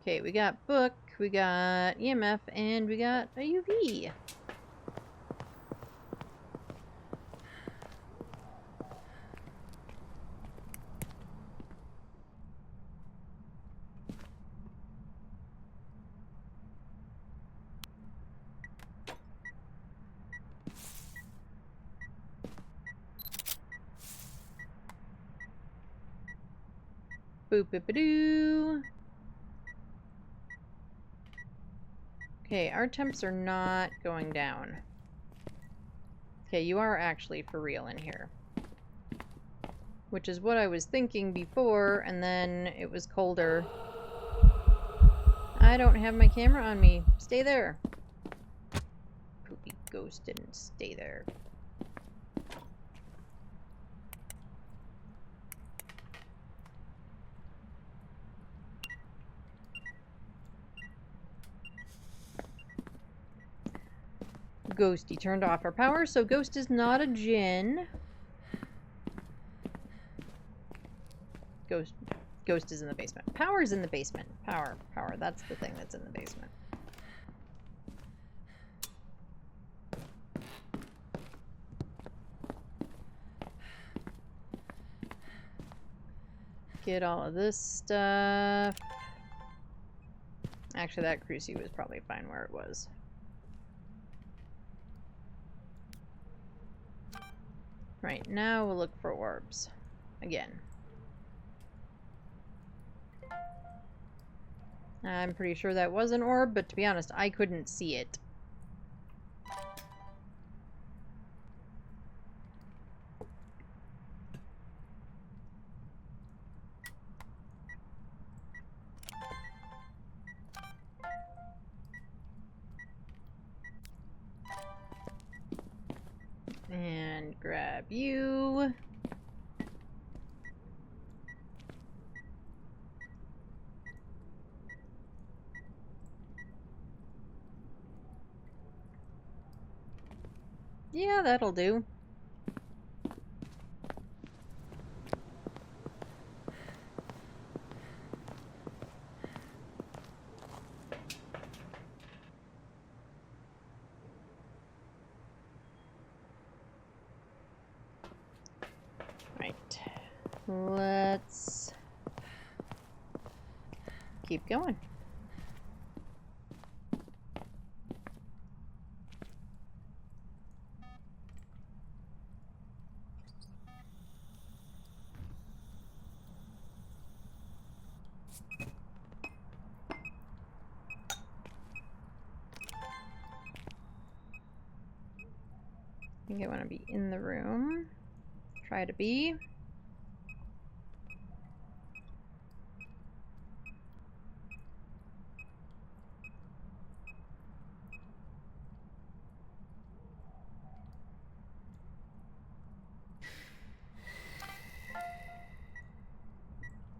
Okay, we got book, we got EMF, and we got a UV. Boop-a-ba-doo. Okay, our temps are not going down. Okay, you are actually for real in here. Which is what I was thinking before, and then it was colder. I don't have my camera on me. Stay there. Poopy ghost didn't stay there. Ghosty turned off our power, so Ghost is not a djinn. Ghost is in the basement. Power's in the basement. Power. That's the thing that's in the basement. Get all of this stuff. Actually, that crucie was probably fine where it was. Right, now we'll look for orbs. Again. I'm pretty sure that was an orb, but to be honest, I couldn't see it. And grab you. Yeah, that'll do. Right. Let's keep going. I think I want to be in the room. Try to be.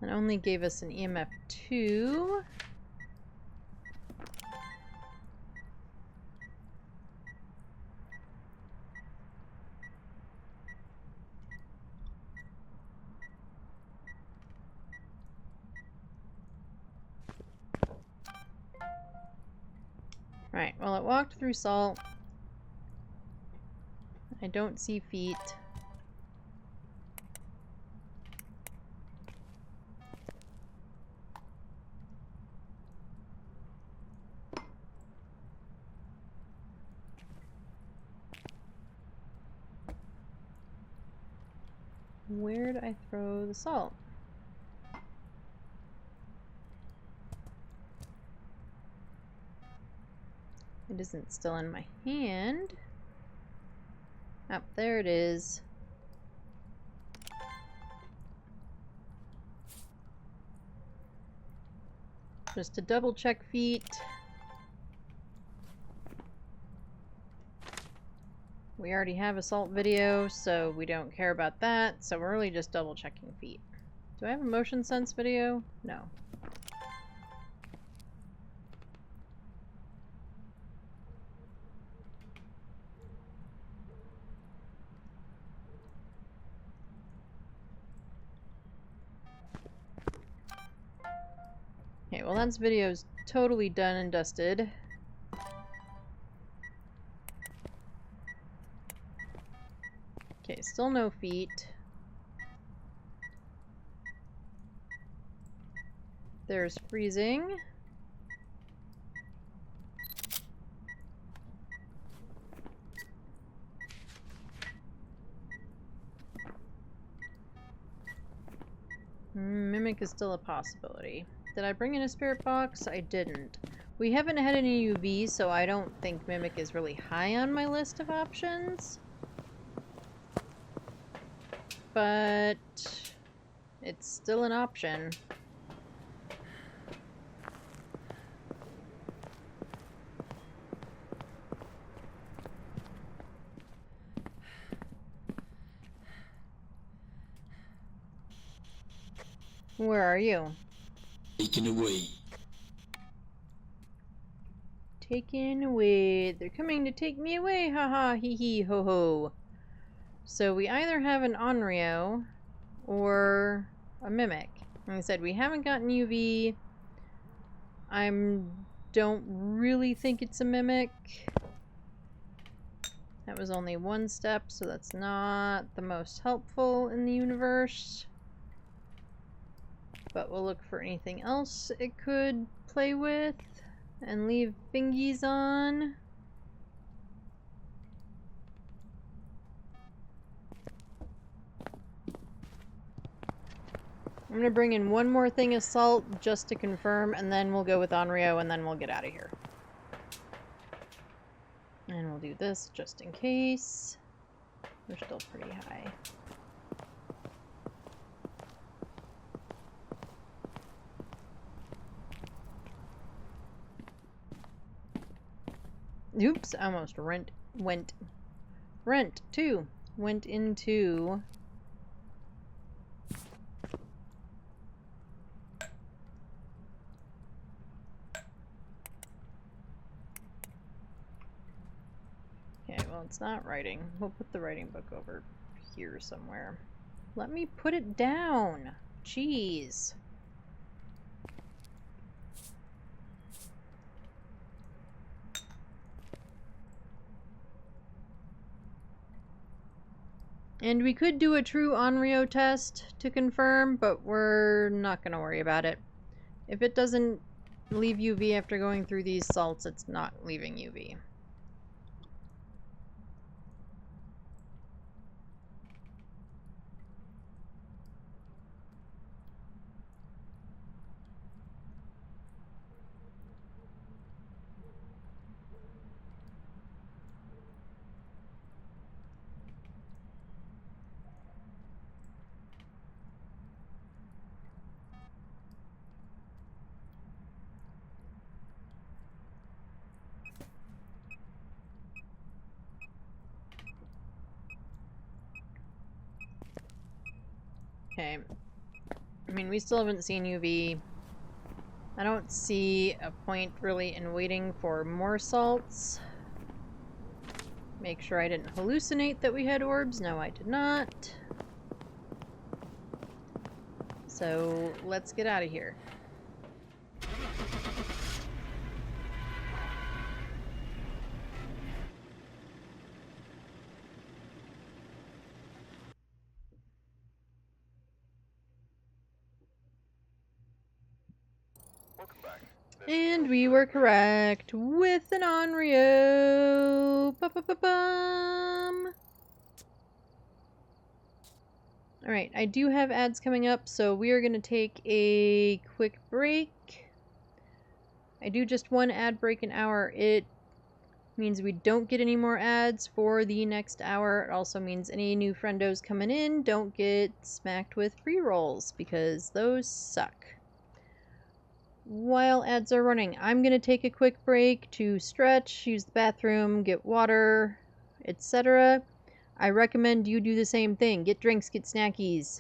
It only gave us an EMF 2. Right, well, it walked through salt. I don't see feet. Where did I throw the salt? It isn't still in my hand. Oh, there it is. Just to double check feet. We already have a salt video, so we don't care about that. So we're really just double checking feet. Do I have a motion sense video? No. well, that's video's totally done and dusted. Okay, still no feet. There's freezing. Mimic is still a possibility. Did I bring in a spirit box? I didn't. We haven't had any UV, so I don't think Mimic is really high on my list of options. But it's still an option. Where are you? Taken away. Taken away. They're coming to take me away. Haha, hee hee, ho ho. So we either have an Onryo or a Mimic. Like I said, we haven't gotten UV. I don't really think it's a Mimic. That was only one step, so that's not the most helpful in the universe. But we'll look for anything else it could play with and leave fingies on. I'm gonna bring in one more thing of salt just to confirm, and then we'll go with Onryo, and then we'll get out of here. And we'll do this just in case. We're still pretty high. Oops, I almost went into okay, well, it's not writing. We'll put the writing book over here somewhere. Let me put it down. Jeez. And we could do a true Onryo test to confirm, but we're not going to worry about it. If it doesn't leave UV after going through these salts, it's not leaving UV. Okay. I mean, we still haven't seen UV. I don't see a point really in waiting for more salts. Make sure I didn't hallucinate that we had orbs. No, I did not. So let's get out of here. Welcome back. And we were correct with an Onryo. Ba-ba-ba-bum. Alright, I do have ads coming up, so we are going to take a quick break. I do just one ad break an hour. It means we don't get any more ads for the next hour. It also means any new friendos coming in don't get smacked with free rolls, because those suck. While ads are running, I'm going to take a quick break to stretch, use the bathroom, get water, etc. I recommend you do the same thing. Get drinks, get snackies,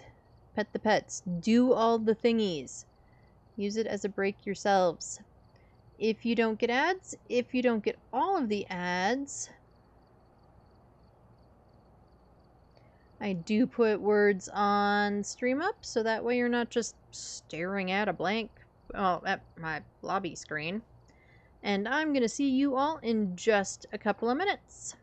pet the pets, do all the thingies. Use it as a break yourselves. If you don't get ads, if you don't get all of the ads, I do put words on stream up, so that way you're not just staring at a blank at my lobby screen. And I'm going to see you all in just a couple of minutes.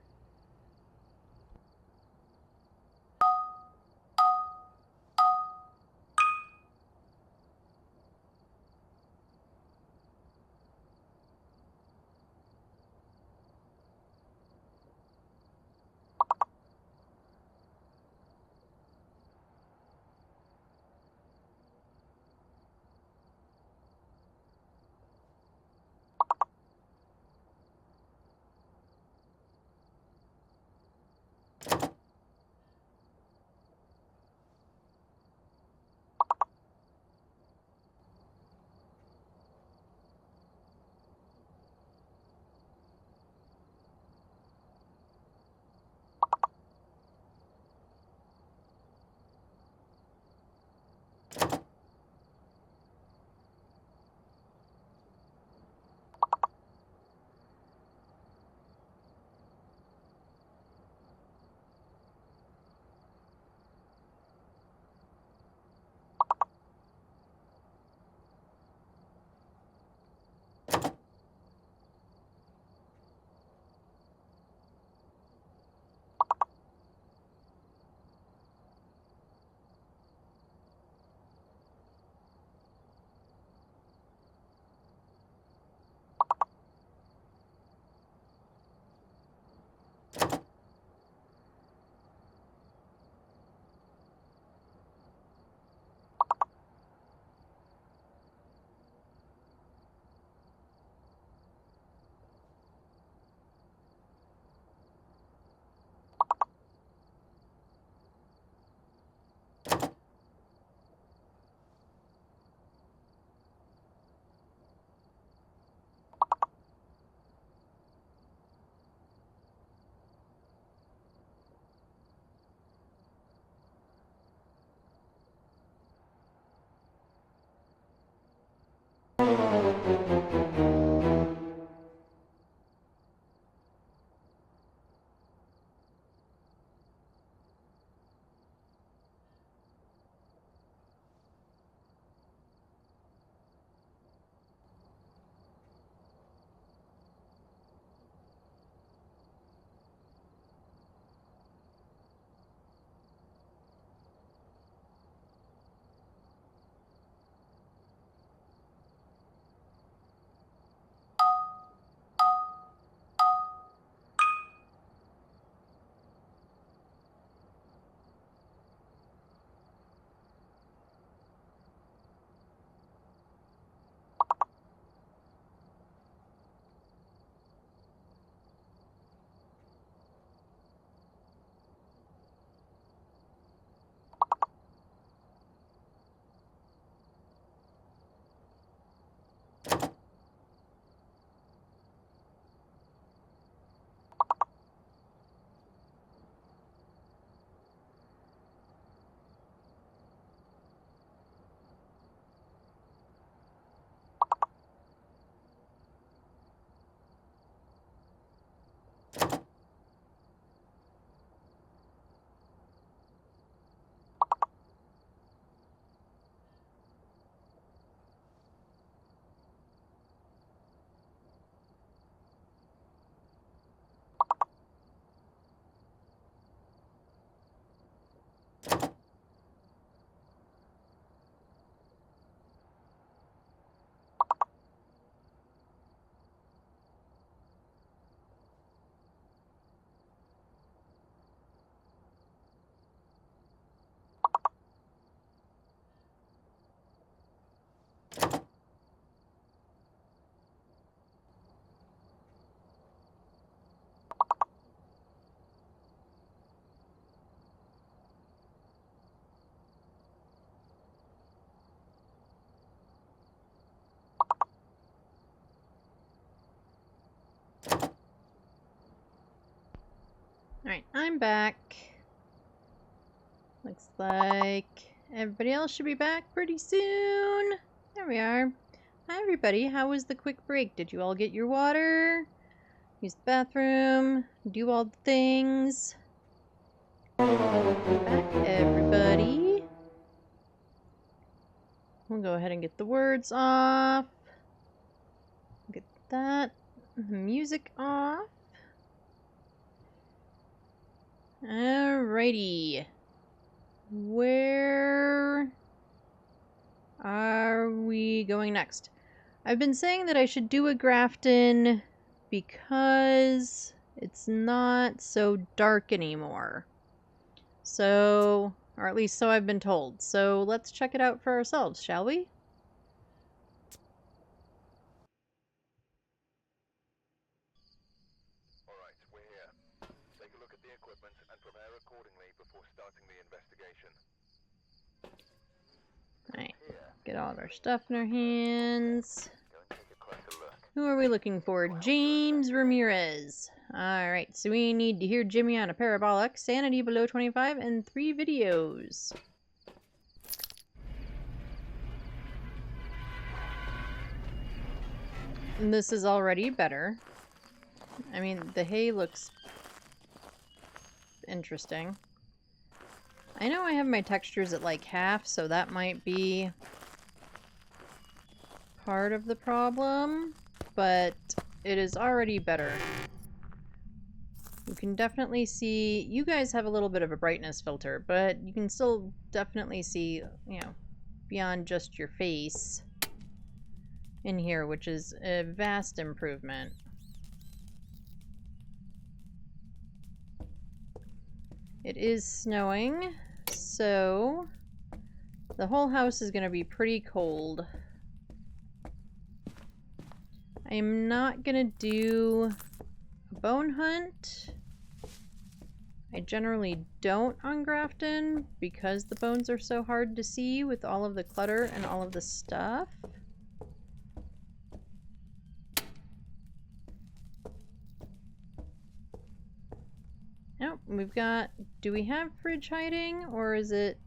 Alright, I'm back. Looks like everybody else should be back pretty soon. There we are. Hi everybody, how was the quick break? Did you all get your water? Use the bathroom? Do all the things? Back everybody. We'll go ahead and get the words off. Get that. The music off. Alrighty. Where are we going next? I've been saying that I should do a Grafton because it's not so dark anymore. So, or at least so I've been told. So let's check it out for ourselves, shall we? Alright, we're here. Take a look at the equipment and prepare accordingly before starting the investigation. Alright, get all of our stuff in our hands. Go and take a closer look. Who are we looking for? James Ramirez. Alright, so we need to hear Jimmy on a parabolic, sanity below 25, and 3 videos. And this is already better. I mean, the hay looks interesting. I know I have my textures at like half, so that might be part of the problem, but it is already better. You can definitely see, you guys have a little bit of a brightness filter, but you can still definitely see, you know, beyond just your face in here, which is a vast improvement. It is snowing, so the whole house is going to be pretty cold. I am not going to do a bone hunt. I generally don't on Grafton because the bones are so hard to see with all of the clutter and all of the stuff. Oh, we've got... Do we have fridge hiding, or is it...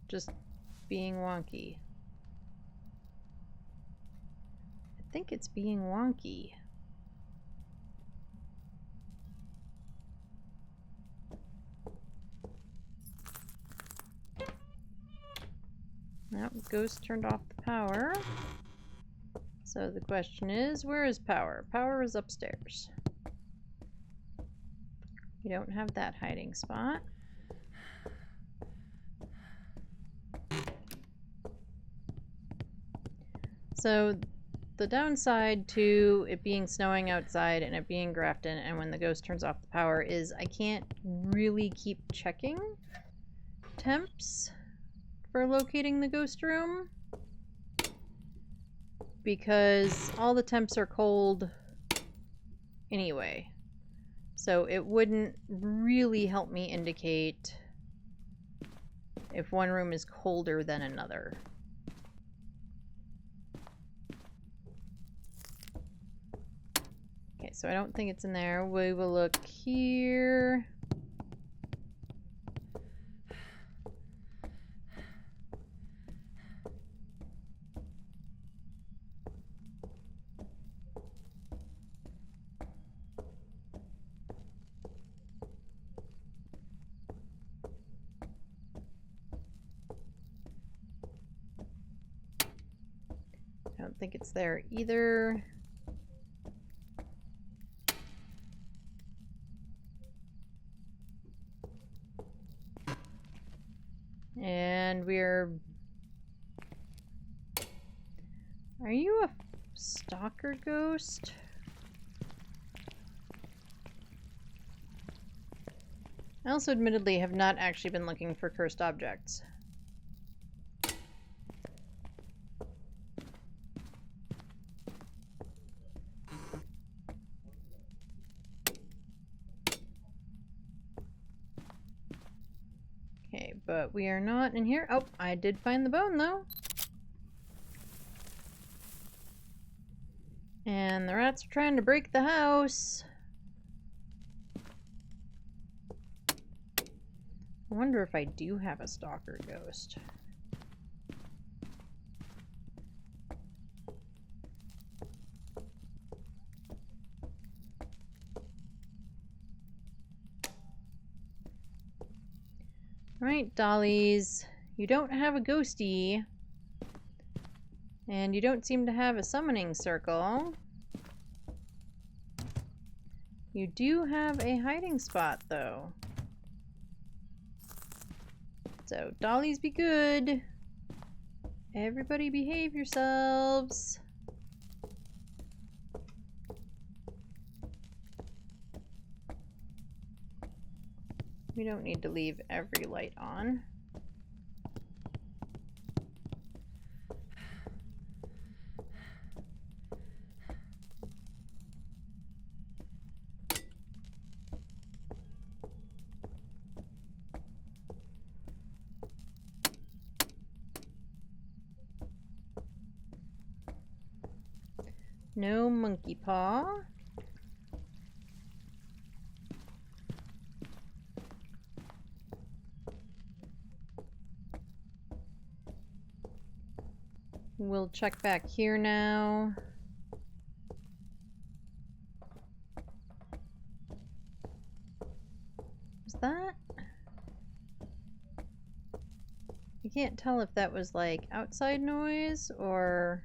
just being wonky? I think it's being wonky. Nope, Ghost turned off the power. So the question is, where is power? Power is upstairs. You don't have that hiding spot. So the downside to it being snowing outside and it being Grafton and when the ghost turns off the power is I can't really keep checking temps for locating the ghost room because all the temps are cold anyway. So it wouldn't really help me indicate if one room is colder than another. Okay, so I don't think it's in there. We will look here. I don't think it's there either. And we're... Are you a stalker ghost? I also admittedly have not actually been looking for cursed objects. Okay, but we are not in here. Oh, I did find the bone though. And the rats are trying to break the house. I wonder if I do have a stalker ghost. Right, dollies. You don't have a ghosty. And you don't seem to have a summoning circle. You do have a hiding spot, though. So, dollies be good. Everybody behave yourselves. We don't need to leave every light on. No monkey paw. We'll check back here now. Was that? I can't tell if that was like outside noise or...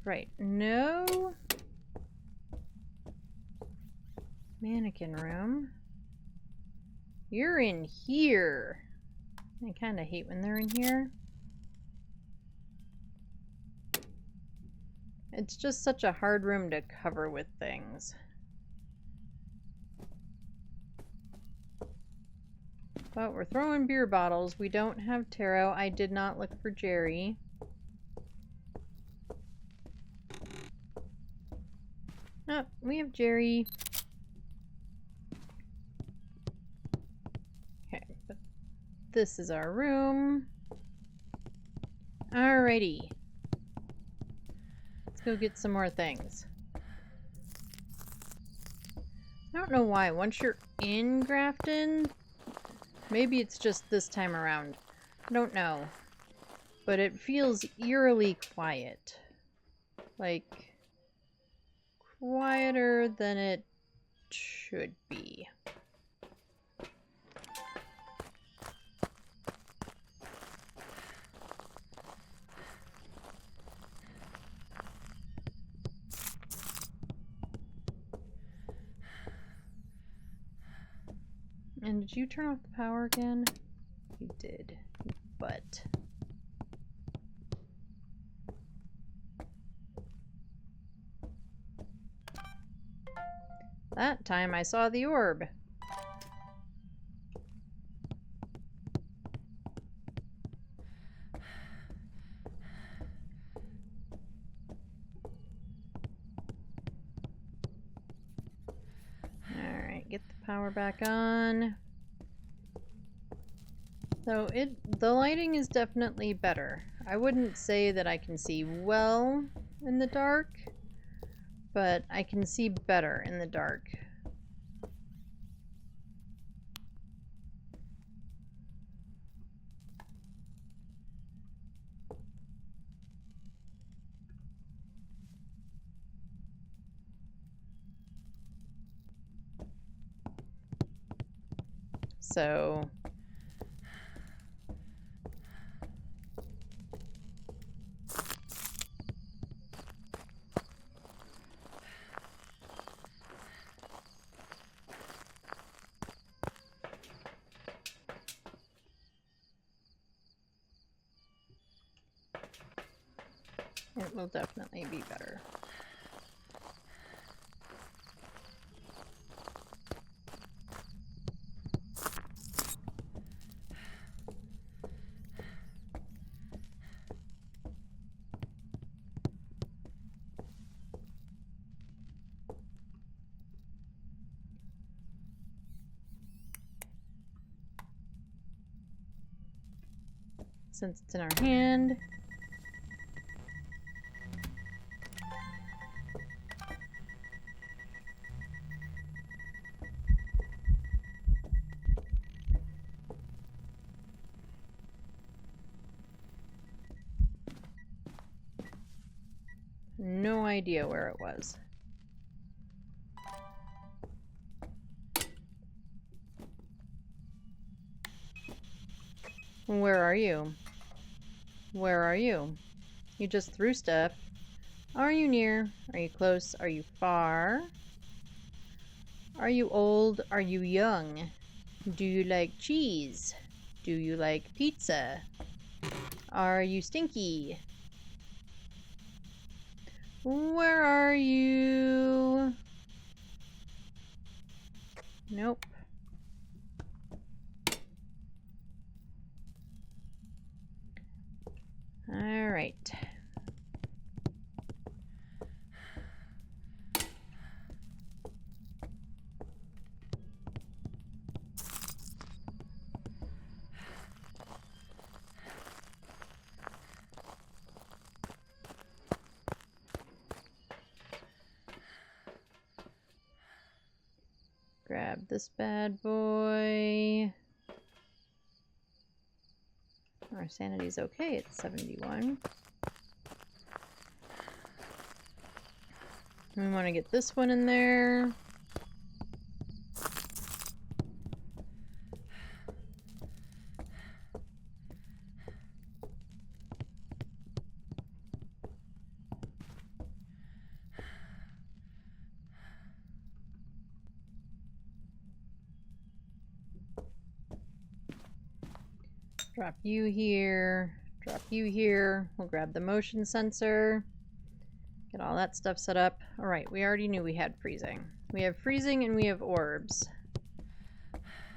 Right, no mannequin room. You're in here. I kind of hate when they're in here. It's just such a hard room to cover with things. But we're throwing beer bottles. We don't have tarot. I did not look for Jerry. Oh, we have Jerry. Okay, but this is our room. Alrighty. Let's go get some more things. I don't know why. Once you're in Grafton, maybe it's just this time around. I don't know. But it feels eerily quiet. Like... quieter than it should be. And did you turn off the power again? You did. But... that time I saw the orb. Alright, get the power back on. So the lighting is definitely better. I wouldn't say that I can see well in the dark, but I can see better in the dark. So... it will definitely be better. Since it's in our hand. no idea where it was. Where are you? Where are you? You just threw stuff. Are you near? Are you close? Are you far? Are you old? Are you young? Do you like cheese? Do you like pizza? Are you stinky? Where are you? Nope. All right. Grab this bad boy. Our sanity's okay, it's 71. We want to get this one in there. Drop you here. Drop you here. We'll grab the motion sensor. Get all that stuff set up. Alright, we already knew we had freezing. We have freezing and we have orbs.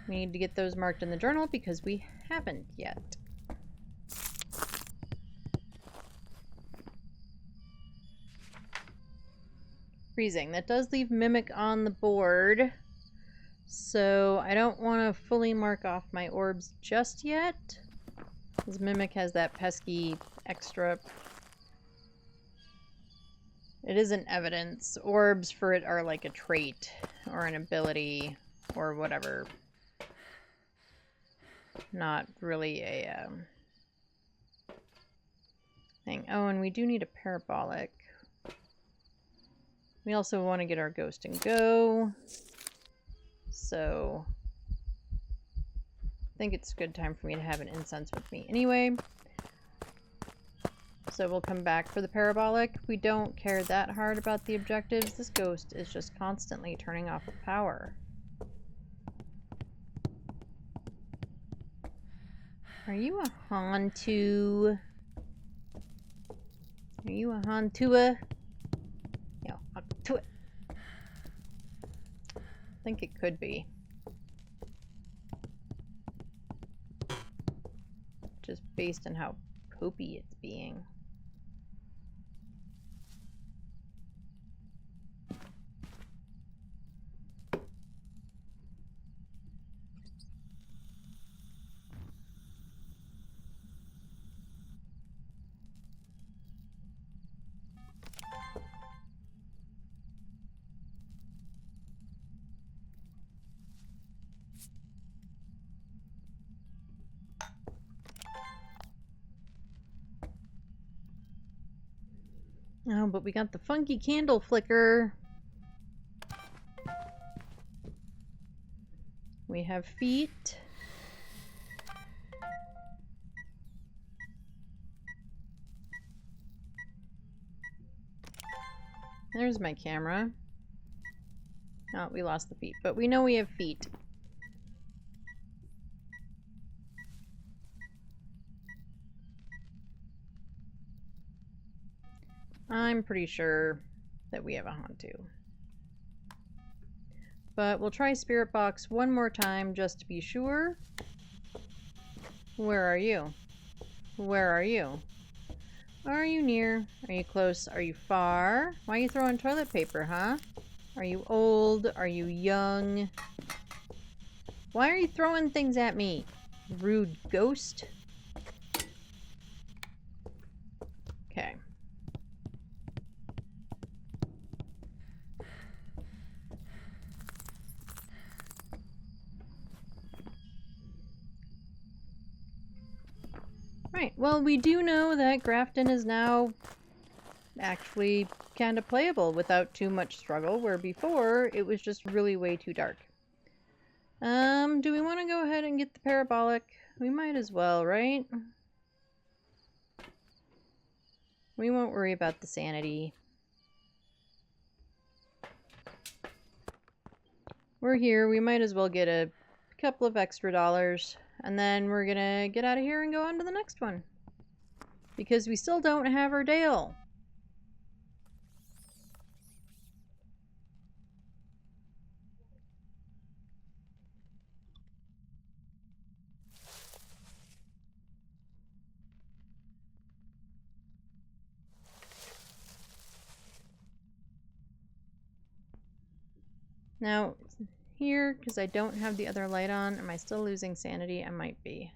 We need to get those marked in the journal because we haven't yet. Freezing. That does leave Mimic on the board. So I don't want to fully mark off my orbs just yet. Because Mimic has that pesky extra... It isn't evidence. Orbs for it are like a trait or an ability or whatever. Not really a thing. Oh, and we do need a parabolic. We also want to get our ghost and go. So I think it's a good time for me to have an incense with me anyway. So we'll come back for the parabolic. We don't care that hard about the objectives. This ghost is just constantly turning off the power. Are you a Hantu? Are you a Hantua? No, Hantua. I think it could be. Just based on how poopy it's being. Oh, but we got the funky candle flicker. We have feet. There's my camera. Oh, we lost the feet, but we know we have feet. I'm pretty sure that we have a Hantu. But we'll try Spirit Box one more time just to be sure. Where are you? Where are you? Are you near? Are you close? Are you far? Why are you throwing toilet paper, huh? Are you old? Are you young? Why are you throwing things at me? Rude ghost. Okay. Right, well, we do know that Grafton is now actually kind of playable without too much struggle, where before it was just really way too dark. Do we want to go ahead and get the parabolic? We might as well, right? We won't worry about the sanity. We're here, we might as well get a couple of extra dollars, and then we're gonna get out of here and go on to the next one. Because we still don't have our Dale. Now, here, because I don't have the other light on, am I still losing sanity? I might be.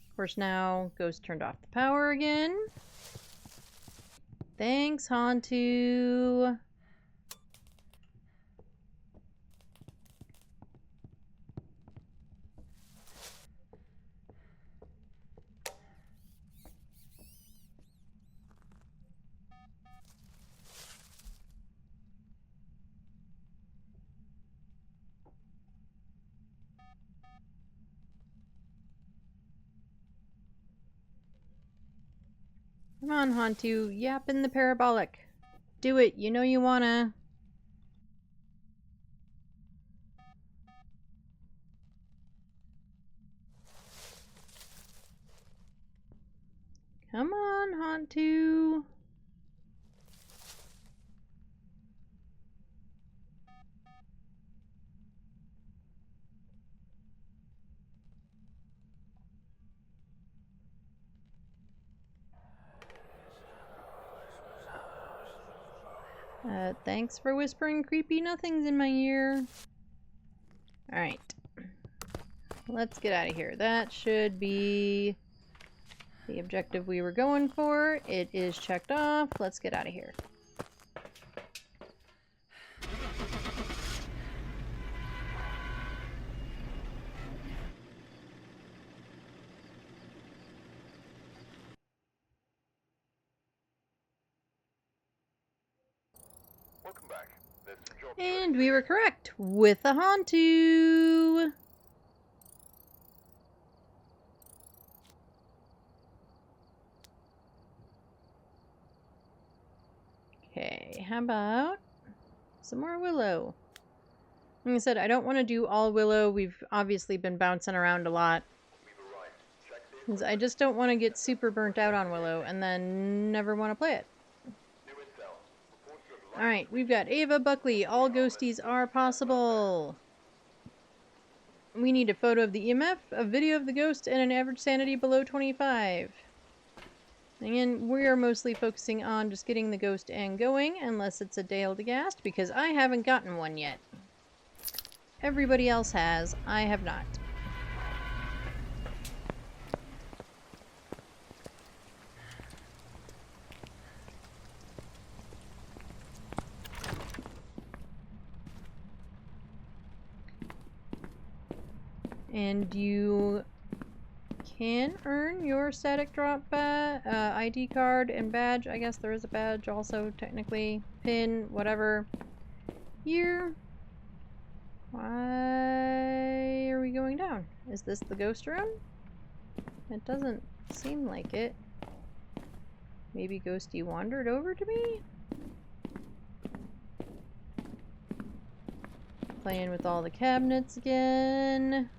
Of course, now Ghost turned off the power again. Thanks, Hantu. Come on, Hantu, yap in the parabolic. Do it, you know you wanna. Come on, Hantu. Thanks for whispering creepy nothings in my ear. Alright. Let's get out of here. That should be the objective we were going for. It is checked off. Let's get out of here. Welcome back. There's some jobs. And we were correct with a Hantu. Okay, how about some more Willow? Like I said, I don't want to do all Willow. We've obviously been bouncing around a lot. We've arrived. Check the 'Cause I just don't want to get super burnt out on Willow and then never want to play it. new intel. Reports you have Alright, we've got Ava Buckley. All ghosties are possible. We need a photo of the EMF, a video of the ghost, and an average sanity below 25. Again, we are mostly focusing on just getting the ghost and going, unless it's a Deildegast, because I haven't gotten one yet. Everybody else has. I have not. And you can earn your static drop ID card and badge. I guess there is a badge also, technically. Pin, whatever. Here. Why are we going down? Is this the ghost room? It doesn't seem like it. Maybe Ghosty wandered over to me? Playing with all the cabinets again.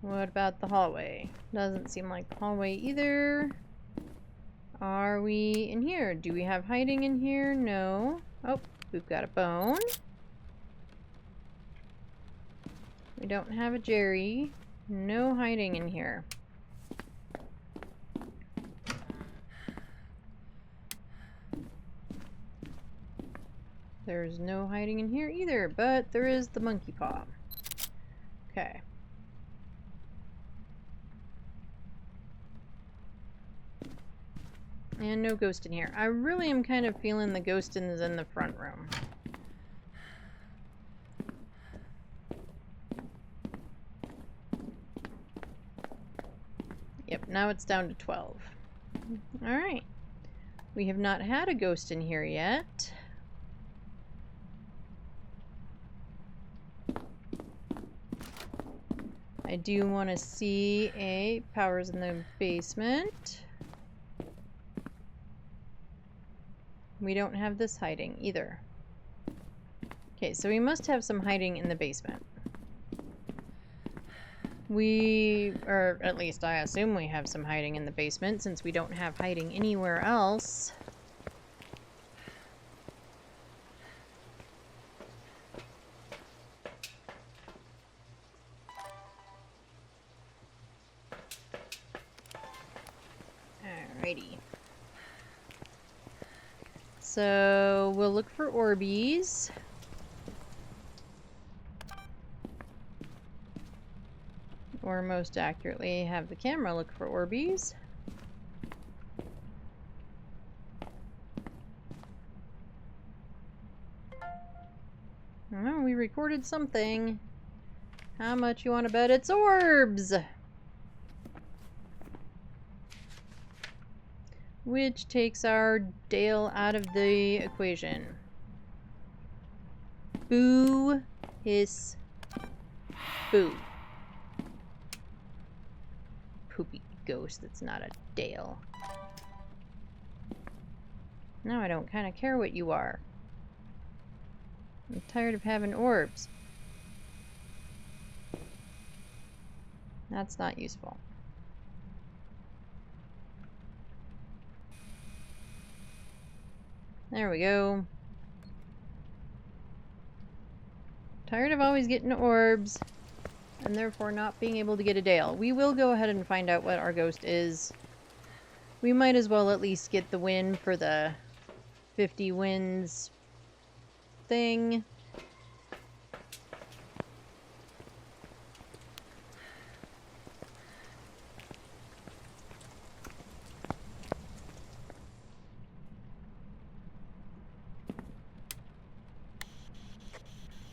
What about the hallway? Doesn't seem like the hallway either. Are we in here? Do we have hiding in here? No. Oh, we've got a bone. We don't have a Jerry. No hiding in here. There's no hiding in here either, but there is the monkey paw. Okay. And no ghost in here. I really am kind of feeling the ghost is in the front room. Yep, now it's down to 12. Alright. We have not had a ghost in here yet. I do want to see a powers in the basement. We don't have this hiding either. Okay, so we must have some hiding in the basement. Or at least I assume we have some hiding in the basement since we don't have hiding anywhere else. Alrighty. So we'll look for Orbeez. Or most accurately, have the camera look for Orbeez. Oh, we recorded something. How much you want to bet it's orbs? Which takes our Dale out of the equation. Boo, hiss, boo. Poopy ghost that's not a Dale. Now I don't kind of care what you are. I'm tired of having orbs. That's not useful. There we go. Tired of always getting orbs and therefore not being able to get a Dale. We will go ahead and find out what our ghost is. We might as well at least get the win for the 50 wins thing.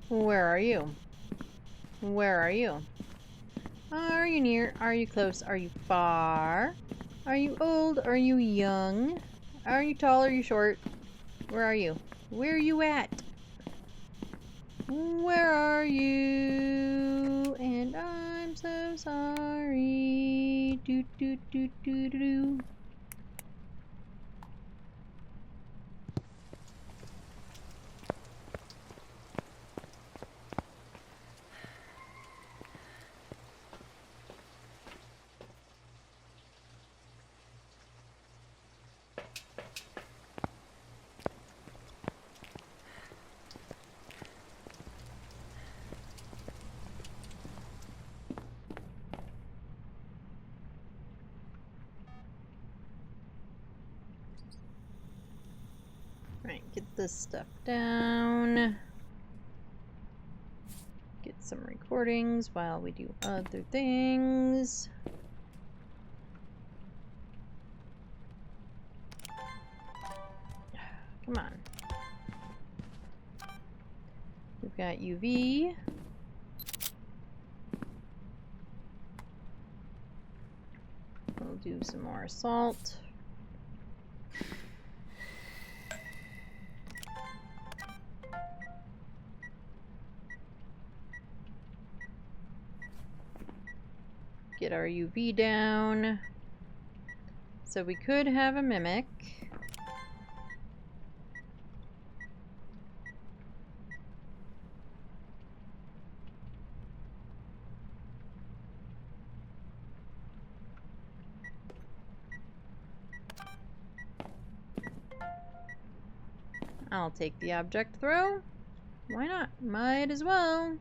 Where are you? Where are you? Are you near? Are you close? Are you far? Are you old? Are you young? Are you tall? Are you short? Where are you? Where are you at? Where are you? And I'm so sorry. Do do do do do do. Right, get this stuff down. Get some recordings while we do other things. Come on. We've got UV. We'll do some more assault. Get our UV down. So we could have a mimic. I'll take the object throw. Why not? Might as well.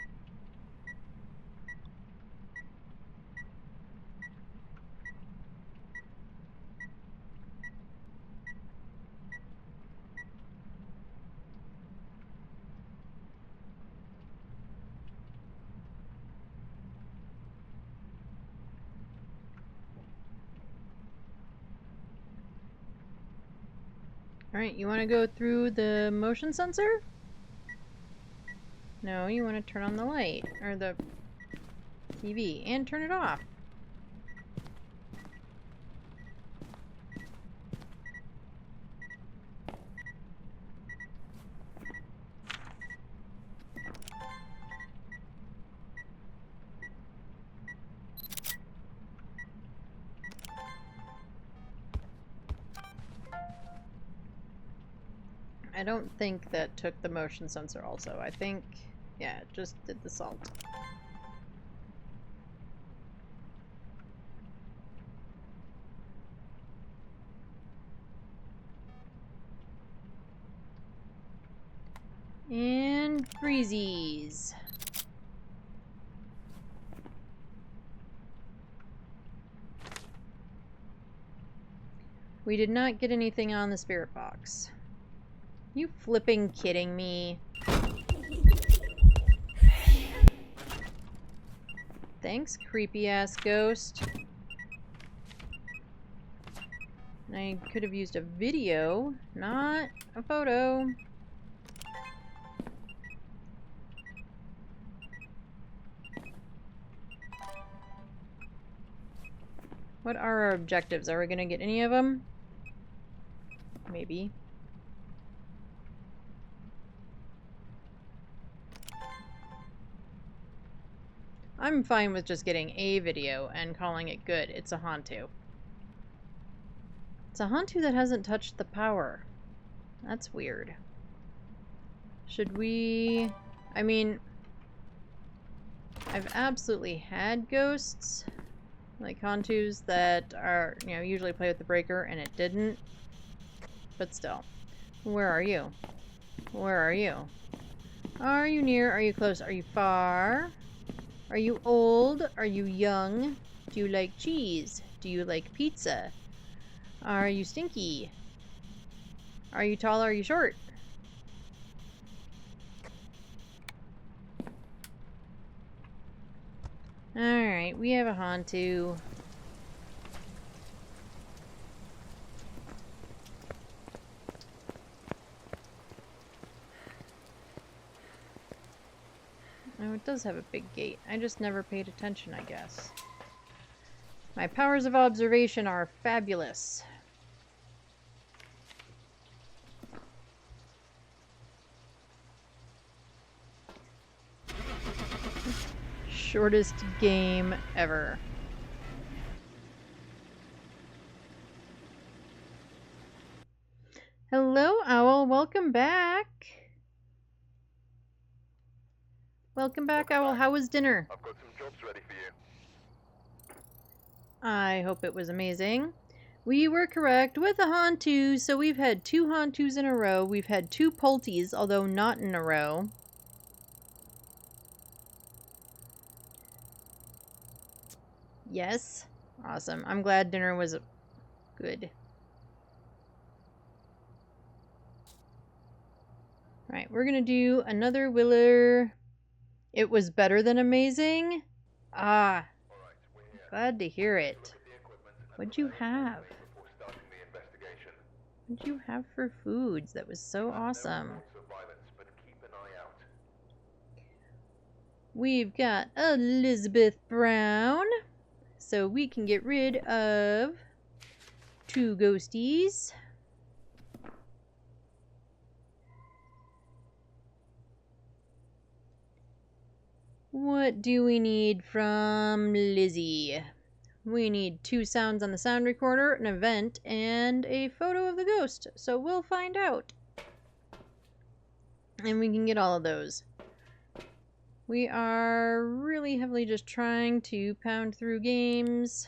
Alright, you want to go through the motion sensor? No, you want to turn on the light, or the TV, and turn it off. I don't think that took the motion sensor also. I think, yeah, it just did the salt. And freezies. We did not get anything on the spirit box. You flipping kidding me? Thanks, creepy ass ghost. I could have used a video, not a photo. What are our objectives? Are we gonna get any of them? Maybe. I'm fine with just getting a video and calling it good. It's a Hantu. It's a Hantu that hasn't touched the power. That's weird. Should we... I mean... I've absolutely had ghosts. Like Hantus that are, you know, usually play with the breaker and it didn't. But still. Where are you? Where are you? Are you near? Are you close? Are you far? Are you old? Are you young? Do you like cheese? Do you like pizza? Are you stinky? Are you tall? Are you short? Alright, we have a Hantu. Oh, it does have a big gate. I just never paid attention, I guess. My powers of observation are fabulous. Shortest game ever. Hello, Owl. Welcome back. Welcome back, Owl. How was dinner? I've got some jobs ready for you. I hope it was amazing. We were correct with a Hantu, so we've had 2 Hantus in a row. We've had 2 Pulties, although not in a row. Yes. Awesome. I'm glad dinner was good. Alright, we're gonna do another Willer. It was better than amazing? Ah, glad to hear it. What'd you have? What'd you have for foods? That was so awesome. We've got Elizabeth Brown. So we can get rid of 2 ghosties. What do we need from Lizzie? We need 2 sounds on the sound recorder, an event, and a photo of the ghost. So we'll find out. And we can get all of those. We are really heavily just trying to pound through games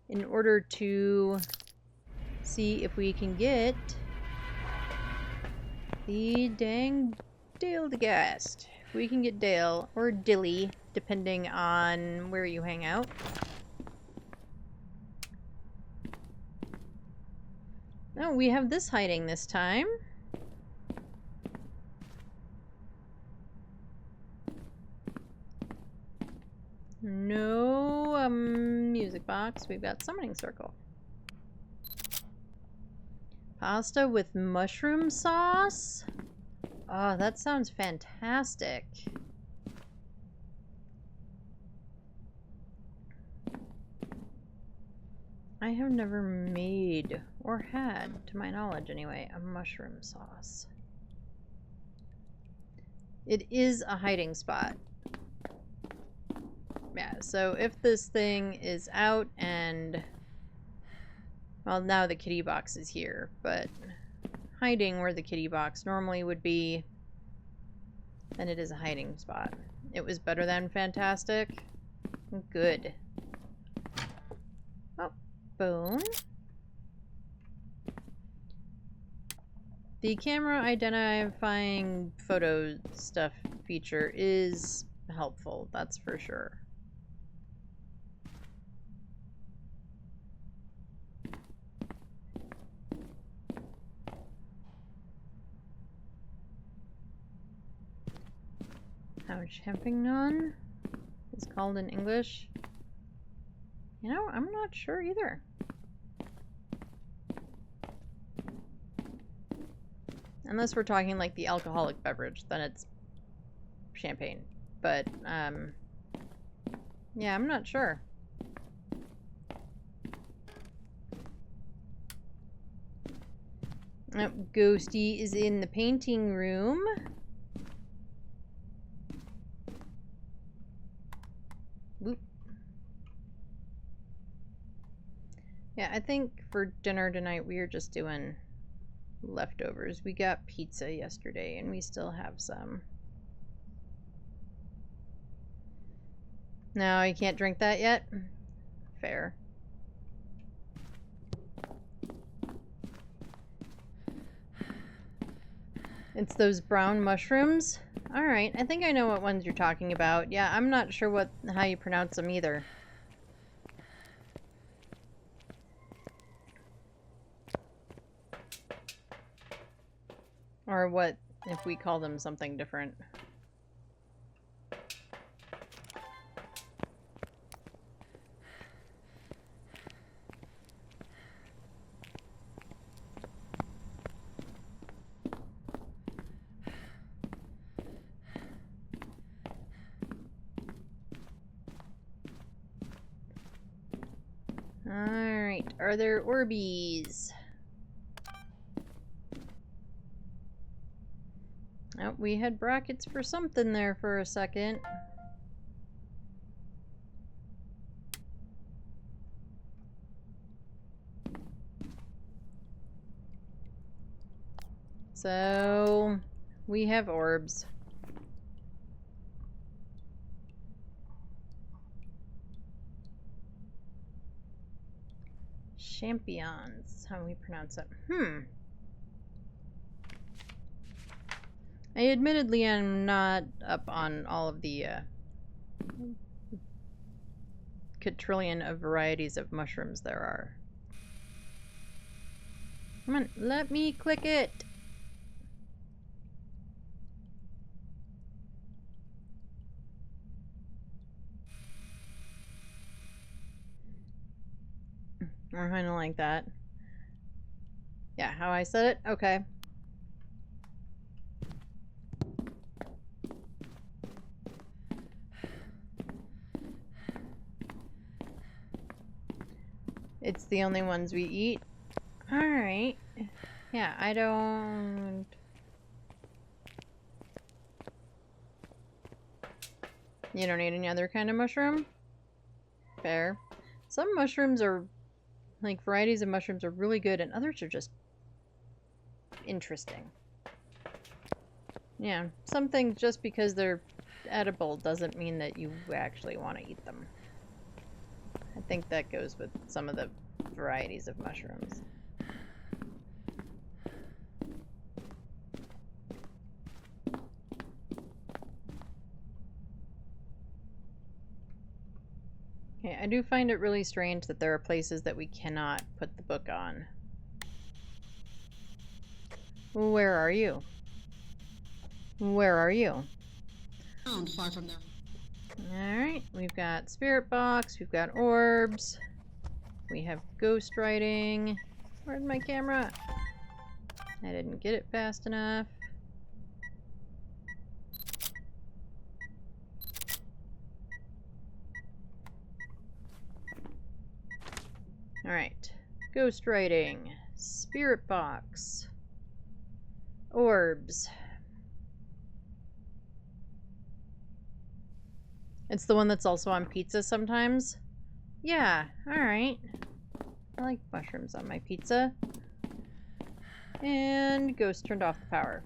in order to see if we can get the dang Deildegast. If we can get Dale, or Dilly, depending on where you hang out. Oh, we have this hiding this time. No music box. We've got summoning circle. Pasta with mushroom sauce? Oh, that sounds fantastic. I have never made, or had, to my knowledge anyway, a mushroom sauce. It is a hiding spot. Yeah, so if this thing is out and... Well, now the kitty box is here, but hiding where the kitty box normally would be, then it is a hiding spot. It was better than fantastic. Good. Oh, bone. The camera identifying photo stuff feature is helpful, that's for sure. How champignon is called in English? You know, I'm not sure either. Unless we're talking like the alcoholic beverage, then it's champagne. But, yeah, I'm not sure. Oh, Ghosty is in the painting room. Whoop. Yeah, I think for dinner tonight we are just doing leftovers. We got pizza yesterday and we still have some. No, you can't drink that yet? Fair. It's those brown mushrooms? Alright, I think I know what ones you're talking about. Yeah, I'm not sure how you pronounce them either. Or what if we call them something different. Alright, are there Orbeez? Oh, we had brackets for something there for a second. So, we have orbs. Champions, how do we pronounce it? I admittedly am not up on all of the quadrillion of varieties of mushrooms there are. Come on, let me click it! Or kind of like that. Yeah, how I said it? Okay. It's the only ones we eat. Alright. Yeah, I don't... You don't need any other kind of mushroom? Fair. Some mushrooms are... Like, varieties of mushrooms are really good, and others are just... interesting. Yeah, some things, just because they're edible, doesn't mean that you actually want to eat them. I think that goes with some of the varieties of mushrooms. Okay, I do find it really strange that there are places that we cannot put the book on. Where are you? Where are you? Found far from there. Alright, we've got spirit box, we've got orbs, we have ghost writing. Where's my camera? I didn't get it fast enough. Alright. Ghost writing. Spirit box. Orbs. It's the one that's also on pizza sometimes? Yeah, alright. I like mushrooms on my pizza. And Ghost turned off the power.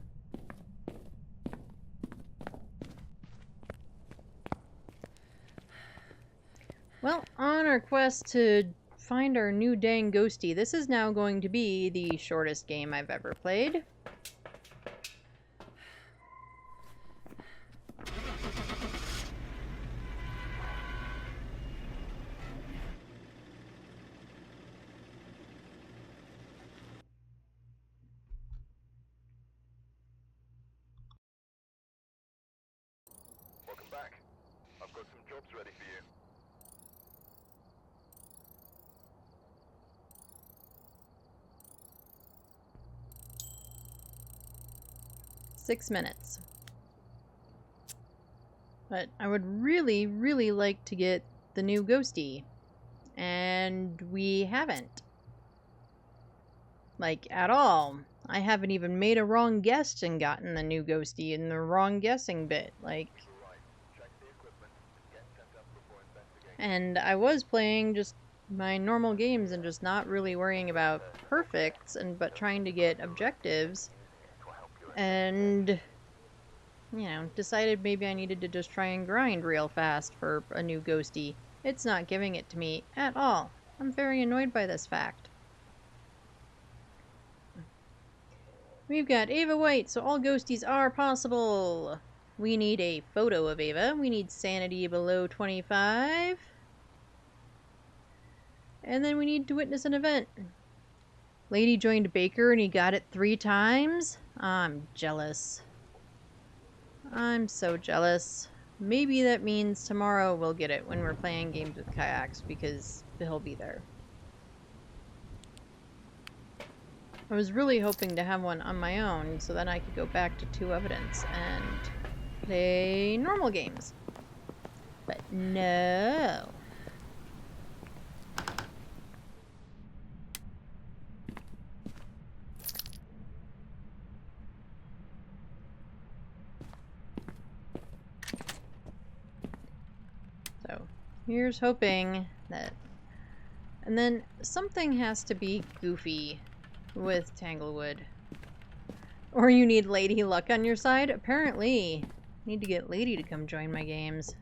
Well, on our quest to find our new dang ghosty, this is now going to be the shortest game I've ever played. Welcome back. I've got some jobs ready for you. Six minutes. But I would really, really like to get the new ghosty. And we haven't. Like, at all. I haven't even made a wrong guess and gotten the new ghosty in the wrong guessing bit. Like, Right. Check the equipment and get set up before investigating. and I was playing just my normal games and just not really worrying about perfects but trying to get objectives. And, you know, decided maybe I needed to just try and grind real fast for a new ghosty. It's not giving it to me at all. I'm very annoyed by this fact. We've got Ava White, so all ghosties are possible. We need a photo of Ava. We need sanity below 25. And then we need to witness an event. Lady joined Baker and he got it 3 times? I'm jealous. I'm so jealous. Maybe that means tomorrow we'll get it when we're playing games with kayaks because he'll be there. I was really hoping to have one on my own so then I could go back to 2 evidence and play normal games. But no. So, here's hoping that... And then something has to be goofy with Tanglewood. Or you need Lady Luck on your side? Apparently. Need to get Lady to come join my games.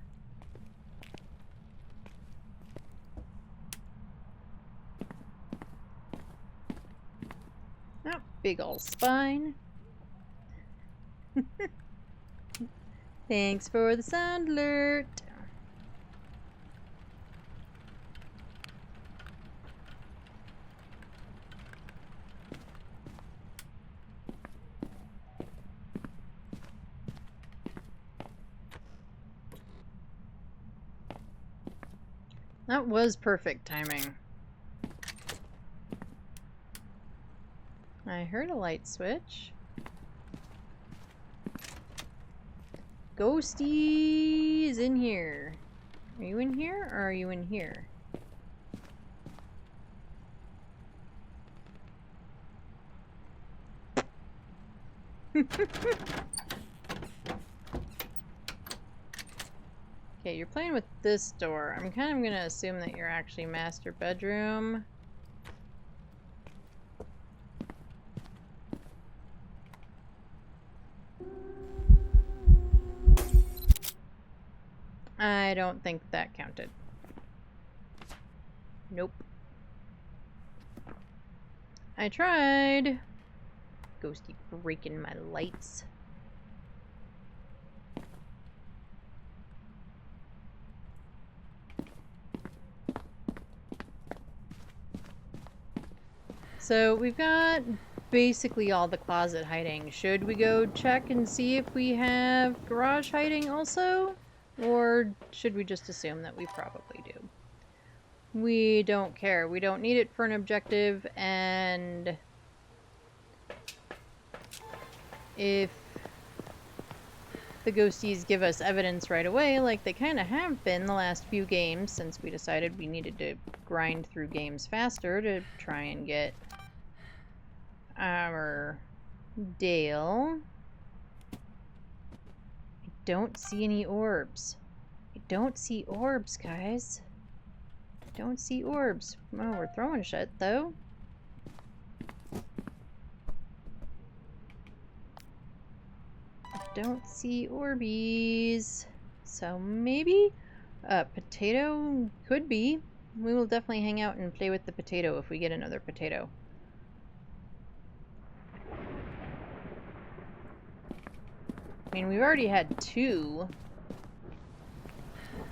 Oh, big ol' spine. Thanks for the sound alert. That was perfect timing. I heard a light switch. Ghosty is in here. Are you in here or are you in here? Okay, you're playing with this door. I'm kind of gonna assume that you're actually master bedroom. I don't think that counted. Nope. I tried. Ghosty breaking my lights. So we've got basically all the closet hiding. Should we go check and see if we have garage hiding also? Or should we just assume that we probably do? We don't care. We don't need it for an objective, and if the ghosties give us evidence right away, like they kind of have been the last few games, since we decided we needed to grind through games faster to try and get our Dale. I don't see any orbs. I don't see orbs, guys. I don't see orbs. Oh, we're throwing shit, though. I don't see Orbeez. So maybe a potato could be. We will definitely hang out and play with the potato if we get another potato. I mean, we've already had 2.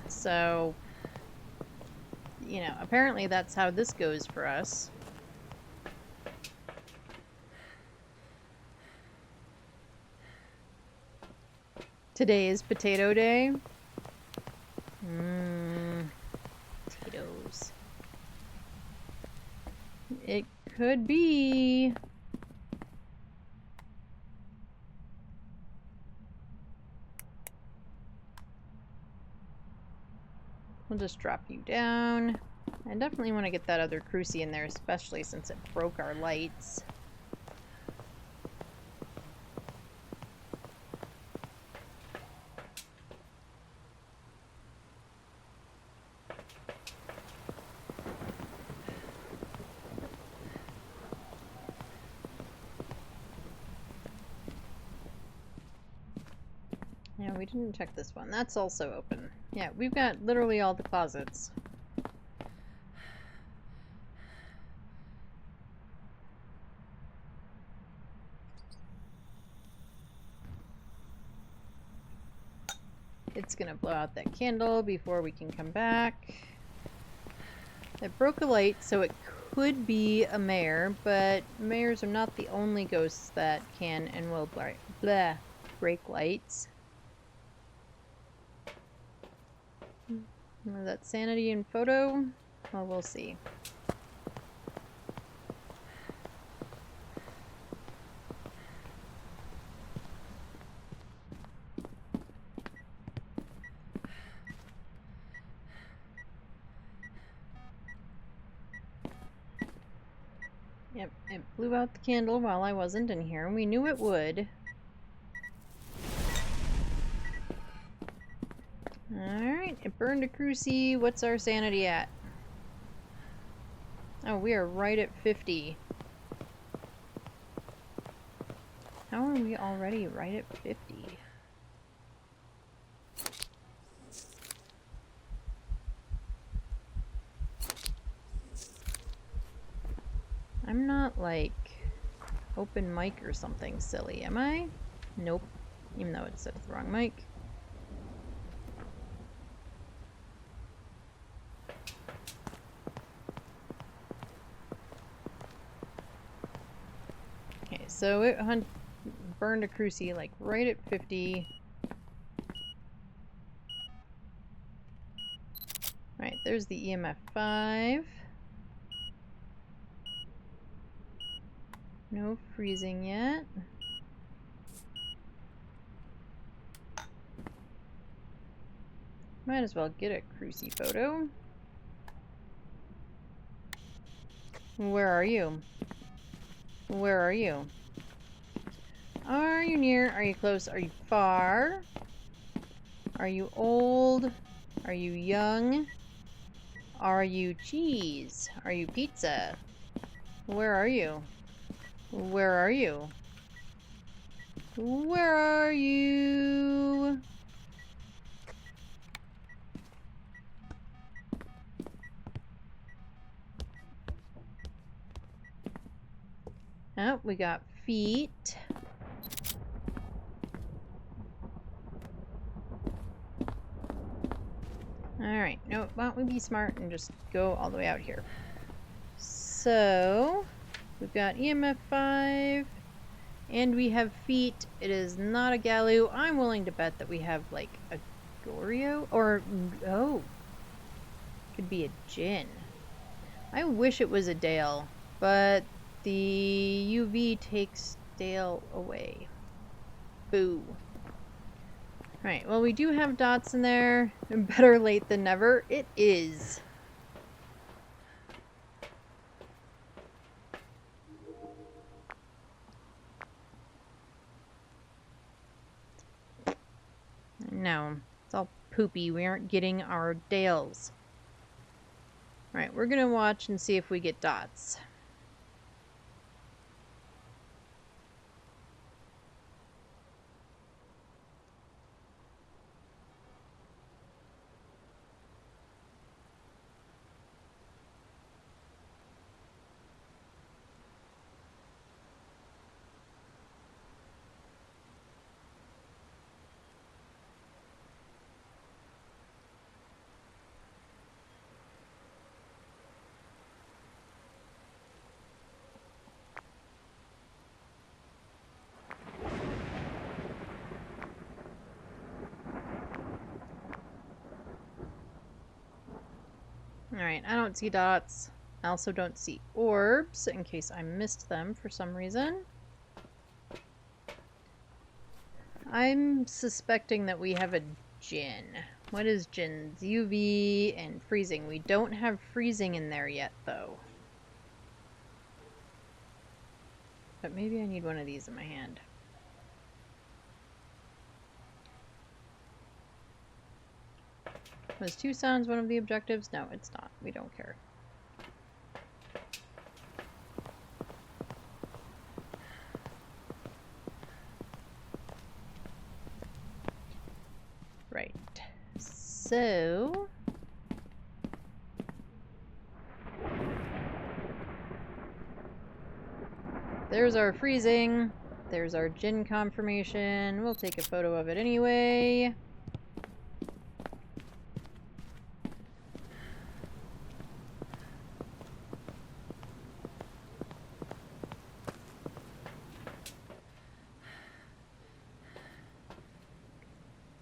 So, you know, apparently that's how this goes for us. Today is potato day. Potatoes. It could be. We'll just drop you down. I definitely want to get that other crucie in there, especially since it broke our lights. Yeah, we didn't check this one. That's also open. Yeah, we've got literally all the closets. It's gonna blow out that candle before we can come back. It broke a light, so it could be a mare, but mares are not the only ghosts that can and will break lights. Was that sanity in photo? Well, we'll see. Yep, it blew out the candle while I wasn't in here, and we knew it would. Alright, it burned a crucie. What's our sanity at? Oh, we are right at 50. How are we already right at 50? I'm not like open mic or something silly, am I? Nope. Even though it said the wrong mic. Okay, so it burned a crucie like right at 50. Right, there's the EMF 5. No freezing yet. Might as well get a crucie photo. Where are you? Where are you? Are you near? Are you close? Are you far? Are you old? Are you young? Are you cheese? Are you pizza? Where are you? Where are you? Where are you? Oh, we got feet. Alright, no, why don't we be smart and just go all the way out here. So, we've got EMF 5, and we have feet. It is not a Galu. I'm willing to bet that we have, like, a Goryo, or, oh, could be a Jin. I wish it was a Dale, but the UV takes Dale away. Boo. Alright, well, we do have dots in there. Better late than never. It is. No, it's all poopy. We aren't getting our Dales. Alright, we're gonna watch and see if we get dots. Alright, I don't see dots. I also don't see orbs, in case I missed them for some reason. I'm suspecting that we have a Jinn. What is Jinn's? UV and freezing. We don't have freezing in there yet, though. But maybe I need one of these in my hand. Was 2 sounds one of the objectives? No, it's not. We don't care. Right. So... there's our freezing. There's our Jinn confirmation. We'll take a photo of it anyway.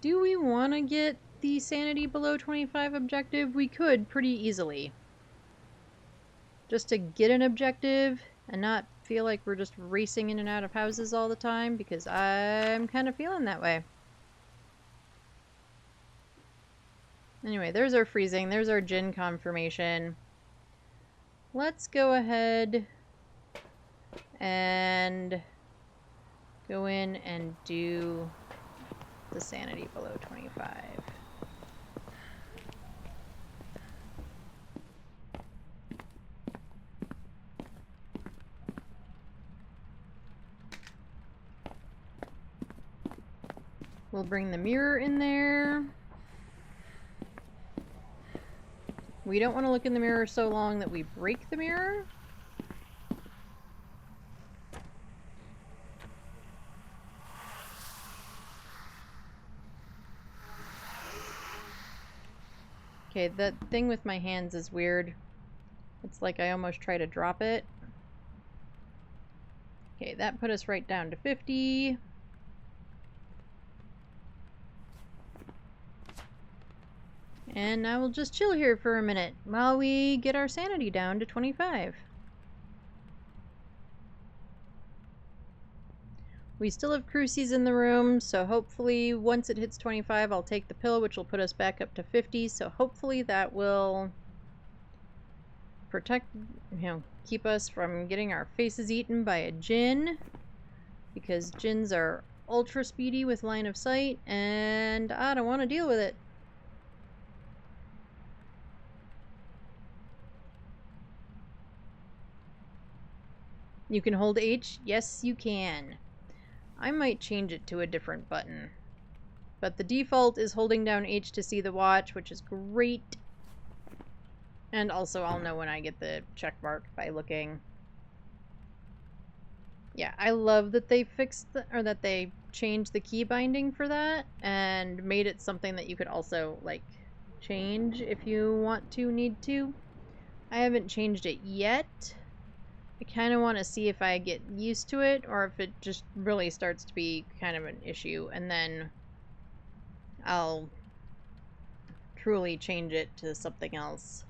Do we want to get the sanity below 25 objective? We could pretty easily. Just to get an objective and not feel like we're just racing in and out of houses all the time, because I'm kind of feeling that way. Anyway, there's our freezing. There's our Jinn confirmation. Let's go ahead and go in and do the sanity below 25. We'll bring the mirror in there. We don't want to look in the mirror so long that we break the mirror. Okay, that thing with my hands is weird. It's like I almost try to drop it. Okay, that put us right down to 50. And now we'll just chill here for a minute while we get our sanity down to 25. We still have crucies in the room, so hopefully once it hits 25, I'll take the pill, which will put us back up to 50. So hopefully that will protect, keep us from getting our faces eaten by a Jinn, because Jinns are ultra speedy with line of sight, and I don't want to deal with it. You can hold H? Yes, you can. I might change it to a different button. But the default is holding down H to see the watch, which is great. And also I'll know when I get the check mark by looking. Yeah, I love that they fixed that they changed the key binding for that and made it something that you could also like change if you need to. I haven't changed it yet. I kind of want to see if I get used to it or if it just really starts to be kind of an issue, and then I'll truly change it to something else.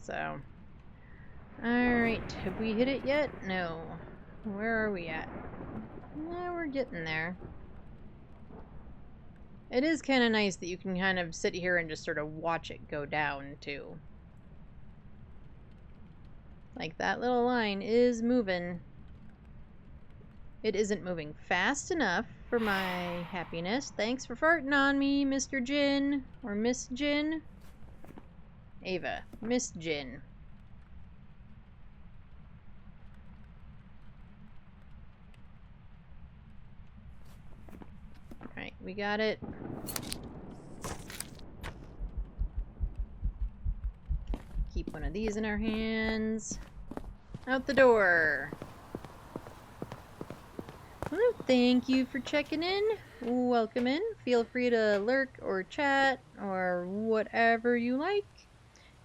So, alright, have we hit it yet? No. Where are we at? Yeah, we're getting there. It is kind of nice that you can kind of sit here and just sort of watch it go down, too. Like, that little line is moving. It isn't moving fast enough for my happiness. Thanks for farting on me, Mr. Jin. Or Miss Jin. Ava. Miss Jin. Alright, we got it. Keep one of these in our hands. Out the door. Well, thank you for checking in. Welcome in. Feel free to lurk or chat or whatever you like.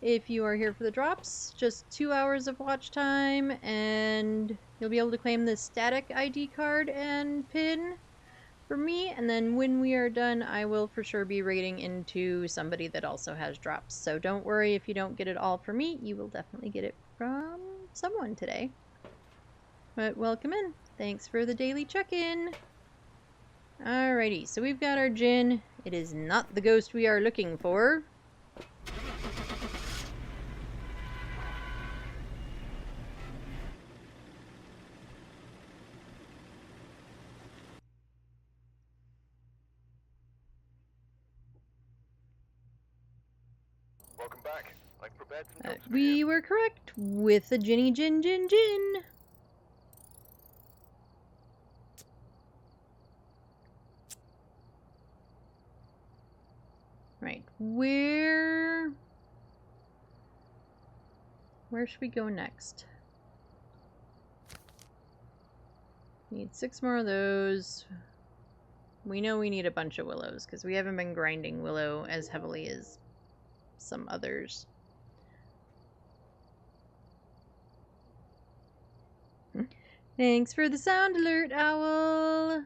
If you are here for the drops, just 2 hours of watch time and you'll be able to claim the static ID card and pin for me, and then when we are done, I will for sure be raiding into somebody that also has drops. So don't worry if you don't get it all from me, you will definitely get it from someone today. But welcome in. Thanks for the daily check-in. Alrighty, so we've got our Jin. It is not the ghost we are looking for. Welcome back. I've prepared some jobs for We you. were correct with the Jinny Jin Jin Jin. Right, where should we go next? Need 6 more of those. We know we need a bunch of willows because we haven't been grinding willow as heavily as some others. Thanks for the sound alert, Owl.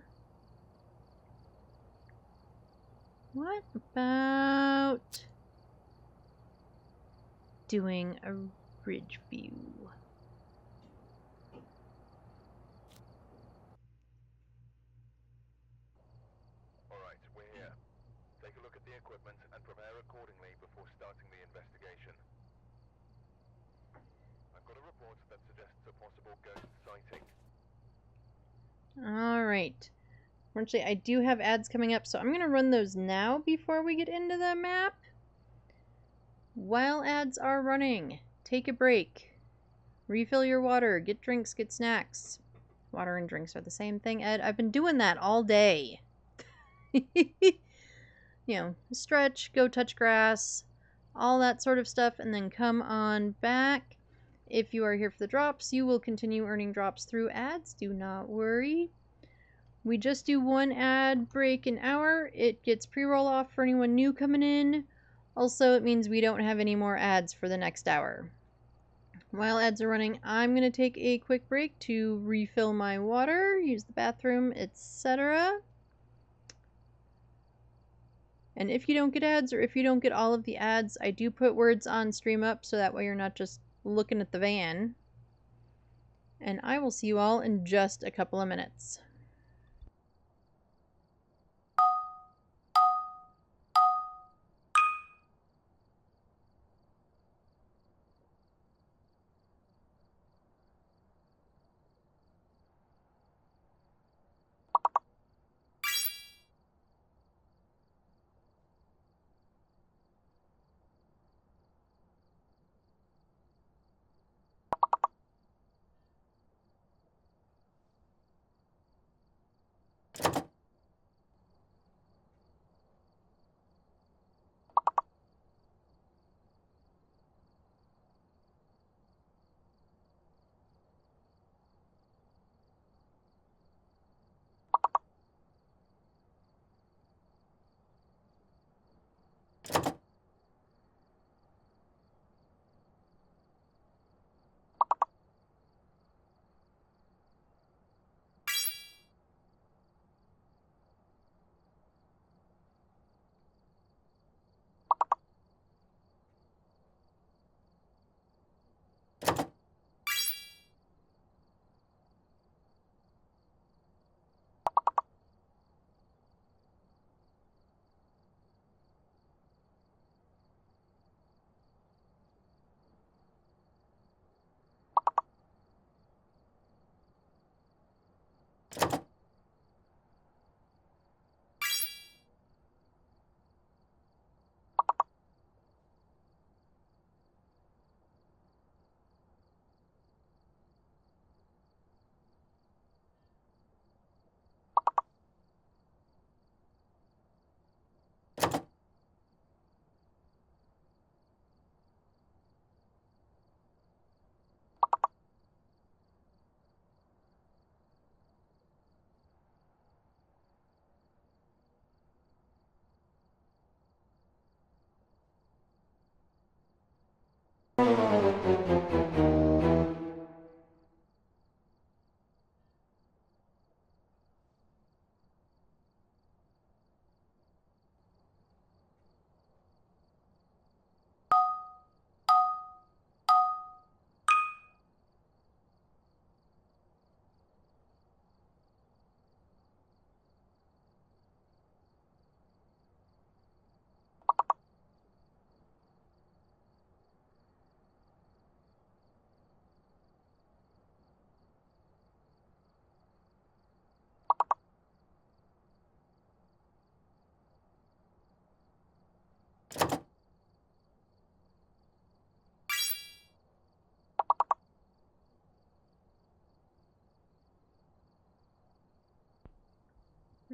What about doing a ridge view? Alright, we're here. Take a look at the equipment and prepare accordingly before starting the investigation. I've got a report that suggests a possible ghost sighting. Alright. Unfortunately, I do have ads coming up, so I'm going to run those now before we get into the map. While ads are running, take a break. Refill your water, get drinks, get snacks. Water and drinks are the same thing, Ed. I've been doing that all day. You know, stretch, go touch grass, all that sort of stuff, and then come on back. If you are here for the drops, you will continue earning drops through ads. Do not worry. We just do 1 ad break an hour. It gets pre-roll off for anyone new coming in. Also, it means we don't have any more ads for the next hour. While ads are running, I'm going to take a quick break to refill my water, use the bathroom, etc. And if you don't get ads, or if you don't get all of the ads, I do put words on stream up so that way you're not just looking at the van. And I will see you all in just a couple of minutes.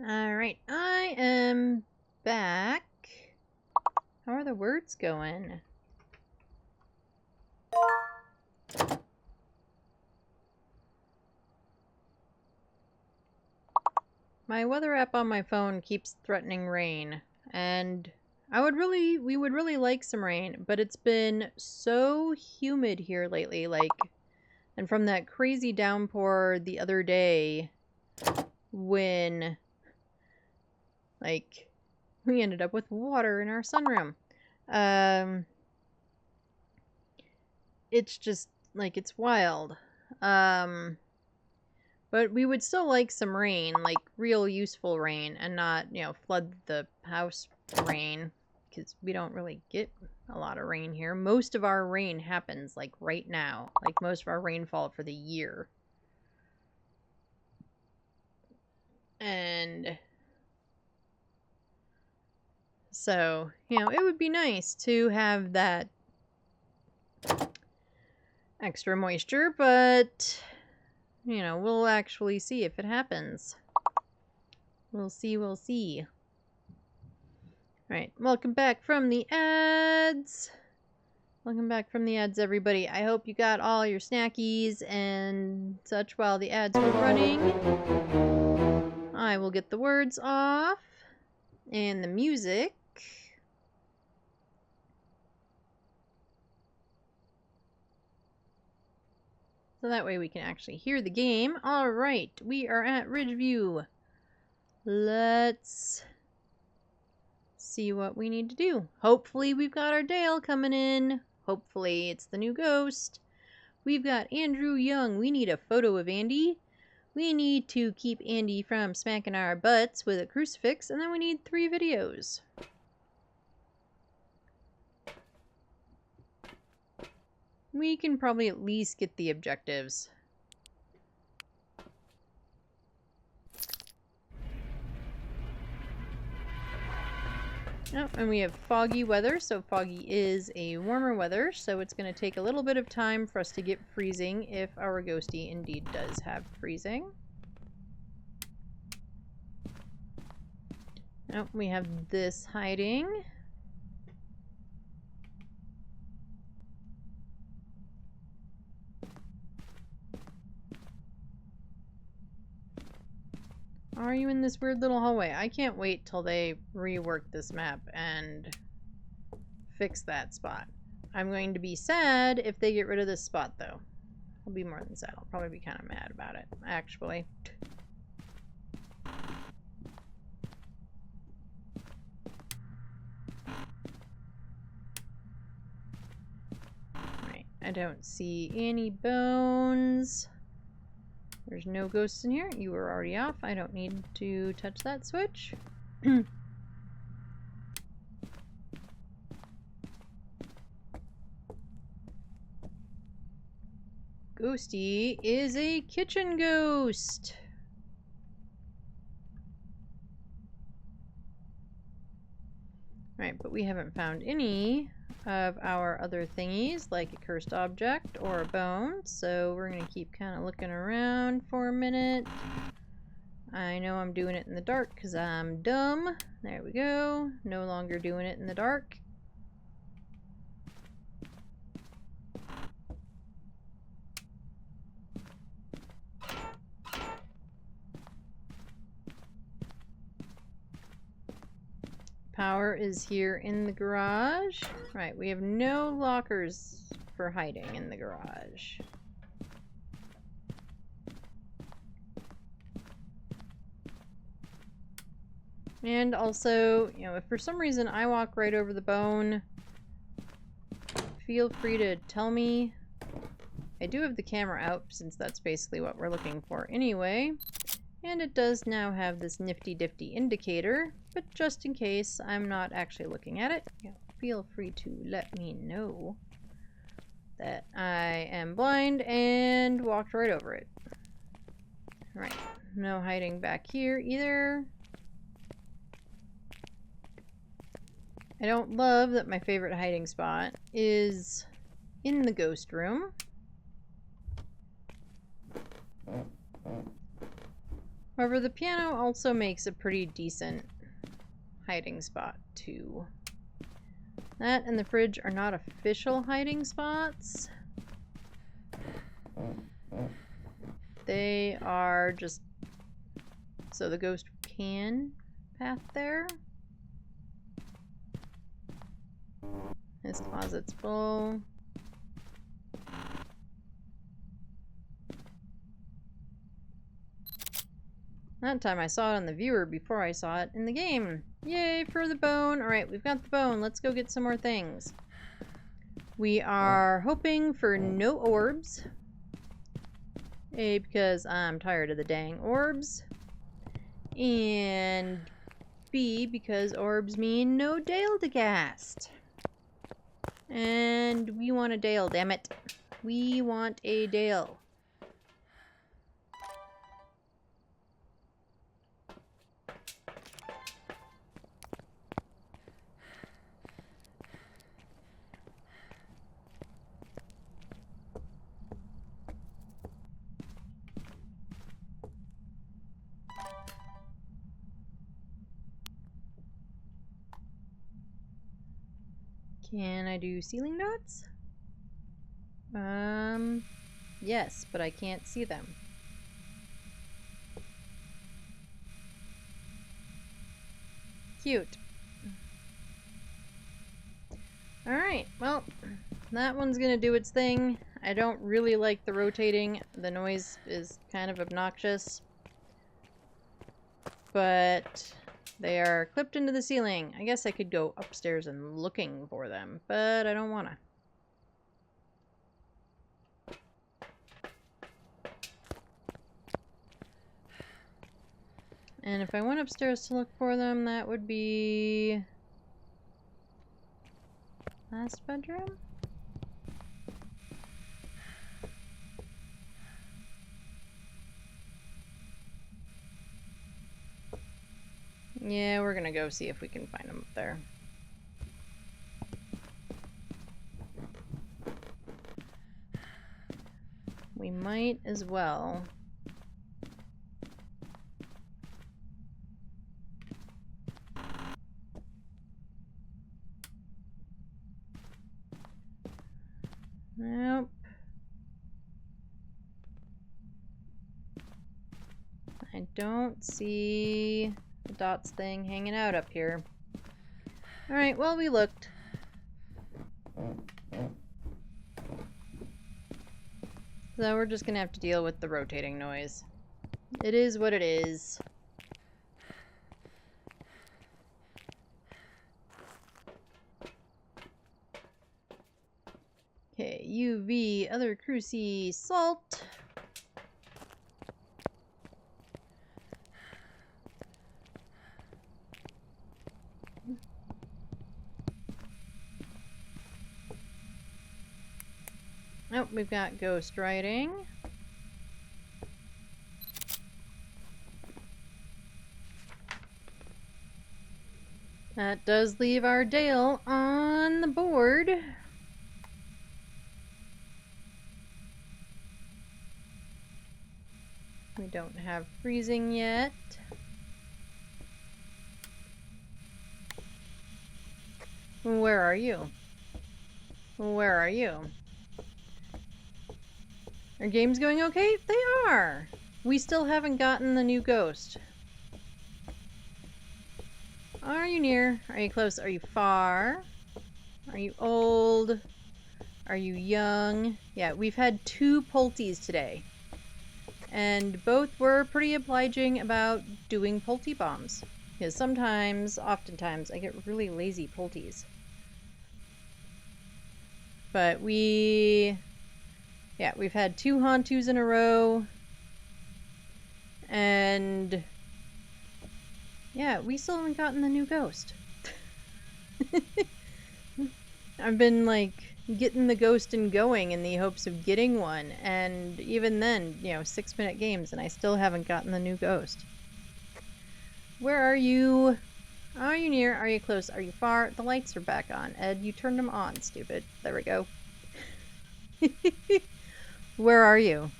Alright, I am back. How are the words going? My weather app on my phone keeps threatening rain, and we would really like some rain, but it's been so humid here lately, and from that crazy downpour the other day when, we ended up with water in our sunroom. It's just, it's wild. But we would still like some rain, real useful rain, and not, flood the house rain, because we don't really get a lot of rain here. Most of our rain happens, right now. Most of our rainfall for the year. And so, it would be nice to have that extra moisture, but, we'll actually see if it happens. We'll see, we'll see. Alright, welcome back from the ads. Welcome back from the ads, everybody. I hope you got all your snackies and such while the ads were running. I will get the words off and the music. So that way we can actually hear the game. Alright, we are at Ridgeview. Let's see what we need to do. Hopefully we've got our Dale coming in. Hopefully it's the new ghost. We've got Andrew Young. We need a photo of Andy. We need to keep Andy from smacking our butts with a crucifix. And then we need 3 videos. We can probably at least get the objectives. Oh, and we have foggy weather, so foggy is a warmer weather, so it's going to take a little bit of time for us to get freezing if our ghosty indeed does have freezing. Oh, we have this hiding. Are you in this weird little hallway? I can't wait till they rework this map and fix that spot. I'm going to be sad if they get rid of this spot, though. I'll be more than sad. I'll probably be kind of mad about it, actually. Right, I don't see any bones. There's no ghosts in here. You were already off. I don't need to touch that switch. Ghosty is a kitchen ghost. Right, but we haven't found any of our other thingies, like a cursed object or a bone, so we're going to keep kind of looking around for a minute. I know I'm doing it in the dark because I'm dumb. There we go. No longer doing it in the dark. Power is here in the garage. Right, we have no lockers for hiding in the garage. And also, you know, if for some reason I walk right over the bone, feel free to tell me. I do have the camera out since that's basically what we're looking for anyway. And it does now have this nifty-difty indicator, but just in case I'm not actually looking at it, you know, feel free to let me know that I am blind and walked right over it. Right, no hiding back here either. I don't love that my favorite hiding spot is in the ghost room. However, the piano also makes a pretty decent hiding spot too. That and the fridge are not official hiding spots. They are just so the ghost can path there. This closet's full. That time I saw it on the viewer before I saw it in the game. Yay for the bone. Alright, we've got the bone. Let's go get some more things. We are hoping for no orbs. A, because I'm tired of the dang orbs. And B, because orbs mean no Deildegast. And we want a Dale, damn it. We want a Dale. Can I do ceiling dots? Yes, but I can't see them. Cute. Alright, well, that one's gonna do its thing. I don't really like the rotating. The noise is kind of obnoxious. But they are clipped into the ceiling. I guess I could go upstairs and looking for them, but I don't wanna. And if I went upstairs to look for them, that would be last bedroom? Yeah, we're gonna go see if we can find them up there. We might as well. Nope. I don't see the dots thing hanging out up here. Alright, well, we looked. So we're just gonna have to deal with the rotating noise. It is what it is. Okay, UV, other cruci, salt. Oh, we've got ghost writing. That does leave our Dale on the board. We don't have freezing yet. Where are you? Where are you? Are games going okay? They are! We still haven't gotten the new ghost. Are you near? Are you close? Are you far? Are you old? Are you young? Yeah, we've had 2 Pulties today. And both were pretty obliging about doing Pulte bombs. Because oftentimes, I get really lazy Pulties. But we've had 2 Hantus in a row. And yeah, we still haven't gotten the new ghost. I've been like getting the ghost and going in the hopes of getting one, and even then, 6-minute games, and I still haven't gotten the new ghost. Where are you? Are you near? Are you close? Are you far? The lights are back on. Ed, you turned them on, stupid. There we go. Where are you?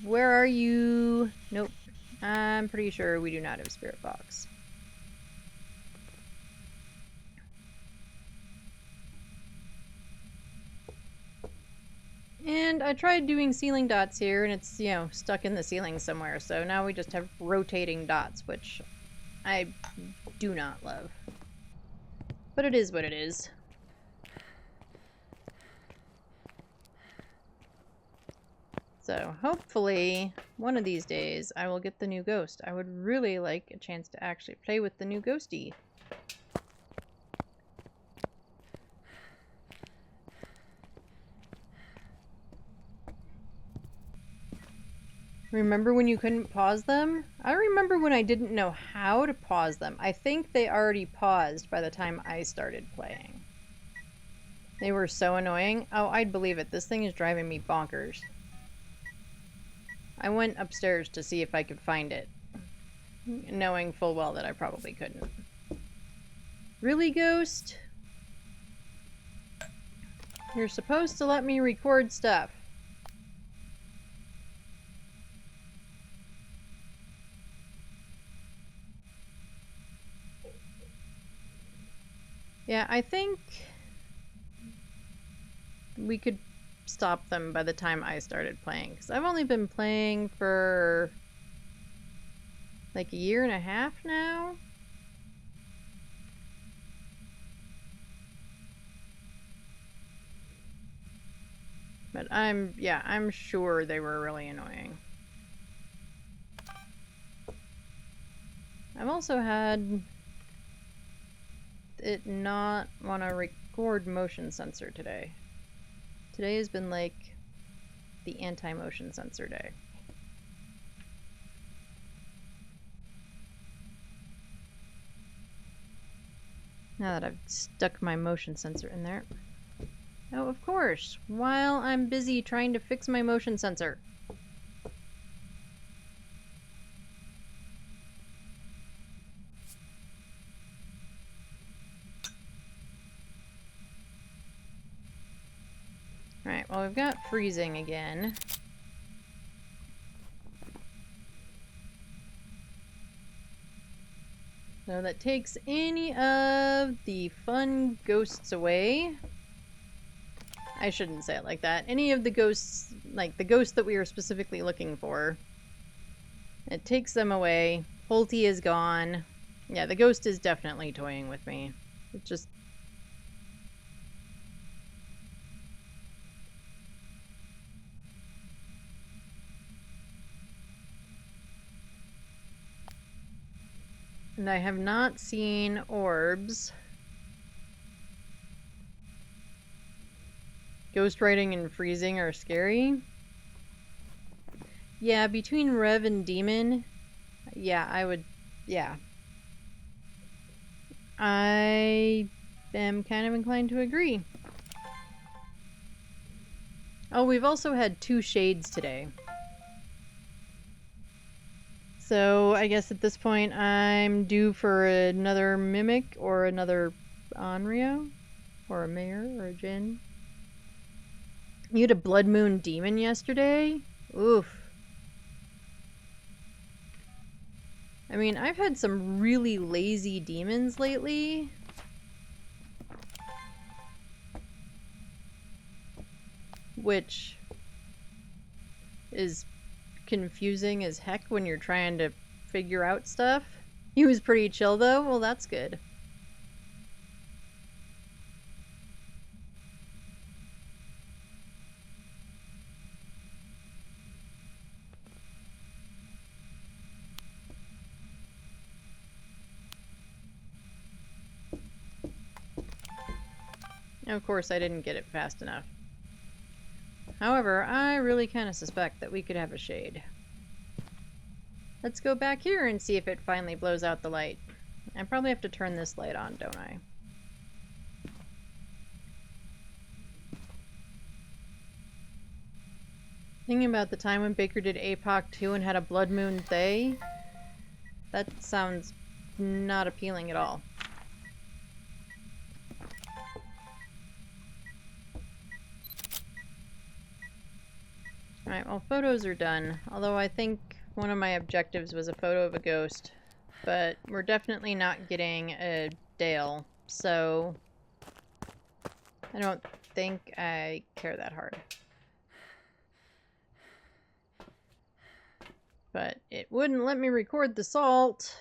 Where are you? Nope. I'm pretty sure we do not have a spirit box. And I tried doing ceiling dots here, and it's, stuck in the ceiling somewhere. So now we just have rotating dots, which I do not love. But it is what it is. So hopefully, one of these days, I will get the new ghost. I would really like a chance to actually play with the new ghosty. Remember when you couldn't pause them? I remember when I didn't know how to pause them. I think they already paused by the time I started playing. They were so annoying. Oh, I'd believe it. This thing is driving me bonkers. I went upstairs to see if I could find it, knowing full well that I probably couldn't. Really, Ghost? You're supposed to let me record stuff. Yeah, I think we could stop them by the time I started playing, because I've only been playing for like 1.5 years now. But I'm sure they were really annoying. I've also had it not want to record motion sensor today. Today has been like the anti-motion sensor day. Now that I've stuck my motion sensor in there. Oh, of course, while I'm busy trying to fix my motion sensor. Alright, well, we've got freezing again. So that takes any of the fun ghosts away. I shouldn't say it like that. Any of the ghosts, like the ghosts that we were specifically looking for. It takes them away. Pulte is gone. Yeah, the ghost is definitely toying with me. It just... And I have not seen orbs. Ghost writing and freezing are scary. Yeah, between Rev and Demon, yeah, I would, yeah. I am kind of inclined to agree. Oh, we've also had 2 shades today. So I guess at this point I'm due for another Mimic or another Onryo or a Mare or a Jinn. You had a Blood Moon Demon yesterday? Oof. I mean, I've had some really lazy demons lately. Which is confusing as heck when you're trying to figure out stuff. He was pretty chill though. Well, that's good. Of course, I didn't get it fast enough. However, I really kind of suspect that we could have a shade. Let's go back here and see if it finally blows out the light. I probably have to turn this light on, don't I? Thinking about the time when Baker did APOC 2 and had a Blood Moon Thay, that sounds not appealing at all. Alright, well, photos are done. Although I think one of my objectives was a photo of a ghost. But we're definitely not getting a Dale, so I don't think I care that hard. But it wouldn't let me record the salt.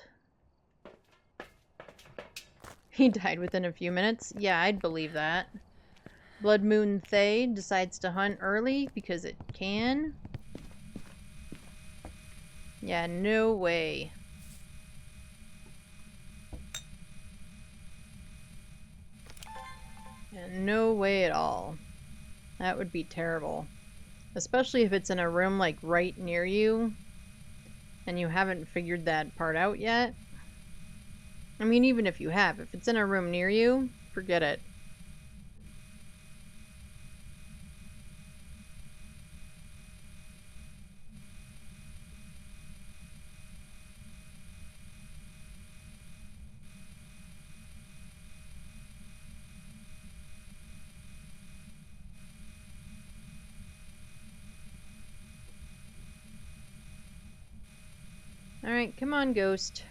He died within a few minutes. Yeah, I'd believe that. Blood Moon Thay decides to hunt early because it can. Yeah, no way. Yeah, no way at all. That would be terrible. Especially if it's in a room like right near you and you haven't figured that part out yet. I mean, even if you have, if it's in a room near you, forget it. Alright, come on, ghost.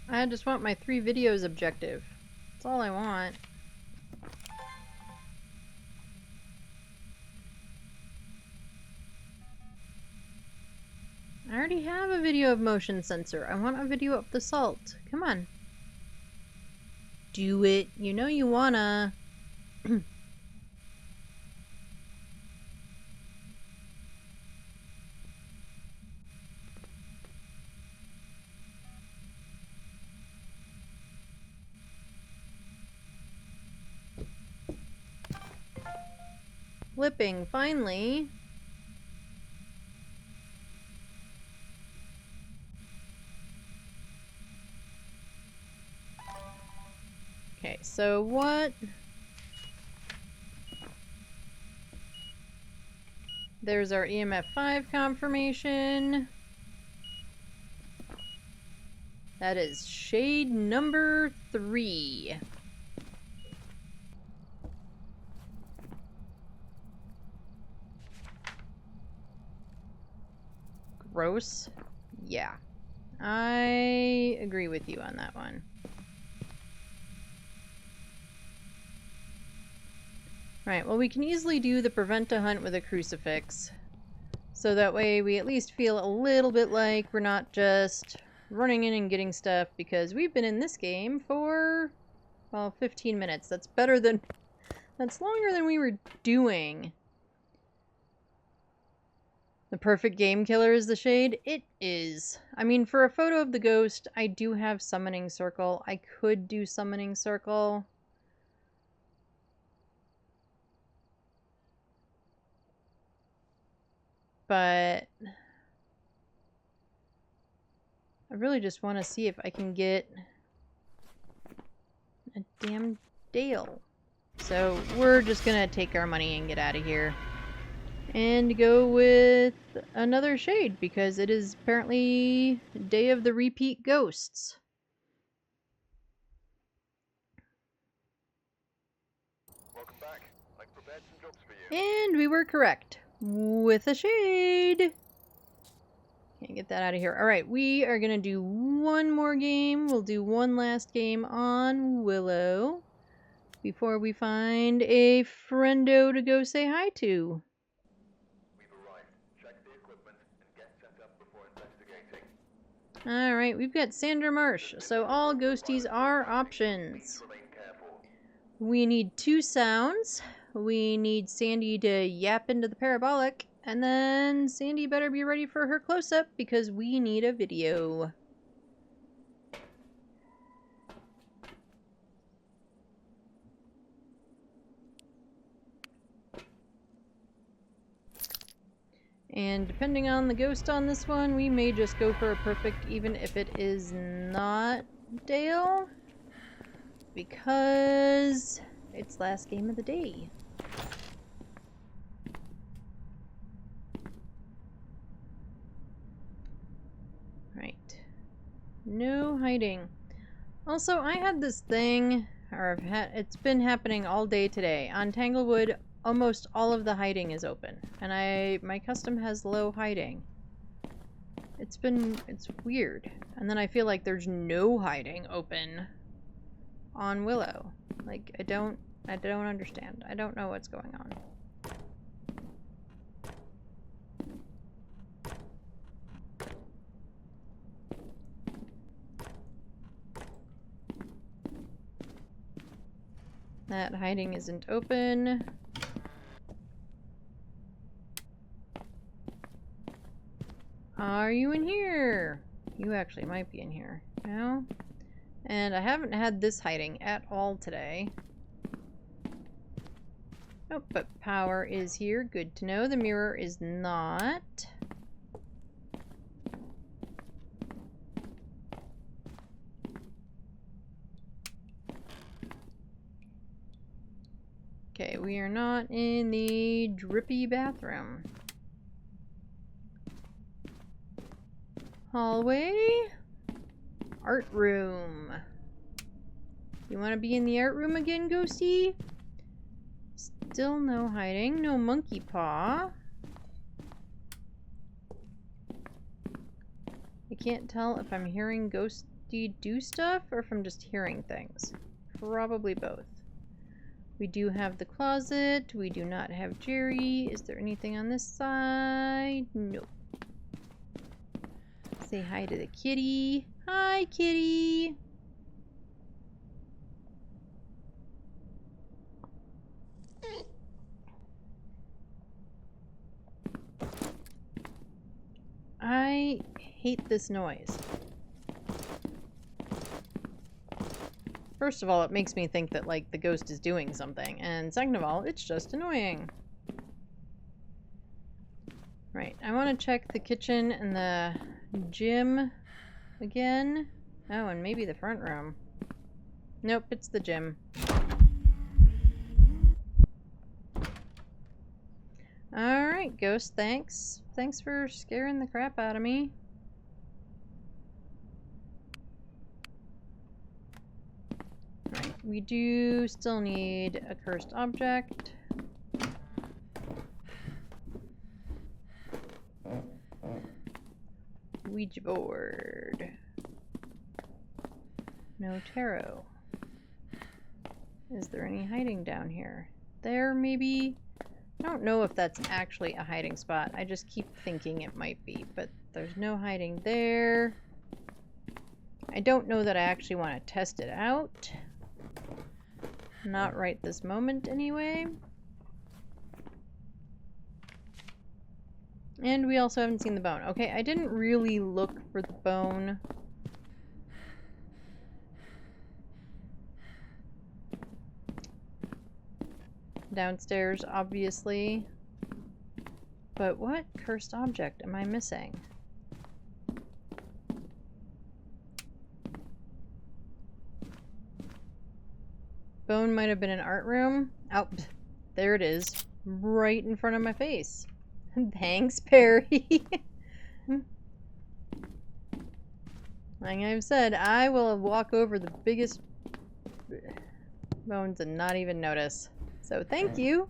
I just want my 3 videos objective. That's all I want. I already have a video of motion sensor. I want a video of the salt. Come on. Do it. You know you wanna. Flipping, finally. Okay, so what? There's our EMF 5 confirmation. That is shade number 3. Gross. Yeah. I agree with you on that one. Right, well, we can easily do the prevent a hunt with a crucifix. So that way we at least feel a little bit like we're not just running in and getting stuff, because we've been in this game for, well, 15 minutes. That's better than... That's longer than we were doing. The perfect game killer is the shade? It is. I mean, for a photo of the ghost, I do have Summoning Circle. I could do Summoning Circle. But I really just want to see if I can get a damn Dale. So we're just gonna take our money and get out of here. And go with another shade, because it is apparently Day of the Repeat Ghosts. Welcome back. I've prepared some jobs for you. And we were correct. With a shade. Can't get that out of here. Alright, we are going to do one more game. We'll do one last game on Willow before we find a friendo to go say hi to. We've arrived. Check the equipment and get set up before investigating. Alright, we've got Sandra Marsh, so all ghosties are options. Remain careful. We need 2 sounds. We need Sandy to yap into the parabolic, And then Sandy better be ready for her close-up because we need a video. And depending on the ghost on this one, we may just go for a perfect even if it is not Dale. Because it's last game of the day. Right. No hiding. Also, I had this thing, or it's been happening all day today. On Tanglewood, almost all of the hiding is open. And my custom has low hiding. It's weird. And then I feel like there's no hiding open on Willow. Like, I don't understand. I don't know what's going on. That hiding isn't open. Are you in here? You actually might be in here. No? And I haven't had this hiding at all today. Oh, but power is here. Good to know. The mirror is not. Okay, we are not in the drippy bathroom. Hallway. Art room. You want to be in the art room again, Ghosty? Still no hiding. No monkey paw. I can't tell if I'm hearing Ghosty do stuff or if I'm just hearing things. Probably both. We do have the closet. We do not have Jerry. Is there anything on this side? Nope. Say hi to the kitty. Hi, kitty. I hate this noise. First of all, it makes me think that, like, the ghost is doing something. And second of all, it's just annoying. Right, I want to check the kitchen and the gym again. Oh, and maybe the front room. Nope, it's the gym. Alright, ghost, thanks. Thanks for scaring the crap out of me. Right, we do still need a cursed object. Ouija board. No tarot. Is there any hiding down here? There, maybe? I don't know if that's actually a hiding spot. I just keep thinking it might be, but there's no hiding there. I don't know that I actually want to test it out. Not right this moment, anyway. And we also haven't seen the bone. Okay, I didn't really look for the bone. Downstairs, obviously. But what cursed object am I missing? Bone might have been an art room. Oh, there it is. Right in front of my face. Thanks, Perry. Like I've said, I will walk over the biggest bones and not even notice. So thank you.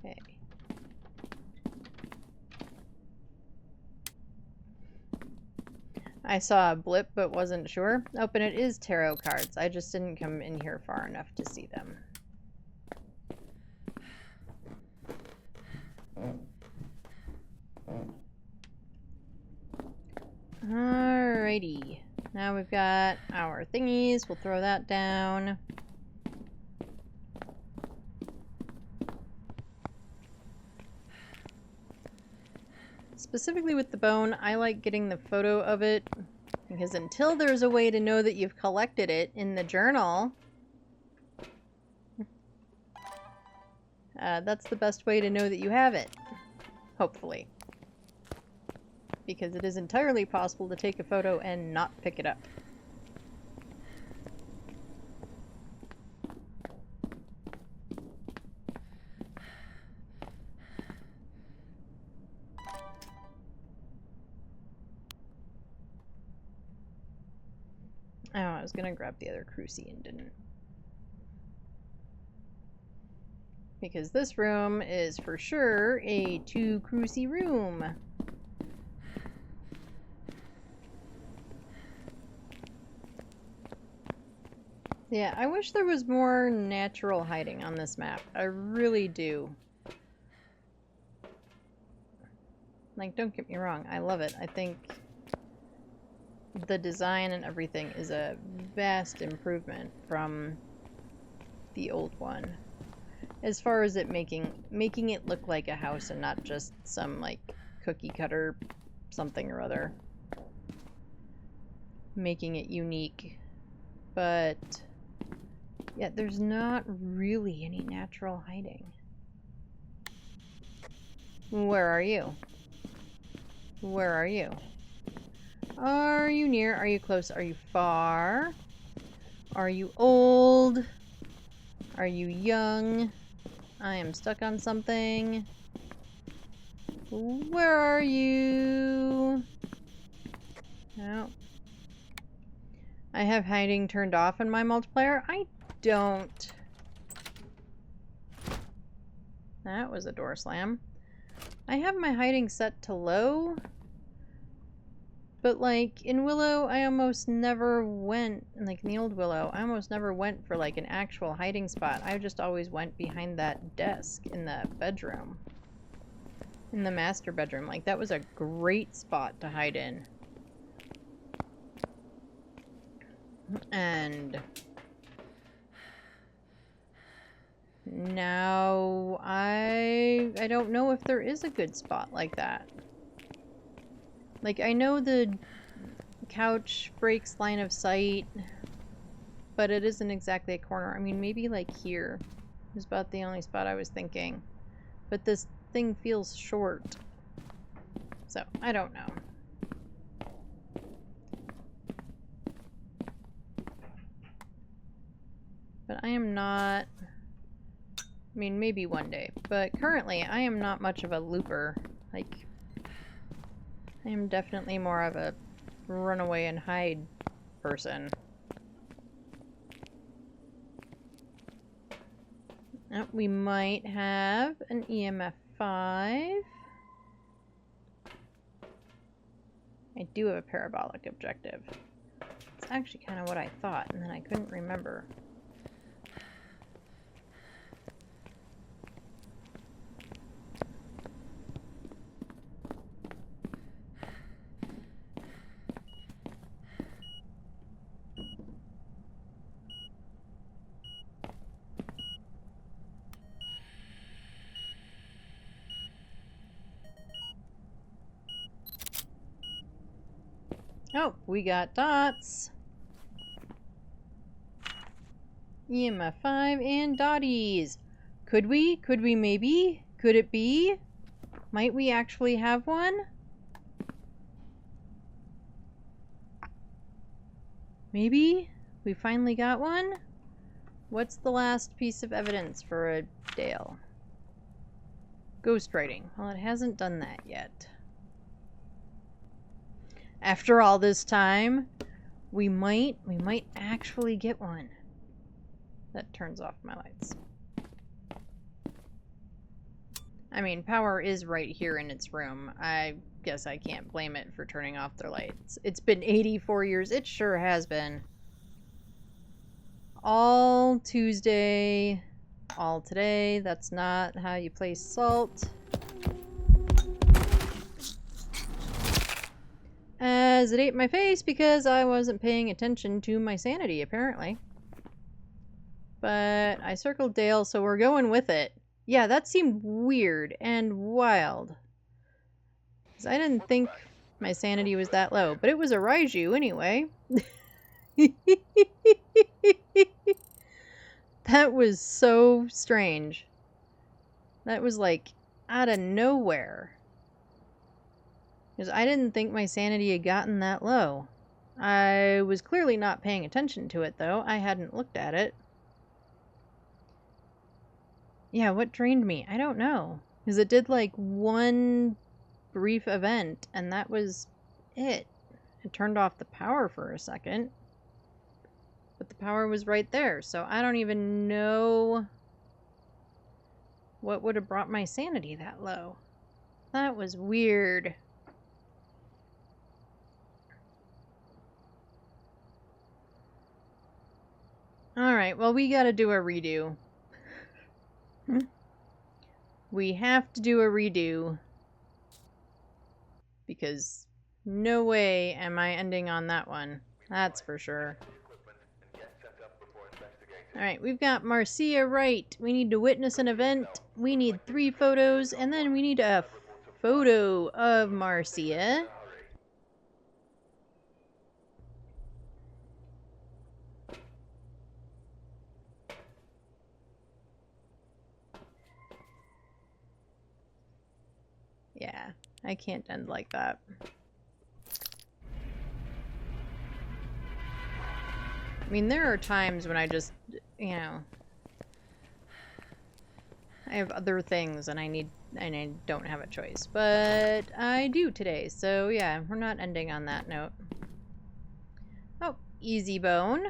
Okay. I saw a blip but wasn't sure. Oh, and it is tarot cards. I just didn't come in here far enough to see them. Alrighty. Now we've got our thingies. We'll throw that down. specifically with the bone, I like getting the photo of it because until there's a way to know that you've collected it in the journal, that's the best way to know that you have it, hopefully. Because it is entirely possible to take a photo and not pick it up. Oh, I was gonna grab the other crucie and didn't. Because this room is for sure a 2 crucie room. Yeah, I wish there was more natural hiding on this map. I really do. Like, don't get me wrong, I love it. I think the design and everything is a vast improvement from the old one. As far as it making it look like a house and not just some, like, cookie cutter something or other. Making it unique. But yeah, there's not really any natural hiding. Where are you? Where are you? Are you near? Are you close? Are you far? Are you old? Are you young? I am stuck on something. Where are you? No. I have hiding turned off in my multiplayer. I don't. That was a door slam. I have my hiding set to low. But like in Willow, I almost never went, like in the old Willow, I almost never went for like an actual hiding spot. I just always went behind that desk in the bedroom. In the master bedroom. Like that was a great spot to hide in. And now I don't know if there is a good spot like that. Like, I know the couch breaks line of sight, but it isn't exactly a corner. I mean, maybe like here is about the only spot I was thinking. But this thing feels short. So, I don't know. But I am not... I mean, maybe one day. But currently, I am not much of a looper. Like... I am definitely more of a run away and hide person. Oh, we might have an EMF 5. I do have a parabolic objective. It's actually kind of what I thought, and then I couldn't remember. Oh, we got dots. EMF 5 and dotties. Could we? Could we maybe? Could it be? Might we actually have one? Maybe? We finally got one? What's the last piece of evidence for a Dale? Ghostwriting. Well, it hasn't done that yet. After all this time, we might actually get one. That turns off my lights. I mean, power is right here in its room. I guess I can't blame it for turning off their lights. It's been 84 years. It sure has been. All Tuesday, all today. That's not how you place salt. As it ate my face because I wasn't paying attention to my sanity, apparently. But I circled Dale, so we're going with it. Yeah, that seemed weird and wild. Because I didn't think my sanity was that low, but it was a Raiju anyway. That was so strange. That was like out of nowhere. Because I didn't think my sanity had gotten that low. I was clearly not paying attention to it, though. I hadn't looked at it. Yeah, what drained me? I don't know. Because it did like one brief event, and that was it. It turned off the power for a second. But the power was right there, so I don't even know what would have brought my sanity that low. That was weird. Alright, well, we gotta do a redo. We have to do a redo. Because no way am I ending on that one. That's for sure. Alright, we've got Marcia right. We need to witness an event. We need 3 photos, and then we need a photo of Marcia. Yeah, I can't end like that. I mean, there are times when I just, you know, I have other things and I don't have a choice. But I do today, so yeah, we're not ending on that note. Oh, easy bone.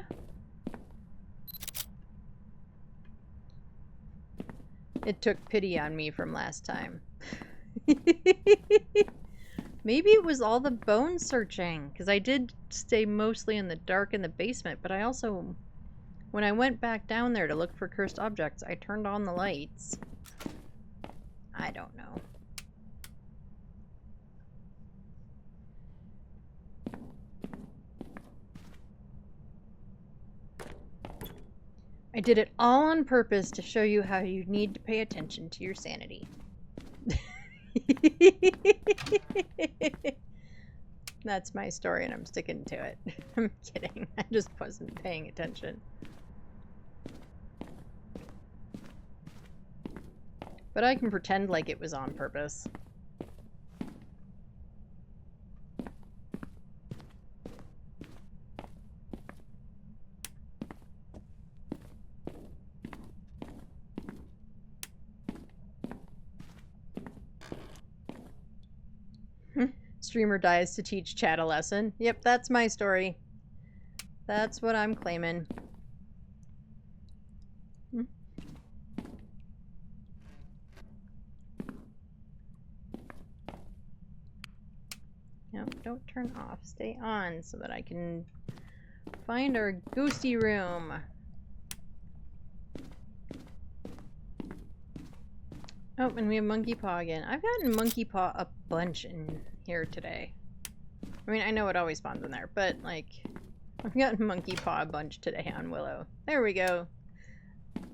It took pity on me from last time. Maybe it was all the bone searching, because I did stay mostly in the dark in the basement, but I also, when I went back down there to look for cursed objects, I turned on the lights. I don't know. I did it all on purpose to show you how you need to pay attention to your sanity. That's my story and I'm sticking to it. I'm kidding. I just wasn't paying attention. But I can pretend like it was on purpose. Streamer dies to teach chat a lesson. Yep, that's my story. That's what I'm claiming. No, don't turn off. Stay on so that I can find our ghosty room. Oh, and we have Monkey Paw again. I've gotten Monkey Paw a bunch in here today. I mean, I know it always spawns in there, but, like, I've gotten Monkey Paw a bunch today on Willow. There we go.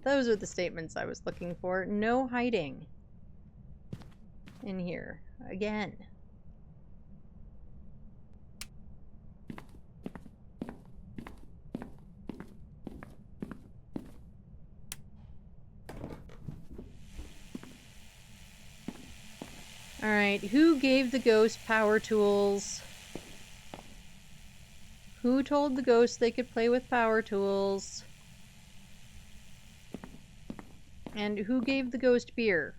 Those are the statements I was looking for. No hiding in here. Again. Alright, who gave the ghost power tools? Who told the ghost they could play with power tools? And who gave the ghost beer?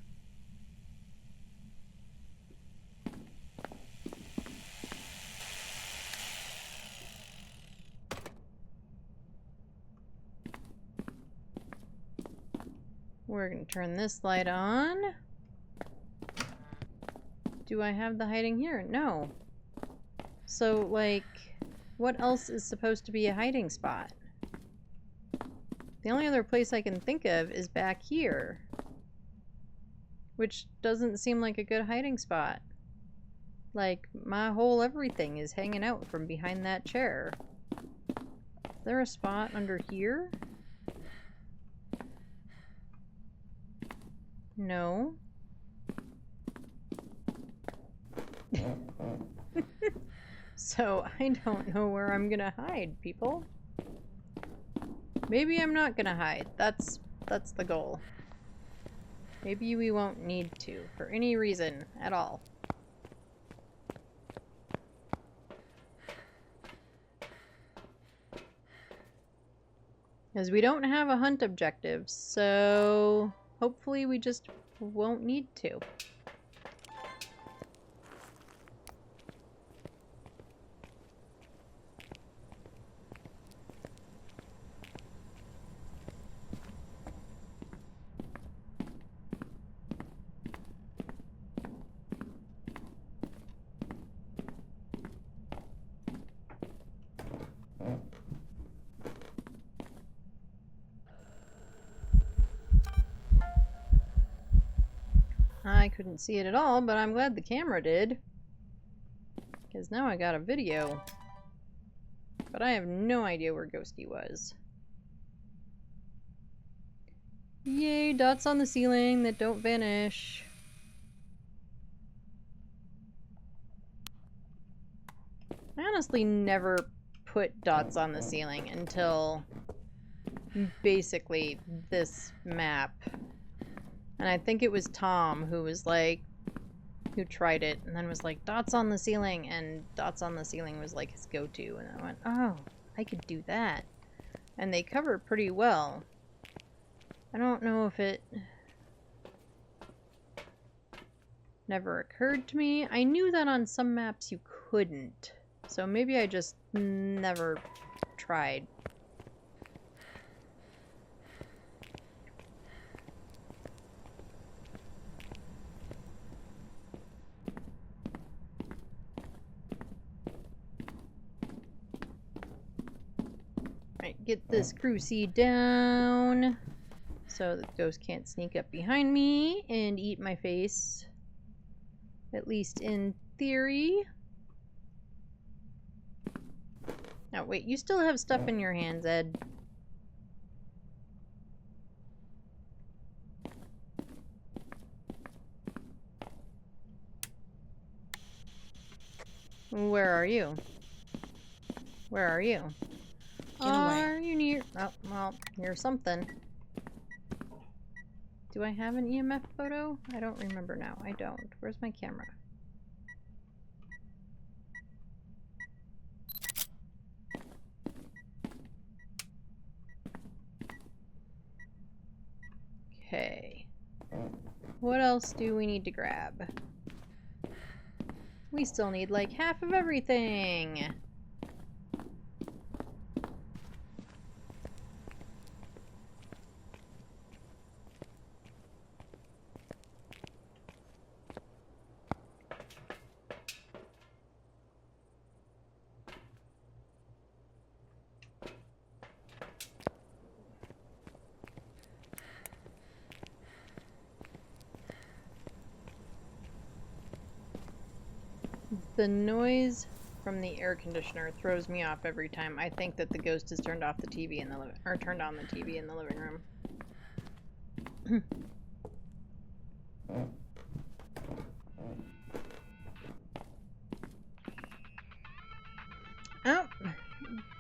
We're gonna turn this light on. Do I have the hiding here? No. So, like, what else is supposed to be a hiding spot? The only other place I can think of is back here. Which doesn't seem like a good hiding spot. Like, my whole everything is hanging out from behind that chair. Is there a spot under here? No. So I don't know where I'm gonna hide, people. Maybe I'm not gonna hide. That's the goal. Maybe we won't need to for any reason at all. Because we don't have a hunt objective, so hopefully we just won't need to. I couldn't see it at all, but I'm glad the camera did. Because now I got a video. But I have no idea where Ghosty was. Yay, dots on the ceiling that don't vanish. I honestly never put dots on the ceiling until basically this map. And I think it was Tom who was like, who tried it and then was like, dots on the ceiling, and dots on the ceiling was like his go-to, and I went, oh, I could do that. And they cover pretty well. I don't know if it never occurred to me. I knew that on some maps you couldn't, so maybe I just never tried. Right, get this crew seed down so that ghost can't sneak up behind me and eat my face. At least in theory. Oh, wait, you still have stuff in your hands, Ed. Where are you? Where are you? Get away. Are you near? Oh, well, you're something. Do I have an EMF photo? I don't remember now. I don't. Where's my camera? Okay. What else do we need to grab? We still need like half of everything. The noise from the air conditioner throws me off every time. I think that the ghost has turned off the TV in the or turned on the TV in the living room. Oh,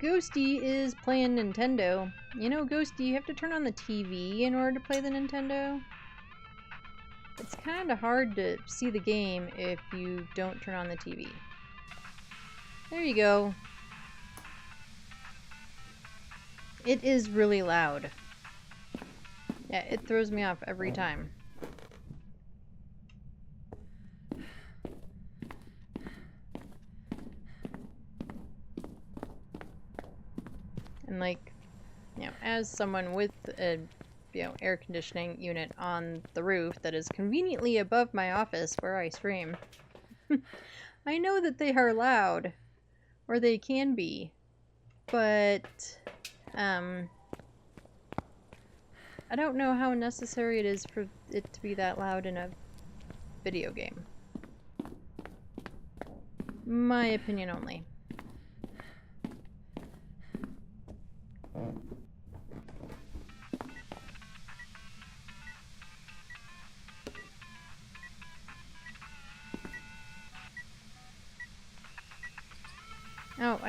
Ghosty is playing Nintendo. You know, Ghosty, you have to turn on the TV in order to play the Nintendo. It's kind of hard to see the game if you don't turn on the TV. There you go. It is really loud. Yeah, it throws me off every time. And like, you know, as someone with a air conditioning unit on the roof that is conveniently above my office where I stream, I know that they are loud, or they can be, but I don't know how necessary it is for it to be that loud in a video game. My opinion only.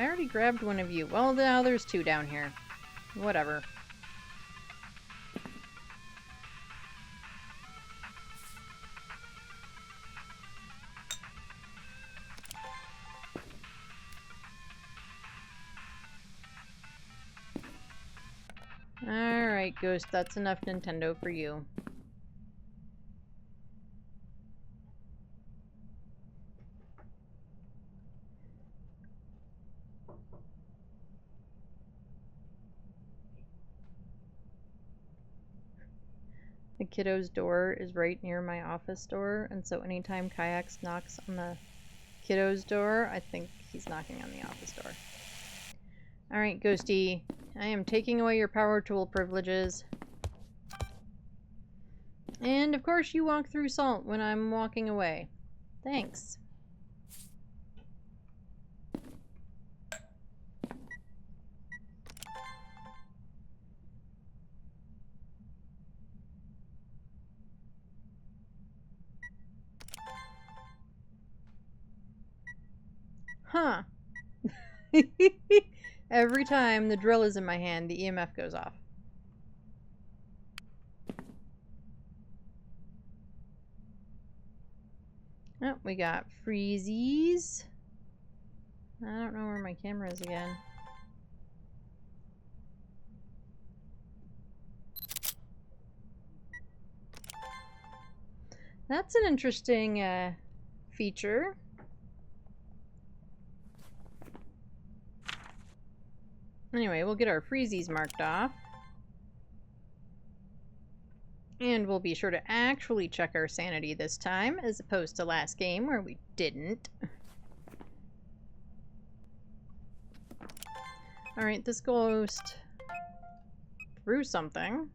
I already grabbed one of you. Well, now there's two down here. Whatever. Alright, Ghost, that's enough Nintendo for you. The kiddo's door is right near my office door, and so anytime Kayaks knocks on the kiddo's door, I think he's knocking on the office door. Alright, Ghosty, I am taking away your power tool privileges. And of course you walk through salt when I'm walking away. Thanks. Huh. Every time the drill is in my hand, the EMF goes off. Oh, we got freezies. I don't know where my camera is again. That's an interesting feature. Anyway, we'll get our freezies marked off. And we'll be sure to actually check our sanity this time, as opposed to last game where we didn't. Alright, this ghost threw something.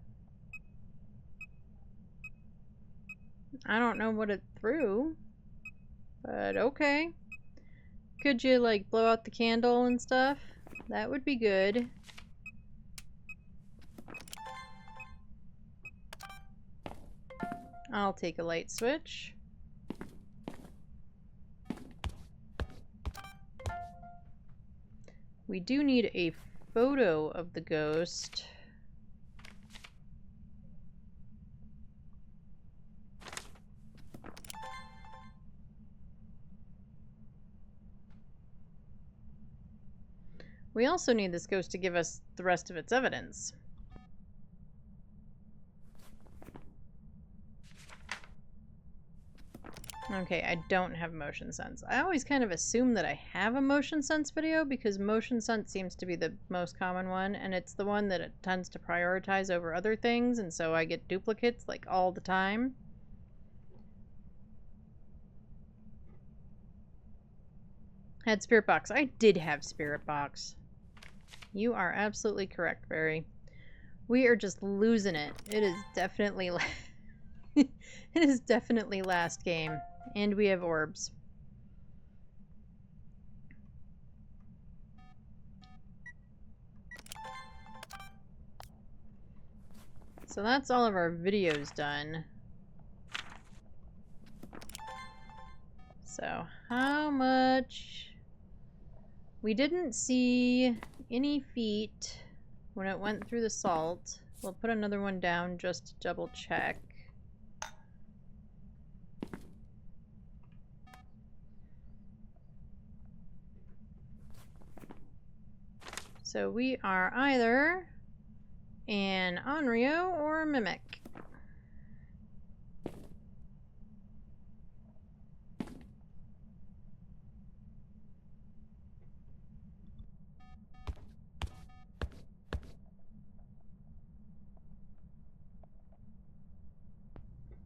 I don't know what it threw, but okay. Could you, like, blow out the candle and stuff? That would be good. I'll take a light switch. We do need a photo of the ghost. We also need this ghost to give us the rest of its evidence. Okay, I don't have motion sense. I always kind of assume that I have a motion sense video because motion sense seems to be the most common one, and it's the one that it tends to prioritize over other things, and so I get duplicates like all the time. Had Spirit Box. I did have Spirit Box. You are absolutely correct, Barry. We are just losing it. It is definitely it is definitely last game. And we have orbs. So that's all of our videos done. So how much? We didn't see any feet when it went through the salt. We'll put another one down just to double check. So we are either an Onryo or a Mimic.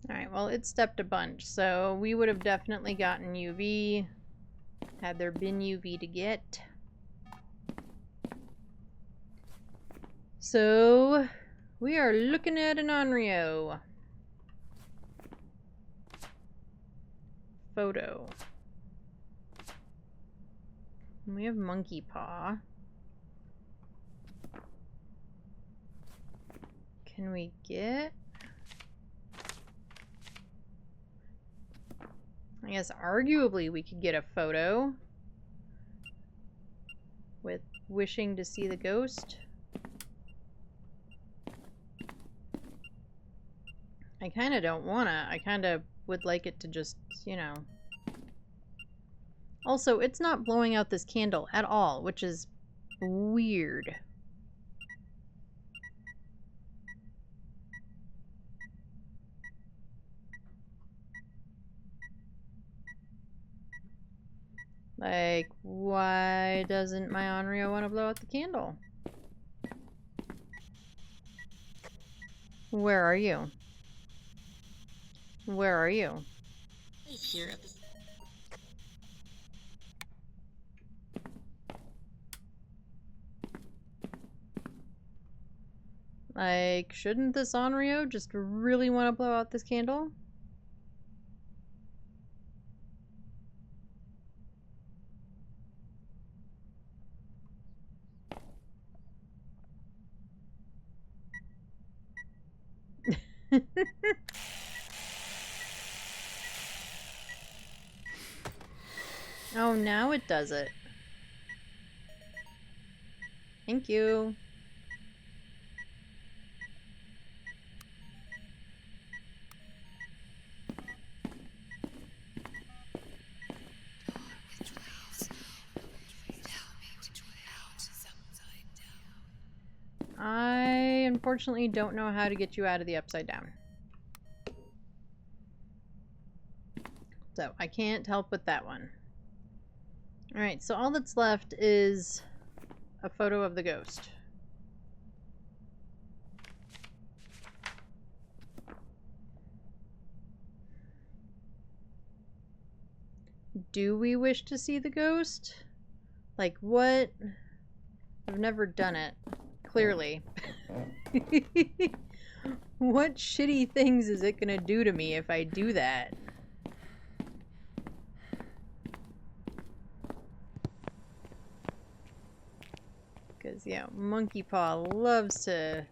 Alright, well, it stepped a bunch, so we would have definitely gotten UV had there been UV to get. So, we are looking at an Onryo. Photo. And we have Monkey Paw. Can we get... I guess arguably we could get a photo. with wishing to see the ghost. I kind of don't wanna. I kind of would like it to just, you know. Also, it's not blowing out this candle at all, which is weird. Like, why doesn't my Onryo want to blow out the candle? Where are you? Where are you? Here at the Like, shouldn't this Onryo just really want to blow out this candle? Oh, now it does it. Thank you. I unfortunately don't know how to get you out of the upside down. So I can't help with that one. Alright, so all that's left is a photo of the ghost. Do we wish to see the ghost? Like, what? I've never done it. Clearly. What shitty things is it gonna do to me if I do that? Because, yeah, Monkey Paw loves to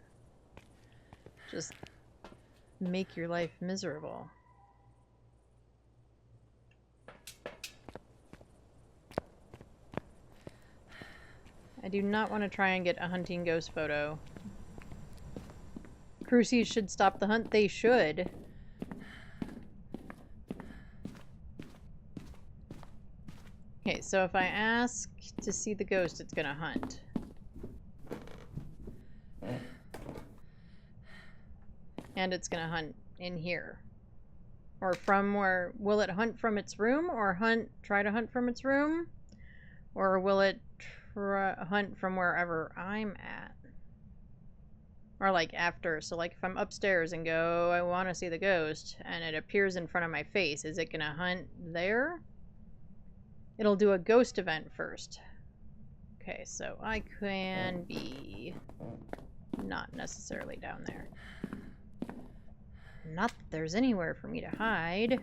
just make your life miserable. I do not want to try and get a hunting ghost photo. Crucies should stop the hunt. They should. Okay, so if I ask to see the ghost, it's gonna hunt. And it's gonna hunt in here. Or from where... Will it hunt from its room? Or try to hunt from its room? Or will it hunt from wherever I'm at? Or like after, so like if I'm upstairs and go, I want to see the ghost, and it appears in front of my face, is it gonna hunt there? It'll do a ghost event first. Okay, so I can be not necessarily down there. Not that there's anywhere for me to hide.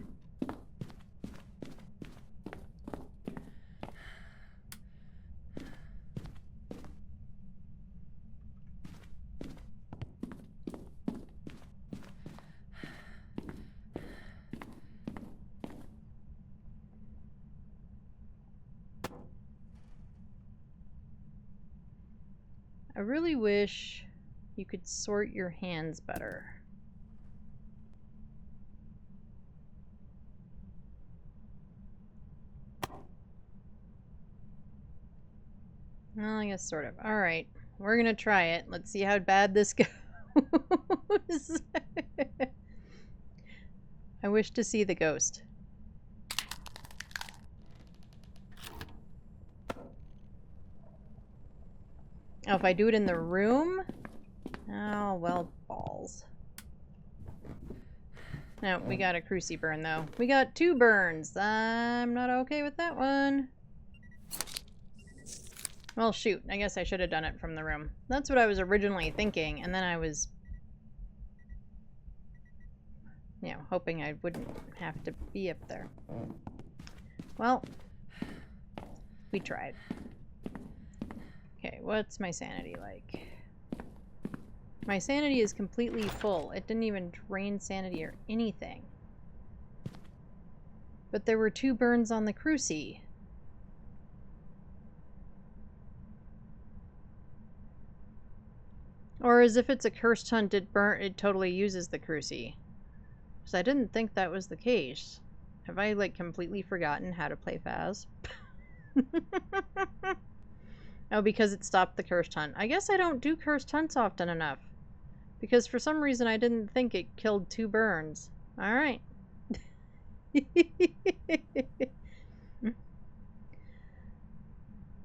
I really wish you could sort your hands better. Well, I guess sort of. Alright, we're gonna try it. Let's see how bad this goes. I wish to see the ghost. Oh, if I do it in the room? Oh, well, balls. No, we got a cruci burn, though. We got 2 burns. I'm not okay with that one. Well, shoot. I guess I should have done it from the room. That's what I was originally thinking, and then I was... you know, hoping I wouldn't have to be up there. Well, we tried. Okay, what's my sanity like? My sanity is completely full. It didn't even drain sanity or anything. But there were 2 burns on the cruci. Or as if it's a cursed hunt, it totally uses the cursey. Because I didn't think that was the case. Have I, like, completely forgotten how to play Phas? Oh, because it stopped the cursed hunt. I guess I don't do cursed hunts often enough. Because for some reason I didn't think it killed 2 burns. Alright.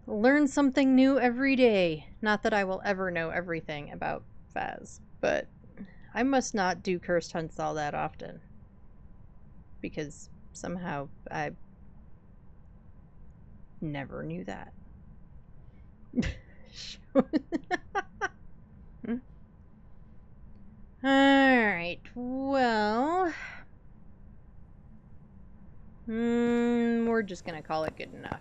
Learn something new every day. Not that I will ever know everything about Phas, but I must not do cursed hunts all that often. Because somehow I never knew that. Alright, well... we're just gonna call it good enough.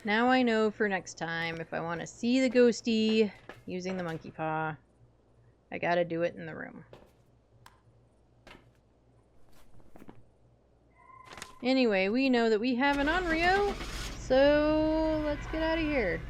Now I know for next time, if I want to see the ghosty using the monkey paw, I gotta do it in the room. Anyway, we know that we have an Onryo, so let's get out of here.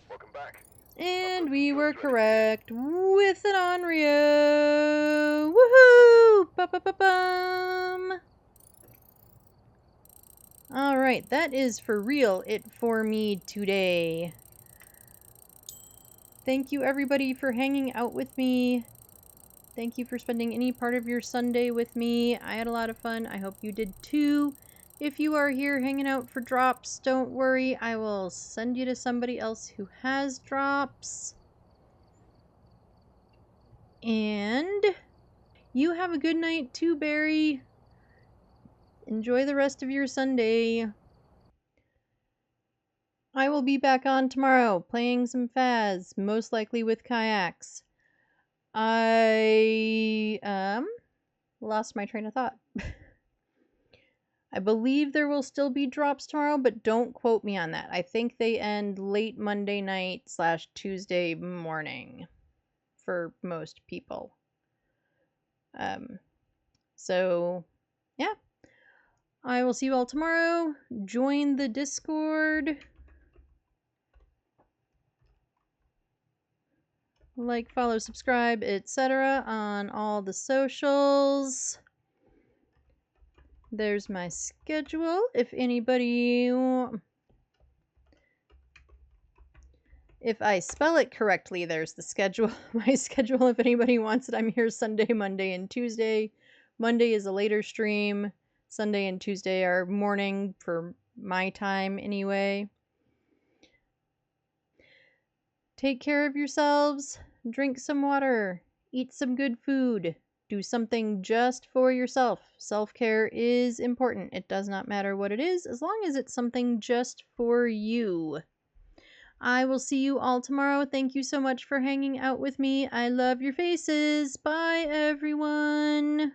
Welcome back. And we were correct with an Onryo! Woohoo! Ba-ba-ba-bum! Alright, that is for real it for me today. Thank you everybody for hanging out with me. Thank you for spending any part of your Sunday with me. I had a lot of fun. I hope you did too. If you are here hanging out for drops, don't worry. I will send you to somebody else who has drops. And you have a good night too, Barry. Enjoy the rest of your Sunday. I will be back on tomorrow playing some Phas, most likely with kayaks. I lost my train of thought. I believe there will still be drops tomorrow, but don't quote me on that. I think they end late Monday night / Tuesday morning for most people. So yeah. I will see you all tomorrow. Join the Discord. Like, follow, subscribe, etc. on all the socials. There's my schedule. If anybody... If I spell it correctly, there's the schedule. My schedule, if anybody wants it. I'm here Sunday, Monday, and Tuesday. Monday is a later stream. Sunday and Tuesday are morning for my time anyway. Take care of yourselves. Drink some water. Eat some good food. Do something just for yourself. Self-care is important. It does not matter what it is, as long as it's something just for you. I will see you all tomorrow. Thank you so much for hanging out with me. I love your faces. Bye, everyone.